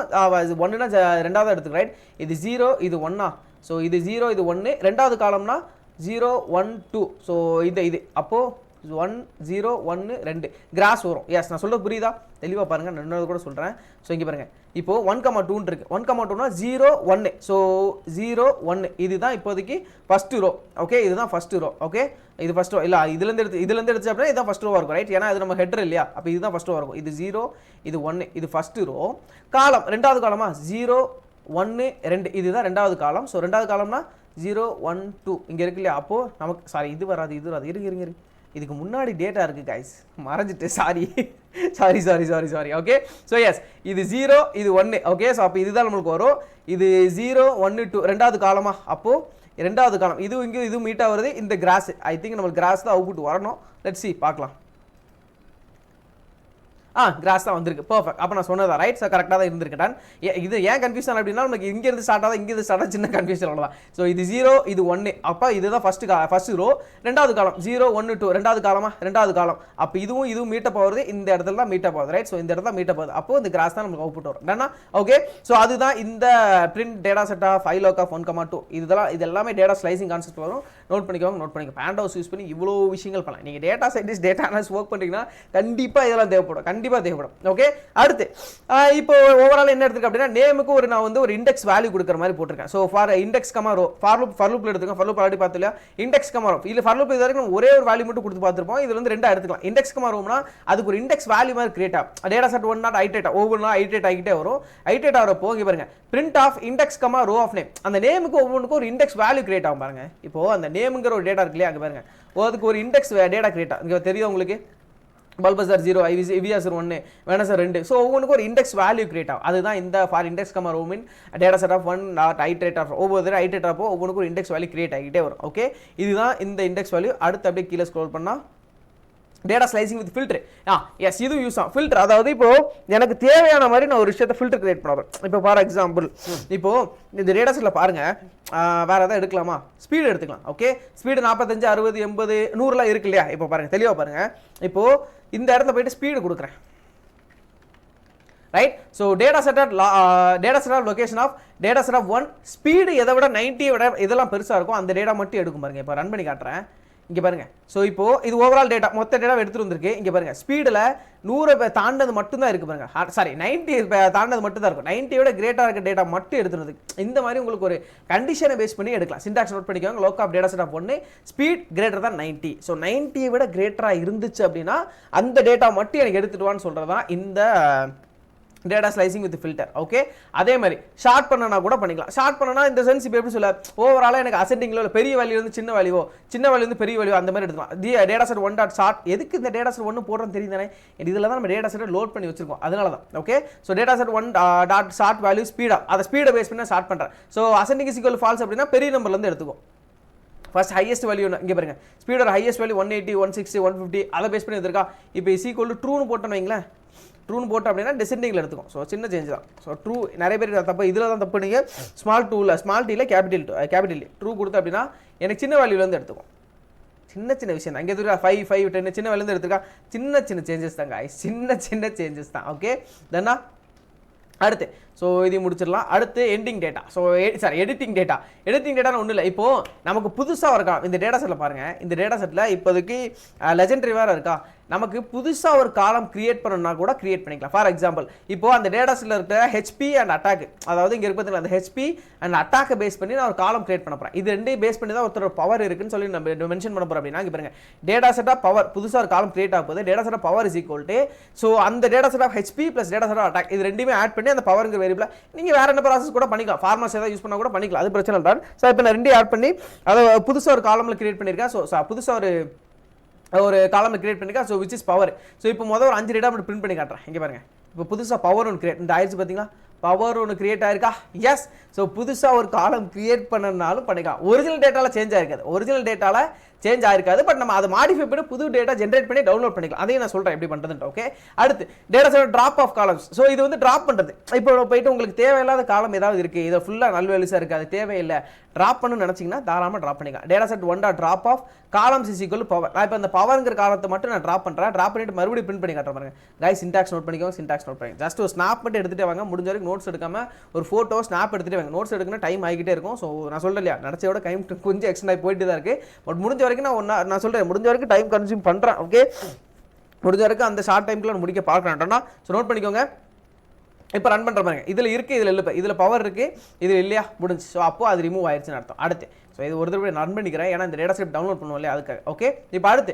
1னா ரெண்டாவது எடுத்துக்கு ரைட். இது 0 இது 1 ஸோ இது 0 இது 1 ரெண்டாவது காலம்னா 0 1 2 ஸோ இது அப்போது 1 0 1 2 கிராஸ் வரும். எஸ், நான் சொல்கிறது புரியுதா, தெளிவாக பாருங்கள். நான் இன்னொரு கூட சொல்கிறேன். ஸோ இங்கே பாருங்கள், இப்போது 1,2 இருக்குது. 1,2னா 0 1 ஸோ 0 1 இதுதான் இப்போதைக்கு ஃபஸ்ட்டு ரோ. ஓகே, இதுதான் ஃபஸ்ட்டு ரோ. ஓகே, இது ஃபஸ்ட் ரோ இல்லை, இதுலேருந்து எடுத்து அப்படின்னா இதுதான் ஃபஸ்ட் ரோவாக இருக்கும் ரைட். ஏன்னா இது நம்ம ஹெட்ரு இல்லையா, அப்போ இதுதான் ஃபஸ்ட் ரோவாக இருக்கும். இது 0 இது 1 இது ஃபஸ்ட்டு ரோ. காலம் ரெண்டாவது காலமா 0 1 2 இதுதான் ரெண்டாவது காலம். ஸோ ரெண்டாவது காலம்னா 0 1 2 இங்கே இருக்கு இல்லையா. அப்போது நமக்கு சாரி இது வராது இருங்க இதுக்கு முன்னாடி டேட்டா இருக்குது கைஸ், மறைஞ்சிட்டு சாரி. ஓகே, ஸோ எஸ் இது 0 இது 1 ஓகே. ஸோ அப்போ இதுதான் நம்மளுக்கு வரும். இது 0 1 2 ரெண்டாவது காலமா, அப்போது ரெண்டாவது காலம் இது இங்கே இது மீட்டாக வருது. இந்த கிராஸ் ஐ திங்க் நம்மளுக்கு கிராஸ் தான் அவுட்புட் வரணும். லெட்ஸ் சி பார்க்கலாம். கிராஸ் தான் வந்திருக்கு. பர்ஃபெக்ட். அப்போ நான் சொன்னதா ரைட். ஸோ கரெக்டாக தான் இருந்திருக்கேன். இது ஏன் கன்ஃபியூஷன் அப்படின்னா நமக்கு இங்கேருந்து ஸ்டார்ட் ஆகுது, இங்கேருந்து ஸ்டார்ட் ஆகுது, சின்ன கன்ஃபியூஷன் அவ்வளோதான். ஸோ இது 0 இது 1 அப்போ இதுதான் ஃபஸ்ட்டு ரோ. ரெண்டாவது காலம் 0 1 2 ரெண்டாவது காலம். அப்போ இதுவும் மீட்டப் ஆகுது, இந்த இடத்துல தான் மீட்டப் ஆகுது ரைட். ஸோ இந்த இடத்துல மீட்டப் ஆகுது. அப்போ இந்த கிராஸ் தான் நமக்கு அவுட்புட் வரும். என்னன்னா ஓகே. ஸோ அதுதான் இந்த print data set of iloc of 1,2 இது எல்லாமே டேட்டா ஸ்லைசிங் கான்செப்ட் வரும். நோட் பண்ணிக்கோங்க. பேண்டோஸ் யூஸ் பண்ணி இவ்வளோ விஷயங்கள் பண்ணலாம். நீங்கள் data scientist data analysis work பண்ணுறீங்கன்னா கண்டிப்பாக இதெல்லாம் தேவைப்படும். ஓகே, அடுத்து இப்போ ஓவரால் என்ன எடுத்துருக்கு அப்படின்னா நேமுக்கு நான் வந்து ஒரு இண்டெக்ஸ் வேல்யூ கொடுக்குற மாதிரி போட்டிருக்கேன். So for index comma row for லூப்ல எடுத்துக்கோங்க. ஃபார் லூப் ஆல்ரெடி பார்த்து இல்லையா, இண்டெக்ஸ் கமா ரோ இல்லை ஃபார் லூப் இது வரைக்கும் ஒரே ஒரு வேல்யூ மட்டும் கொடுத்து பார்த்துருப்போம். இதில் வந்து ரெண்டா எடுத்துக்கலாம். இண்டெக்ஸ் கமா ரோம்னா அதுக்கு ஒரு இண்டெக்ஸ் வேல்யூ மாதிரி கிரியேட் ஆகும். Data set one dot iterate ஒவ்வொன்றா ஐட்ரேட் ஆகிட்டே வரும். ஐட்ரேட் ஆகிறப்போ இங்கே பாருங்க print of index comma row of name, அந்த நேமுக்கு ஒவ்வொன்றுக்கும் ஒரு இண்டெக்ஸ் வேல்யூ கிரியேட் ஆகும் பாருங்க. இப்போ அந்த நேமுங்கிற ஒரு டேட்டா இருக்கு இல்லையா, அங்கே பாருங்க அதுக்கு ஒரு இண்டெக்ஸ் டேட்டா கிரியேட் ஆகும். இங்கே தெரியும் உங்களுக்கு பல்பஸார் 0 இவிஆர் 1 வேணாசர் 2. ஸோ ஒவ்வொன்றுக்கும் ஒரு இண்டெக்ஸ் வேல்யூ கிரியேட் ஆகும். அதுதான் இந்த for index comma row mean data set of 1 dot iterate of ஒவ்வொரு ஐட்ரேட் ஆஃப் ஒவ்வொன்றுக்கும் ஒரு இண்டெக்ஸ் வேல்யூ கிரியேட் ஆகிட்டே வரும். ஓகே, இதுதான் இந்த இண்டெக்ஸ் வேல்யூ. அடுத்து அப்படியே கீழே ஸ்க்ரோல் பண்ணால் data slicing with filter. Yes, இது யூஸ் ஆகும் ஃபில்டர். அதாவது இப்போ எனக்கு தேவையான மாதிரி நான் ஒரு விஷயத்தை ஃபில்டர் கிரியேட் பண்ணுறேன். இப்போ ஃபார் எக்ஸாம்பிள் இப்போ இந்த டேட்டா செட்டில் பாருங்க, வேற ஏதாவது எடுக்கலாமா, ஸ்பீடு எடுத்துக்கலாம். ஓகே, ஸ்பீடு 45 60 80 100லாம் இருக்கு இல்லையா. இப்போ பாருங்க தெளிவாக பாருங்க. இப்போ இந்த இடத்துல போயிட்டு ஸ்பீடு கொடுக்குறேன், right. So data set location of data set of 1 speed எதை விட 90 விட இதெல்லாம் பெருசாக இருக்கும் அந்த டேட்டா மட்டும் எடுக்கும் பாருங்க. இப்போ ரன் பண்ணி காட்டுறேன், இங்கே பாருங்க. ஸோ இப்போ இது ஓவரால் டேட்டா மொத்த டேட்டா எடுத்துட்டு வந்திருக்கு. இங்கே பாருங்க ஸ்பீடில் 100 தாண்டது மட்டும் தான் இருக்கு பாருங்க. சாரி 90 தாண்டது மட்டும் தான் இருக்கும். 90 விட கிரேட்டாக இருக்க டேட்டா மட்டும் எடுத்துருது. இந்த மாதிரி உங்களுக்கு ஒரு கண்டிஷனை பேஸ் பண்ணி எடுக்கலாம். சின்டாக்ஸ் நோட் பண்ணிக்கோங்க. Loc of data set of 1 speed greater தான் 90. ஸோ 90 விட கிரேட்டராக இருந்துச்சு அப்படின்னா அந்த டேட்டா மட்டும் எனக்கு எடுத்துட்டு வான்னு சொல்றதான் இந்த data slicing with filter. Okay, அதே மாதிரி ஷார்ட் பண்ணனா கூட பண்ணிக்கலாம். ஷார்ட் பண்ணனா இந்த சென்ஸ் இப்போ எப்படி சொல்ல, ஓவராலாக எனக்கு அசெண்டிங்ல பெரிய வேல்யூ வந்து சின்ன வேல்யூ, சின்ன வேல்யூ வந்து பெரிய வேல்யூ அந்த மாதிரி எடுத்துக்கலாம். டேட்டா செட் 1 டாட் ஷார்ட், எதுக்கு இந்த டேட்டா செட் 1 போடுறோம் தெரியும் தானே, இதில் தான் நம்ம டேட்டா செட்டை லோட் பண்ணி வச்சிருக்கோம், அதனால தான். Okay, so data set 1 dot sort value ஸ்பீடா, அதை ஸ்பீடை பேஸ் பண்ணி ஷார்ட் பண்ணுறேன். So ascending is equal false அப்படின்னா பெரிய நம்பர்லேருந்து எடுத்துக்கும். ஃபர்ஸ்ட் ஹையஸ்ட் வேல்யூ இங்கே பாருங்க, ஸ்பீடோட ஹையஸ்ட் வேல்யூ 180 160 150 அதை பேஸ் பண்ணி எடுத்துருக்கா. இப்போ இஸ் ஈக்குவல் டு ட்ரூன்னு போட்டோன்னு வைங்களேன், ட்ரூன்னு போட்டோம் அப்படின்னா டிசெண்டிங்கில் எடுத்துக்கும். ஸோ சின்ன சேஞ்ச் தான். ஸோ ட்ரூ நிறைய பேர் தப்பு இதில் தான் தப்பு. நீங்கள் ஸ்மால் டீல கேபிட்டல் ட்ரூ கொடுத்து அப்படின்னா எனக்கு சின்ன வேல்யூலேருந்து எடுத்துக்கும். சின்ன விஷயம் தான். இங்கே எடுத்துக்கா 5 5 10 சின்ன வேல்யூலேருந்து எடுத்துக்கா. சின்ன சேஞ்சஸ் தாங்க, சின்ன சேஞ்சஸ் தான். ஓகே, தென்னா அடுத்து ஸோ இதையும் முடிச்சிடலாம். அடுத்து ending data. So editing data ஒன்றும் இல்லை. இப்போது நமக்கு புதுசாக இருக்கா இந்த டேட்டா செட்டில் பாருங்கள். இந்த டேட்டா செட்டில் இப்போதைக்கு லெஜெண்டரி வேறு இருக்கா, நமக்கு புதுசாக ஒரு காலம் கிரியேட் பண்ணணும்னா கூட கிரியேட் பண்ணிக்கலாம். ஃபார் எக்ஸாம்பிள் இப்போ அந்த டேட்டா செட்டில் இருக்கிற ஹெச்பி அண்ட் அட்டாக், அதாவது இங்கே இருப்பதில்லை அந்த ஹெச்பி அண்ட் அட்டாக்கை பேஸ் பண்ணி நான் ஒரு காலம் கிரியேட் பண்ண போகிறேன். இது ரெண்டையும் பேஸ் பண்ணி தான் ஒருத்தர் பவர் இருக்குன்னு சொல்லி நம்ம மென்ஷன் பண்ண போகிறோம். அப்படின்னா இங்கே பாருங்க டேட்டா செட் ஆஃப் பவர், புதுசாக ஒரு காலம் கிரியேட் ஆக போகுது. Data set of power is equal to so அந்த data set of HP plus data set of attack இது ரெண்டுமே ஆட் பண்ணி அந்த பவருங்கிற வேரியபிளை நீங்கள் வேற என்ன ப்ராசஸ் கூட பண்ணிக்கலாம். ஃபார்மர்ஸ் ஏதாவது யூஸ் பண்ண கூட பண்ணிக்கலாம், அது பிரச்சனை இல்லை. ஸோ இப்போ நான் ரெண்டையும் ஆட் பண்ணி அதை புதுசாக ஒரு காலமில் கிரியேட் பண்ணியிருக்கேன். ஸோ புதுசாக ஒரு காலம் கிரியேட் பண்ணிருக்கா. So which is power. So இப்போ முதல் ஒரு 5 டேட்டா மட்டும் பிரிண்ட் பண்ணி காட்டுறேன். இங்கே பாருங்க, இப்போ புதுசாக பவர் ஒன்று கிரியேட் இந்த ஆயிடுச்சு பார்த்தீங்களா, பவர் ஒன்று கிரியேட் ஆயிருக்கா. எஸ், ஸோ புதுசாக ஒரு காலம் கிரியேட் பண்ணனாலும் பண்ணிக்கலாம். ஒரிஜினல் டேட்டாவில் சேஞ்ச் ஆயிருக்காது, ஒரிஜினல் டேட்டாவில் சேஞ்ச் ஆயிருக்காது. பட் நம்ம அதை மாடிஃபை பண்ணி புது டேட்டா ஜென்ரேட் பண்ணி டவுன்லோட் பண்ணிக்கலாம். அதையும் நான் சொல்கிறேன் எப்படி பண்ணுறதுன்னு. ஓகே, அடுத்து data set drop of columns. So இது வந்து ட்ராப் பண்ணுறது. இப்போ போயிட்டு உங்களுக்கு தேவையில்லாத காலம் ஏதாவது இருக்குது, இதை ஃபுல்லாக நல்வேலிஸாக இருக்குது, அது தேவையில்லை ட்ராப் பண்ணணும்னு நினச்சிங்கன்னா தாராளமாக ட்ராப் பண்ணிக்கலாம். Data set 1 dot drop of columns is equal power. நான் இப்போ அந்த பவர்ங்கிற காலத்தை மட்டும் நான் ட்ராப் பண்ணுறேன். ட்ராப் பண்ணிட்டு மறுபடியும் பிரிண்ட் பண்ணி காட்டுறேன் பாருங்க. கைஸ் சின்டாக்ஸ் நோட் பண்ணிக்கோங்க, சின்டாக்ஸ் நோட் பண்ணிக்கோங்க. ஜஸ்ட் ஒரு ஸ்னாப் மட்டும் எடுத்துகிட்டே வாங்க. முடிஞ்ச வரைக்கும் நோட்ஸ் எடுக்காமல் ஒரு ஃபோட்டோ ஸ்னாப் எடுத்துகிட்டே வாங்க. நோட்ஸ் எடுக்கணும் டைம் ஆகிக்கிட்டே இருக்கும். ஸோ நான் சொல்கிறேன் இல்லையா, நினச்சோட டைம் கொஞ்சம் எக்ஸ்டெண்ட் ஆகி போயிட்டு தான் இருக்குது. பட் முடிஞ்ச வரைக்கும் நான் சொல்கிறேன், முடிஞ்ச வரைக்கும் டைம் கன்சியூம் பண்ணுறேன். ஓகே, முடிஞ்ச வரைக்கும் அந்த ஷார்ட் டைம்க்குள்ள நான் முடிக்க பார்க்குறேன்ட்டோன்னா ஸோ நோட் பண்ணிக்கோங்க. இப்போ ரன் பண்ணுற பாருங்க, இதில் இருக்குது, இதில் இல்லை, இதில் பவர் இருக்குது, இதில் இல்லையா, முடிஞ்சு. ஸோ அப்போ அது ரிமூவ் ஆயிடுச்சுன்னு அர்த்தம். அடுத்து ஸோ இது ஒரு தடவை ரன் பண்ணிக்கிறேன், ஏன்னா இந்த டேட்டா செட் டவுன்லோட் பண்ணுவோம் இல்லையா அதுக்கு. ஓகே, இப்போ அடுத்து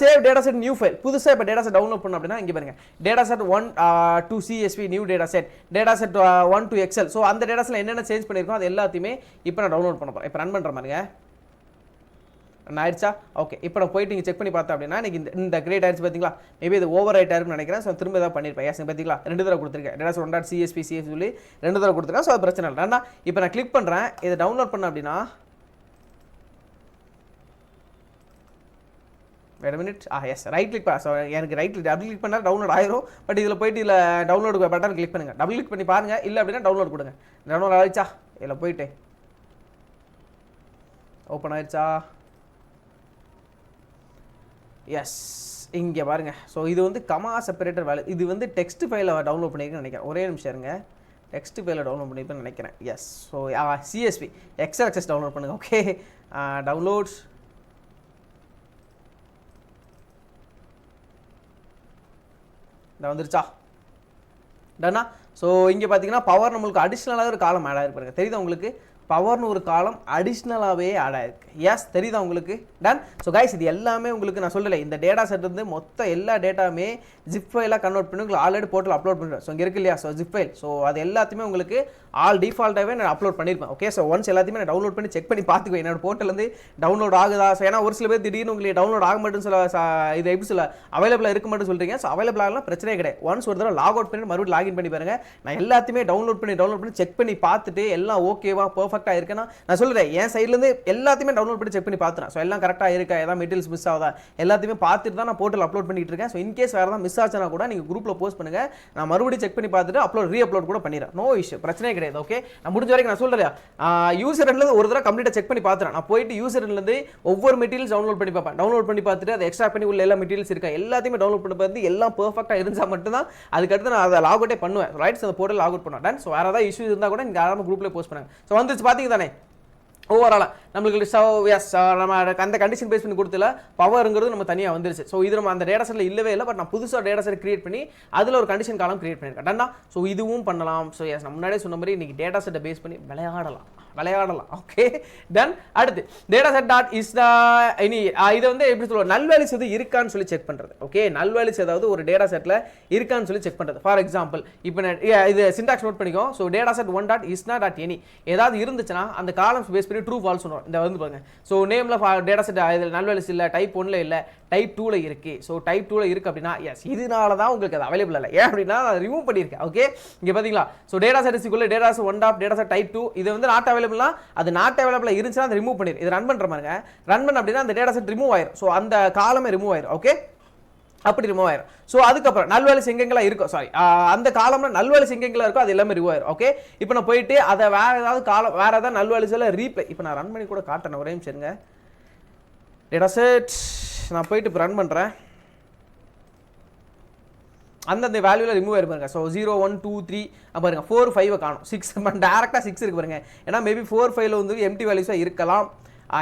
save data set new file. புதுசாக இப்போ டேட்டா செட் டவுன்லோட் பண்ணோம் அப்படின்னா இங்கே பாருங்க data set 1 to CSV new data set 1 to Excel. So அந்த டேட்டா செட்டில் என்னென்ன சேஞ்ச் பண்ணியிருக்கோம் அது எல்லாத்தையுமே இப்போ நான் டவுன்லோட் பண்ண போகிறேன். இப்போ ரன் பண்ணுற மாதிரிங்க ஆயிடுச்சா. ஓகே, இப்போ நான் போயிட்டு நீங்கள் செக் பண்ணி பார்த்தேன் அப்படின்னா எனக்கு இந்த கிரேட் ஆயிடுச்சு பார்த்தீங்களா. மேபி இது ஓவர் ரைட் ஆயிருக்குன்னு நினைக்கிறேன். ஸோ திரும்ப ஏதாவது பண்ணியிருப்பேன். எஸ் பார்த்தீங்களா 2 தடவை கொடுத்துருக்கேன். டேட்டா செட் 1 டாட் CSV சொல்லி 2 தடவை கொடுத்துருக்கேன். ஸோ அது பிரச்சனை இல்லை. ஏன்னா இப்போ நான் கிளிக் பண்ணுறேன், இதை டவுன்லோட் பண்ண அப்படின்னா வேறு minute S right click so எனக்கு டபுள் கிளிக் பண்ணால் டவுன்லோட் ஆயிரும். பட் இதில் போயிட்டு இதில் டவுன்லோடு பட்டன் கிளிக் பண்ணுங்கள். டபுள் கிளிக் பண்ணி பாருங்கள், இல்லை அப்படின்னா டவுன்லோட் கொடுங்க. டவுன்லோட் ஆயிடுச்சா, இதில் போயிட்டு ஓப்பன் ஆயிடுச்சா. எஸ் இங்கே பாருங்கள். ஸோ இது வந்து கமா செப்பரேட்டர் வேல்யூ. இது வந்து டெக்ஸ்ட் ஃபைலை டவுன்லோட் பண்ணியிருக்கேன்னு நினைக்கிறேன். ஒரே நிமிஷம் இருங்க, டெக்ஸ்ட் ஃபைலை டவுன்லோட் பண்ணியிருப்பேன்னு நினைக்கிறேன். Yes, so CSV excel access download பண்ணுங்கள். ஓகே, டவுன்லோட்ஸ் இந்த வந்துருச்சா டன்னா. ஸோ இங்கே பார்த்தீங்கன்னா பவர் நம்மளுக்கு அடிஷ்னலாக ஒரு காலம் ஆட் ஆகிருப்பாருங்க. தெரியுதா உங்களுக்கு? பவர்னு ஒரு காலம் அடிஷ்னலாகவே ஆட் ஆயிருக்கு. எஸ், தெரியுதா உங்களுக்கு? டன். ஸோ கைஸ், இது எல்லாமே உங்களுக்கு நான் சொல்லலை, இந்த டேட்டா செட் வந்து மொத்த எல்லா டேட்டாவுமே ஜிப் ஃபைலாக கன்வெர்ட் பண்ணி உங்களுக்கு ஆல்ரெடி போர்ட்டல் அப்லோட் பண்ணுறேன். ஸோ இங்கே இருக்கு இல்லையா? So zip file. ஸோ அது எல்லாத்தையுமே உங்களுக்கு ஆல் டிஃபால்ட்டாகவே நான் அப்லோட் பண்ணியிருப்பேன். ஓகே, ஸோ ஒன்ஸ் எல்லாத்தையுமே நான் டவுன்லோட் பண்ணி செக் பண்ணி பார்த்துக்குவேன் என்னோட போர்ட்டலேருந்து டவுன்லோட் ஆகுதா. ஸோ ஏன்னா ஒரு சில பேர் திடீர்னு உங்களுக்கு டவுன்லோட் ஆக மாட்டேன்னு சொல்ல, இது எப்படி சொல்ல, அவைலபிளாக இருக்க மாட்டேன்னு சொல்கிறீங்க. ஸோ அவைலபிள் ஆகலாம், பிரச்சனையே கிடையாது. ஒன்ஸ் ஒரு தடவை லாக் அவுட் பண்ணி மறுபடியும் லாகின் பண்ணி பாருங்க. நான் எல்லாத்தையுமே டவுன்லோட் பண்ணி செக் பண்ணி பார்த்துட்டு எல்லாம் ஓகேவா பர்ஃபெக்டாக இருக்குன்னா நான் சொல்கிறேன், என் சைட்லேருந்து எல்லாத்தையுமே டவுன்லோட் பண்ணி செக் பண்ணி பார்த்துறேன். ஸோ எல்லாம் கரெக்டாக இருக்கா, ஏதாவது மெட்டீரியல்ஸ் மிஸ் ஆகுதா, எல்லாத்தையுமே பார்த்துட்டு தான் நான் போர்ட்டல் அப்லோட் பண்ணிட்டு இருக்கேன். ஸோ இன்கேஸ் வேறு ஏதாவது மிஸ் ஆச்சுன்னா கூட நீங்கள் குரூப்பில் போஸ்ட் பண்ணுங்கள், நான் மறுபடியும் செக் பண்ணி பார்த்துட்டு ரீஅப்லோட் கூட பண்ணிடுறேன். நோ இஷ்யூ, பிரச்சனையே கிடையாது. ஓகே, நான் முடிஞ்ச வரைக்கும் நான் சொல்கிறேன், யூசர்லேருந்து ஒரு தடவை கம்ப்ளீட்டாக செக் பண்ணி பார்த்துறேன். நான் போயிட்டு யூசர்லேருந்து ஒவ்வொரு மெட்டீரியல்ஸ் டவுன்லோட் பண்ணி பார்ப்பேன். டவுன்லோட் பண்ணி பார்த்துட்டு அதை எக்ஸ்ட்ரா பண்ணி உள்ள எல்லா மெட்டீரியல்ஸ் இருக்கா எல்லாத்தையுமே டவுன்லோட் பண்ணி பார்த்து எல்லாம் பர்ஃபெக்டாக இருந்தால் மட்டும்தான் அதுக்கடுத்து நான் அதை லாக் அவுட்டே பண்ணுவேன். ரைட்ஸ், அந்த போர்ட்டல் லாக் அவுட் பண்ணுவேன். ஸோ வேறு ஏதாவது இஷ்யூ இருந்தால் கூட நீங்கள் யாராவது குரூப்பில் போஸ்ட் பண்ணுங்க. ஸோ வந்துச்சு பார்த்தீங்க தானே ஓவராலாக நம்மளுக்கு. நம்ம அந்த கண்டிஷன் பேஸ் பண்ணி கொடுத்துல பவருங்கிறது நம்ம தனியாக வந்துருச்சு. ஸோ இது நம்ம அந்த டேட்டா செட்டில் இல்லவே இல்லை. பட் நான் புதுசாக டேட்டா செட் கிரியேட் பண்ணி அதில் ஒரு கண்டிஷன் காலம் கிரியேட் பண்ணியிருக்கேன். டன்னா. ஸோ இதுவும் பண்ணலாம். ஸோ எஸ், நான் முன்னாடியே சொன்ன மாதிரி இன்றைக்கி டேட்டா செட்டை பேஸ் பண்ணி விளையாடலாம். Okay, done. அடுத்து data set dot is the இனி இதை வந்து எப்படி சொல்லுவோம், நல்வேலிஸ் எது இருக்கான்னு சொல்லி செக் பண்ணுறது. ஓகே, நல்வேலிஸ் ஏதாவது ஒரு டேட்டா செட்டில் இருக்கான்னு சொல்லி செக் பண்ணுறது. ஃபார் எக்ஸாம்பிள் இப்போ இது சிண்டாக்ஸ் நோட் பண்ணிக்கோ. So data set one dot isna dot any ஏதாவது இருந்துச்சுன்னா அந்த காலம்ஸ் பேஸ் பண்ணி ட்ரூ ஃபால்ஸ் சொல்லுவோம். இந்த வந்து பாருங்க, ஸோ நேமில் டேட்டா செட் இதில் நல்வேலிஸ் இல்லை, டைப் 1ல் இல்லை, டைப் 2ல் இருக்குது. ஸோ டைப் 2ல் இருக்குது அப்படின்னா எஸ், இதனால தான் உங்களுக்கு அது அவைலபிள் இல்லை. ஏன் அப்படின்னா நான் ரிமூவ் பண்ணியிருக்கேன். ஓகே, இங்கே பார்த்தீங்களா? ஸோ டேட்டா செட் இஸ்க்குள்ள data set one dot data set type 2 இது வந்து நாட் அவைலபிள்னா அது நாட் அவைலபிளாக இருந்துச்சுன்னா அதை ரிமூவ் பண்ணிடு. இது ரன் பண்ணுற மாதிரி ரன் பண்ண அப்படின்னா அந்த டேட்டா செட் ரிமூவ் ஆயிரும். ஸோ அந்த காலமே ரிமூவ் ஆயிரும். ஓகே, அப்படி ரிமூவ் ஆயிரும். ஸோ அதுக்கப்புறம் நல்வேலிஸ் எங்கெங்கெல்லாம் இருக்கும், சாரி அந்த காலம்ல நல்வேலிஸ் எங்கெங்கெல்லாம் இருக்கோ அது எல்லாமே ரிமூவ் ஆயிரும். ஓகே, இப்போ நான் போயிட்டு அதை வேற ஏதாவது காலம் வேற ஏதாவது நல்வேலிஸ் எல்லாம் ரீப்ளே இப்போ நான் ரன் பண்ணி கூட காட்டுறேன். ஒரே நிமிஷம் இருங்க. டேட்டா செட் நான் போயிட்டு இப்போ ரன் பண்ணுறேன். அந்தந்த வேல்யூவில் ரிமூவ் ஆயிருப்பாருங்க. ஸோ 0 1 2 3 பாருங்க 4 5 காணும். 6 டேரெக்டாக 6 இருக்கு பாருங்க. ஏன்னா மேபி 4 5ல் வந்து எம்டி வேல்யூஸாக இருக்கலாம்.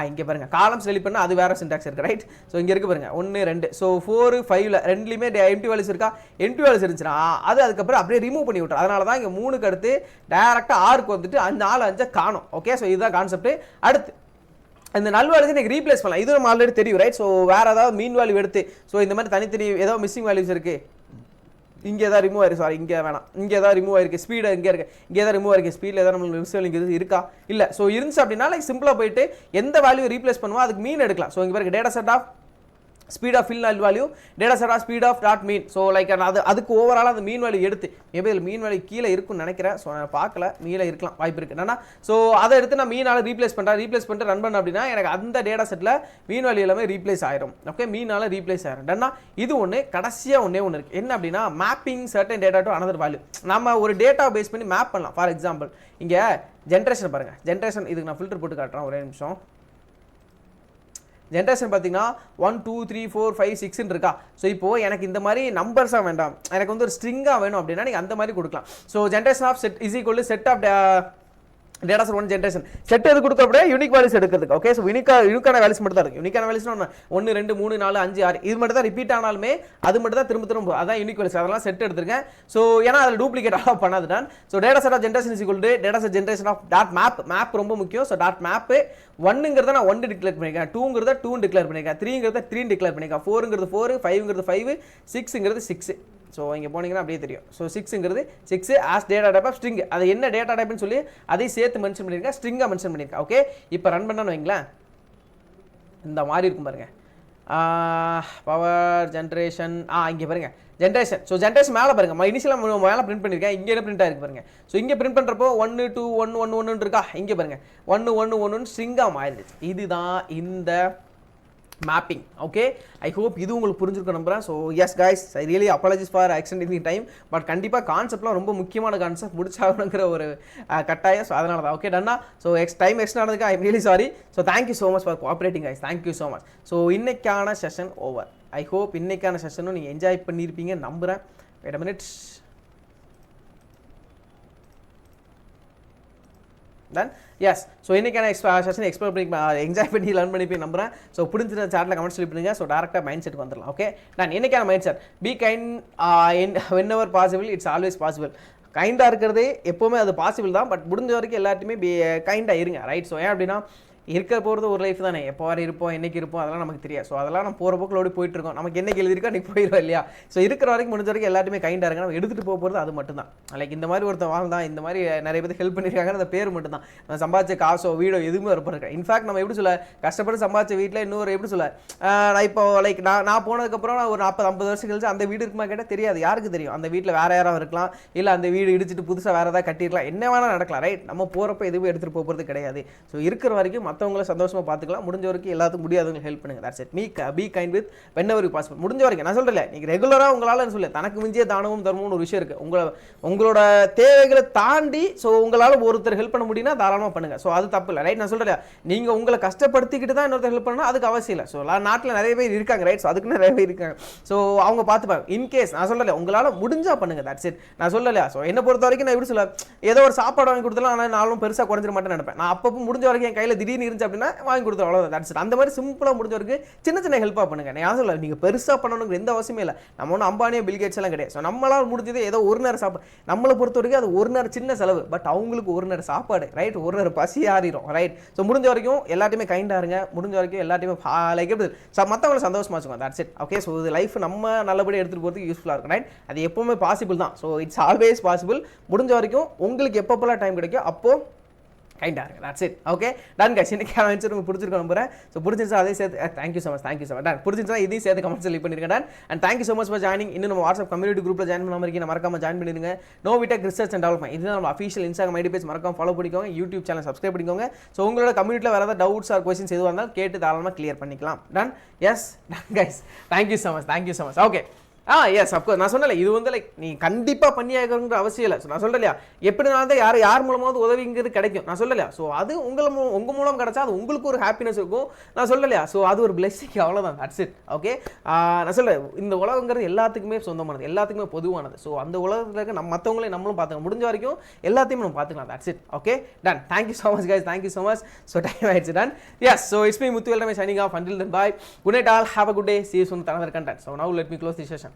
இங்கே பாருங்க காலம்ஸ் டெலிட் பண்ணால் அது வேறு சின்டாக்ஸ் இருக்குது. ரைட், ஸோ இங்கே இருக்குது பாருங்க 1 2. ஸோ 4 5ல் ரெண்டுலேயுமே எம்டி வேல்யூஸ் இருக்கா, எம்டி வேல்யூஸ் இருந்துச்சுன்னா அது அதுக்கப்புறம் அப்படியே ரிமூவ் பண்ணி விட்டுரும். அதனால தான் இங்கே 3க்கு அடுத்து டேரெக்டாக 6க்கு வந்துட்டு 4 5 காணும். ஓகே, ஸோ இதுதான் கான்செப்ட். அடுத்து இந்த நல் வேல்யூஸ் நீங்கள் ரீப்ளேஸ் பண்ணலாம். இது நம்ம ஆல்ரெடி தெரியும். ரைட், ஸோ வேறு ஏதாவது மீன் வேல்யூ எடுத்து ஸோ இந்த மாதிரி தனித்தனி ஏதாவது மிஸ்ஸிங் வேல்யூஸ் இருக்குது, இங்கே ஏதாவது ரிமூவ் ஆயிருக்கு, சாரி இங்கே வேணாம், இங்கே ஏதாவது ரிமூவ் ஆயிருக்கு, ஸ்பீடு இங்கே இருக்குது, இங்கே ஏதாவது ரிமூவ் ஆயிருக்கு, ஸ்பீடில் ஏதாவது நம்மளுக்கு மிஸ் வேல்யூ இருக்கா, இல்லை. ஸோ இருந்துச்சு அப்படின்னா லைக் சிம்பிளாக போயிட்டு எந்த வேல்யூ ரீப்ளேஸ் பண்ணுவோம் அதுக்கு மீன் எடுக்கலாம். ஸோ இங்கே பாருங்க data set of speed of fill null value data set of speed of dot mean. So like அதுக்கு ஓவராலாக அந்த மீன் வேல்யூ எடுத்து மேபி இதில் மீன் வேல்யூ கீழே இருக்குன்னு நினைக்கிறேன். ஸோ நான் பார்க்கல, மீனில் இருக்கலாம் வாய்ப்பு இருக்குது என்னன்னா. ஸோ அதை எடுத்து நான் மீனால் ரீப்ளேஸ் பண்ணிட்டு ரன் பண்ண அப்படின்னா எனக்கு அந்த டேட்டா செட்டில் மீன் வேல்யூ எல்லாமே ரீப்ளேஸ் ஆயிரும். ஓகே, மீனால் ரீப்ளேஸ் ஆயிரும். டன்னா இது ஒன்று. கடைசியாக ஒன்று இருக்குது என்ன அப்படின்னா mapping certain data to another value. நம்ம ஒரு டேட்டா பேஸ் பண்ணி மேப் பண்ணலாம். ஃபார் எக்ஸாம்பிள் இங்கே ஜென்ரேஷன் பாருங்கள், ஜென்ரேஷன் இதுக்கு நான் ஃபில்டர் போட்டு காட்டுறேன் ஒரே நிமிஷம். ஜென்ரேஷன் பார்த்தீங்கன்னா 1 2 3 4 5 6 இருக்கா. ஸோ இப்போது எனக்கு இந்த மாதிரி நம்பர்ஸாக வேண்டாம், எனக்கு வந்து ஒரு ஸ்ட்ரிங்காக வேணும் அப்படின்னா நீங்கள் அந்த மாதிரி கொடுக்கலாம். So generation of set is equal to set of data set 1 generation set எது கொடுக்க அப்படியே யூனிக் வேல்யூஸ் எடுக்கிறதுக்கு. ஓகே, ஸோ யூனிக்கான வேல்யூஸ் மட்டும் தான் இருக்குது. யூனிக்கான வேல்யூஸ்னா 1 2 3 4 5 6 இது மட்டும் தான் ரிப்பீட் ஆனாலுமே அது மட்டும் தான் திரும்ப அதான் யூனிக் வேல்யூஸ். அதெல்லாம் செட் எடுத்திருக்கேன். ஸோ ஏன்னா அதில் டூப்ளிகேட் அலாவ் பண்ணாது நான். So data set of generation is equal to data set generation of dot map ரொம்ப முக்கியம். ஸோ டாட் மேப் 1ங்கிறத நான் 1 டிக்ளேர் பண்ணியிருக்கேன், 2ங்கிறத 2 டிக்ளேர் பண்ணியிருக்கேன், 3ங்கிறத 3 டிக்ளேர் பண்ணியிருக்கேன், 4ங்கிறது 4, 5ங்கிறது 5, 6ங்கிறது 6. ஸோ இங்கே போனீங்கன்னா அப்படியே தெரியும். ஸோ 6ங்கிறது 6 as data type of string. அது என்ன டேட்டா டைப்னு சொல்லி அதையும் சேர்த்து மென்ஷன் பண்ணியிருக்கேன், ஸ்ட்ரிங்காக மென்ஷன் பண்ணியிருக்கேன். ஓகே, இப்போ ரன் பண்ணான்னு வைங்களேன் இந்த மாதிரி இருக்கும் பாருங்க. பவர் ஜென்ரேஷன் இங்கே பாருங்க ஜென்ரேஷன். ஸோ ஜென்ரேஷன் மேலே பாருங்க இனிஷியலாக மேலே பிரிண்ட் பண்ணியிருக்கேன், இங்கே என்ன பிரிண்ட் ஆயிருக்கு பாருங்க. ஸோ இங்கே பிரிண்ட் பண்ணுறப்போ 1 2 1 1 1 இருக்கா, இங்கே பாருங்க 1 1 1 ஸ்ட்ரிங்காக மாறிடுச்சு. இதுதான் இந்த மேப்பிங். ஓகே, ஐ ஹோப் இது உங்களுக்கு புரிஞ்சிருக்க நம்புறேன். So S guys, I really apologies for extending time. But கண்டிப்பாக கான்செப்ட்லாம் ரொம்ப முக்கியமான கான்செப்ட் முடிச்சாகணுங்கிற ஒரு கட்டாயம். ஸோ அதனால தான். ஓகே டன்னா. ஸோ டைம் எக்ஸ்ட்ரா ஆனதுக்கு I am really sorry. So thank you so much for cooperating guys, thank you so much. So இன்னைக்கான செஷன் ஓவர். ஐ ஹோப் இன்னைக்கான செஷனும் நீங்கள் என்ஜாய் பண்ணியிருப்பீங்க நம்புகிறேன். Wait a minute. Then yes so இன்றைக்கான செஷன் எக்ஸ்ப்ளோர் பண்ணி என்ஜாய் பண்ணி லேர்ன் பண்ணி போய் நம்புறேன். ஸோ பிடிச்சிருந்த சாட்டில் கமெண்ட் சொல்லி பண்ணுங்க. ஸோ டேரெக்டாக மைண்ட் செட் வந்துடலாம். ஓகே நான் இன்றைக்கான mind set be kind whenever possible it's always possible. கைண்டாக இருக்கிறதே எப்போவுமே அது பாசிபிள் தான். பட் முடிஞ்ச வரைக்கும் எல்லாத்தையுமே கைண்டாக இருங்க. ரைட். ஸோ ஏன் அப்படின்னா இருக்க போகிறது ஒரு லைஃப் தானே. எப்போ வரை இருப்போம், என்னைக்கு இருப்போம், அதெல்லாம் நமக்கு தெரியாது. ஸோ அதெல்லாம் நம்ம போகிற போக்கில் ஓடி போயிட்டு இருக்கோம். நமக்கு என்னைக்கு எழுதிருக்கோ அன்றைக்கி போயிடும் இல்லையா. ஸோ இருக்கிற வரைக்கும் முடிஞ்ச வரைக்கும் எல்லாத்தையுமே கைண்டாக இருங்க. நம்ம எடுத்துகிட்டு போகிறது அது மட்டும் தான். லைக் இந்த மாதிரி ஒருத்தர் வாழ்ந்தான், இந்த மாதிரி நிறைய பேர் ஹெல்ப் பண்ணியிருக்காங்க, அந்த பேர் மட்டும் தான். நம்ம சம்பாதிச்ச காசோ வீடோ எதுவுமே வரப்போருக்கேன். இன்ஃபேக்ட் நம்ம எப்படி சொல்ல கஷ்டப்பட்டு சம்பாதிச்ச வீட்டில் இன்னொரு எப்படி சொல்ல நான் இப்போ லைக் நான் போனதுக்கப்புறம் நான் ஒரு 40-50 வருஷம் கழிச்சு அந்த வீடு இருக்குமா கேட்டால் தெரியாது. யாருக்கு தெரியும்? அந்த வீட்டில் வேறு யாராவது இருக்கலாம், இல்லை அந்த வீடு இடிச்சிட்டு புதுசாக வேறு ஏதாவது கட்டிருக்கலாம், என்ன வேணால் நடக்கலாம். ரைட். நம்ம போகிறப்ப எதுவும் எடுத்துகிட்டு போகிறது கிடையாது. ஸோ இருக்கிற வரைக்கும் மற்றவங்கள சந்தோஷமாக பார்த்துக்கலாம். முடிஞ்ச வரைக்கும் எல்லாத்துக்கும் முடியாதவங்க ஹெல்ப் பண்ணுங்க. That's it. Be kind with whenever you possible. முடிஞ்ச வரைக்கும் நான் சொல்றேன், நீங்க ரெகுலரா உங்களால சொல்ல தனக்கு மிஞ்சிய தானமும் தர்மமும் ஒரு விஷயம் இருக்கு. உங்களோட தேவைகளை தாண்டி ஸோ உங்களால ஒருத்தர் ஹெல்ப் பண்ண முடியும்னா தாராளமாக பண்ணுங்க. ஸோ அது தப்பு இல்லை. ரைட். நான் சொல்றேன், நீங்க உங்களை கஷ்டப்படுத்திக்கிட்டு தான் இன்னொருத்தர் ஹெல்ப் பண்ணா அதுக்கு அவசியம் இல்லை. ஸோ நாட்டில் நிறைய பேர் இருக்காங்க. ரைட். ஸோ அதுக்கு நிறைய பேர் இருக்காங்க. ஸோ அவங்க பார்த்துப்பாங்க. இன்கேஸ் நான் சொல்லலை உங்களால் முடிஞ்சா பண்ணுங்க. That's it. நான் சொல்லலையா. ஸோ என்ன பொறுத்த வரைக்கும் நான் எப்படி சொல்ல ஏதோ ஒரு சாப்பாடு வாங்கி கொடுத்தாலும் ஆனால் நானும் பெருசாக குறைஞ்சிட மாட்டேன்னு நினைப்பேன். நான் அப்பப்போ முடிஞ்ச வரைக்கும் என் கையில் திடீர்னு இருந்துச்சு அப்படின்னா வாங்கி கொடுத்தோம், அவ்வளோதான். That's it. அந்த மாதிரி சிம்பிளாக முடிஞ்ச வரைக்கும் சின்ன சின்ன ஹெல்ப்பாக பண்ணுங்க. நான் சொல்ல நீங்கள் பெருசாக பண்ணணுங்கிற எந்த அவசியமே இல்லை. நம்ம ஒன்றும் அம்பானியோ பில்கேட்ஸ் எல்லாம் கிடையாது. ஸோ நம்மளால் முடிஞ்சது ஏதோ ஒரு நேரம் சாப்பாடு. நம்மளை பொறுத்த வரைக்கும் அது ஒரு நேரம் சின்ன செலவு. பட் அவங்களுக்கு ஒரு நேரம் சாப்பாடு. ரைட். ஒரு நேரம் பசி ஆறிடும். ரைட். ஸோ முடிஞ்ச வரைக்கும் எல்லாத்தையுமே கைண்டாக இருங்க. முடிஞ்ச வரைக்கும் எல்லாத்தையுமே லைக் எப்படி மற்றவங்களை சந்தோஷமா வச்சுக்கோங்க. That's it. ஓகே. ஸோ இது லைஃப் நம்ம நல்லபடியாக எடுத்துகிட்டு போகிறதுக்கு யூஸ்ஃபுல்லாக இருக்கும். ரைட். அது எப்பவுமே பாசிபிள் தான். So it's always possible. முடிஞ்ச வரைக்கும் உங்களுக்கு எப்பப்போலாம் டைம் கிடைக்கும் அப்போ கைண்டாக இருக்கு. That's it. Okay ton guys. இன்னைக்கு ஆன்சர் உங்களுக்கு பிடிச்சிருக்க நம்புறேன். ஸோ பிடிச்சிருந்தா அதே சேர்த்து தேங்க்யூ ஸோ மச் டன். பிடிச்சிருந்தா இதையும் சேர்த்து கமெண்ட் சொல்லி பண்ணிருக்கேன் done. And thank you so much for joining. இன்னும் நம்ம வாட்ஸ்அப் கம்யூனிட்டி குரூப்பில் ஜாயின் பண்ணாமல் இருக்கீங்க, மறக்காம ஜாயின் பண்ணிடுங்க. நோவிடெக் ரிசர்ச் அண்ட் டெவலப்மெண்ட் இதுதான் நம்ம அஃபிஷியல் இன்ஸ்டாகிராம் ஐடி பேஜ். மறக்காம ஃபாலோ பண்ணிக்கோங்க. யூடியூப் சேனல் சப்ஸ்கிரைப் பண்ணிக்கோங்க. ஸோ உங்களோட கம்யூனிட்டியில் வேறு ஏதாவது டவுட்ஸ் ஆர் கொஸ்டின்ஸ் எதுவாக இருந்தாலும் கேட்டு தாராளமாக கிளியர் பண்ணிக்கலாம். Done. Yes done guys. Thank you so much. Okay. Yes of course. நான் சொன்னல இது வந்து லைக் நீ கண்டிப்பாக பண்ணி ஆகணுங்கிற அவசியம் இல்லை. ஸோ நான் சொல்லலையா எப்படி நான் தான் யார் மூலமாவது உதவிங்கிறது கிடைக்கும். நான் சொல்லலையா. ஸோ அது உங்கள் மூலம் கிடைச்சா அது உங்களுக்கு ஒரு ஹாப்பினஸ் இருக்கும். நான் சொல்லலையா. ஸோ அது ஒரு பிளெஸிங், அவ்வளோதான். That's it. ஓகே. நான் சொல்ல இந்த உலகங்கிறது எல்லாத்துக்குமே சொந்தமானது, எல்லாத்துக்குமே பொதுவானது. ஸோ அந்த உலகத்தில் இருக்க மற்றவங்களையும் நம்மளும் பார்த்துக்கலாம். முடிஞ்ச வரைக்கும் எல்லாத்தையும் நம்ம பார்த்துக்கலாம். That's it. Okay done. Thank you so much guys. Thank you so much. So time ஆயிடுச்சு. Done. Yes. So it's me Muthuvel Ramesh signing off. Until then, bye. Good night all. Have a good day. See you soon with another content. So now let me close the session.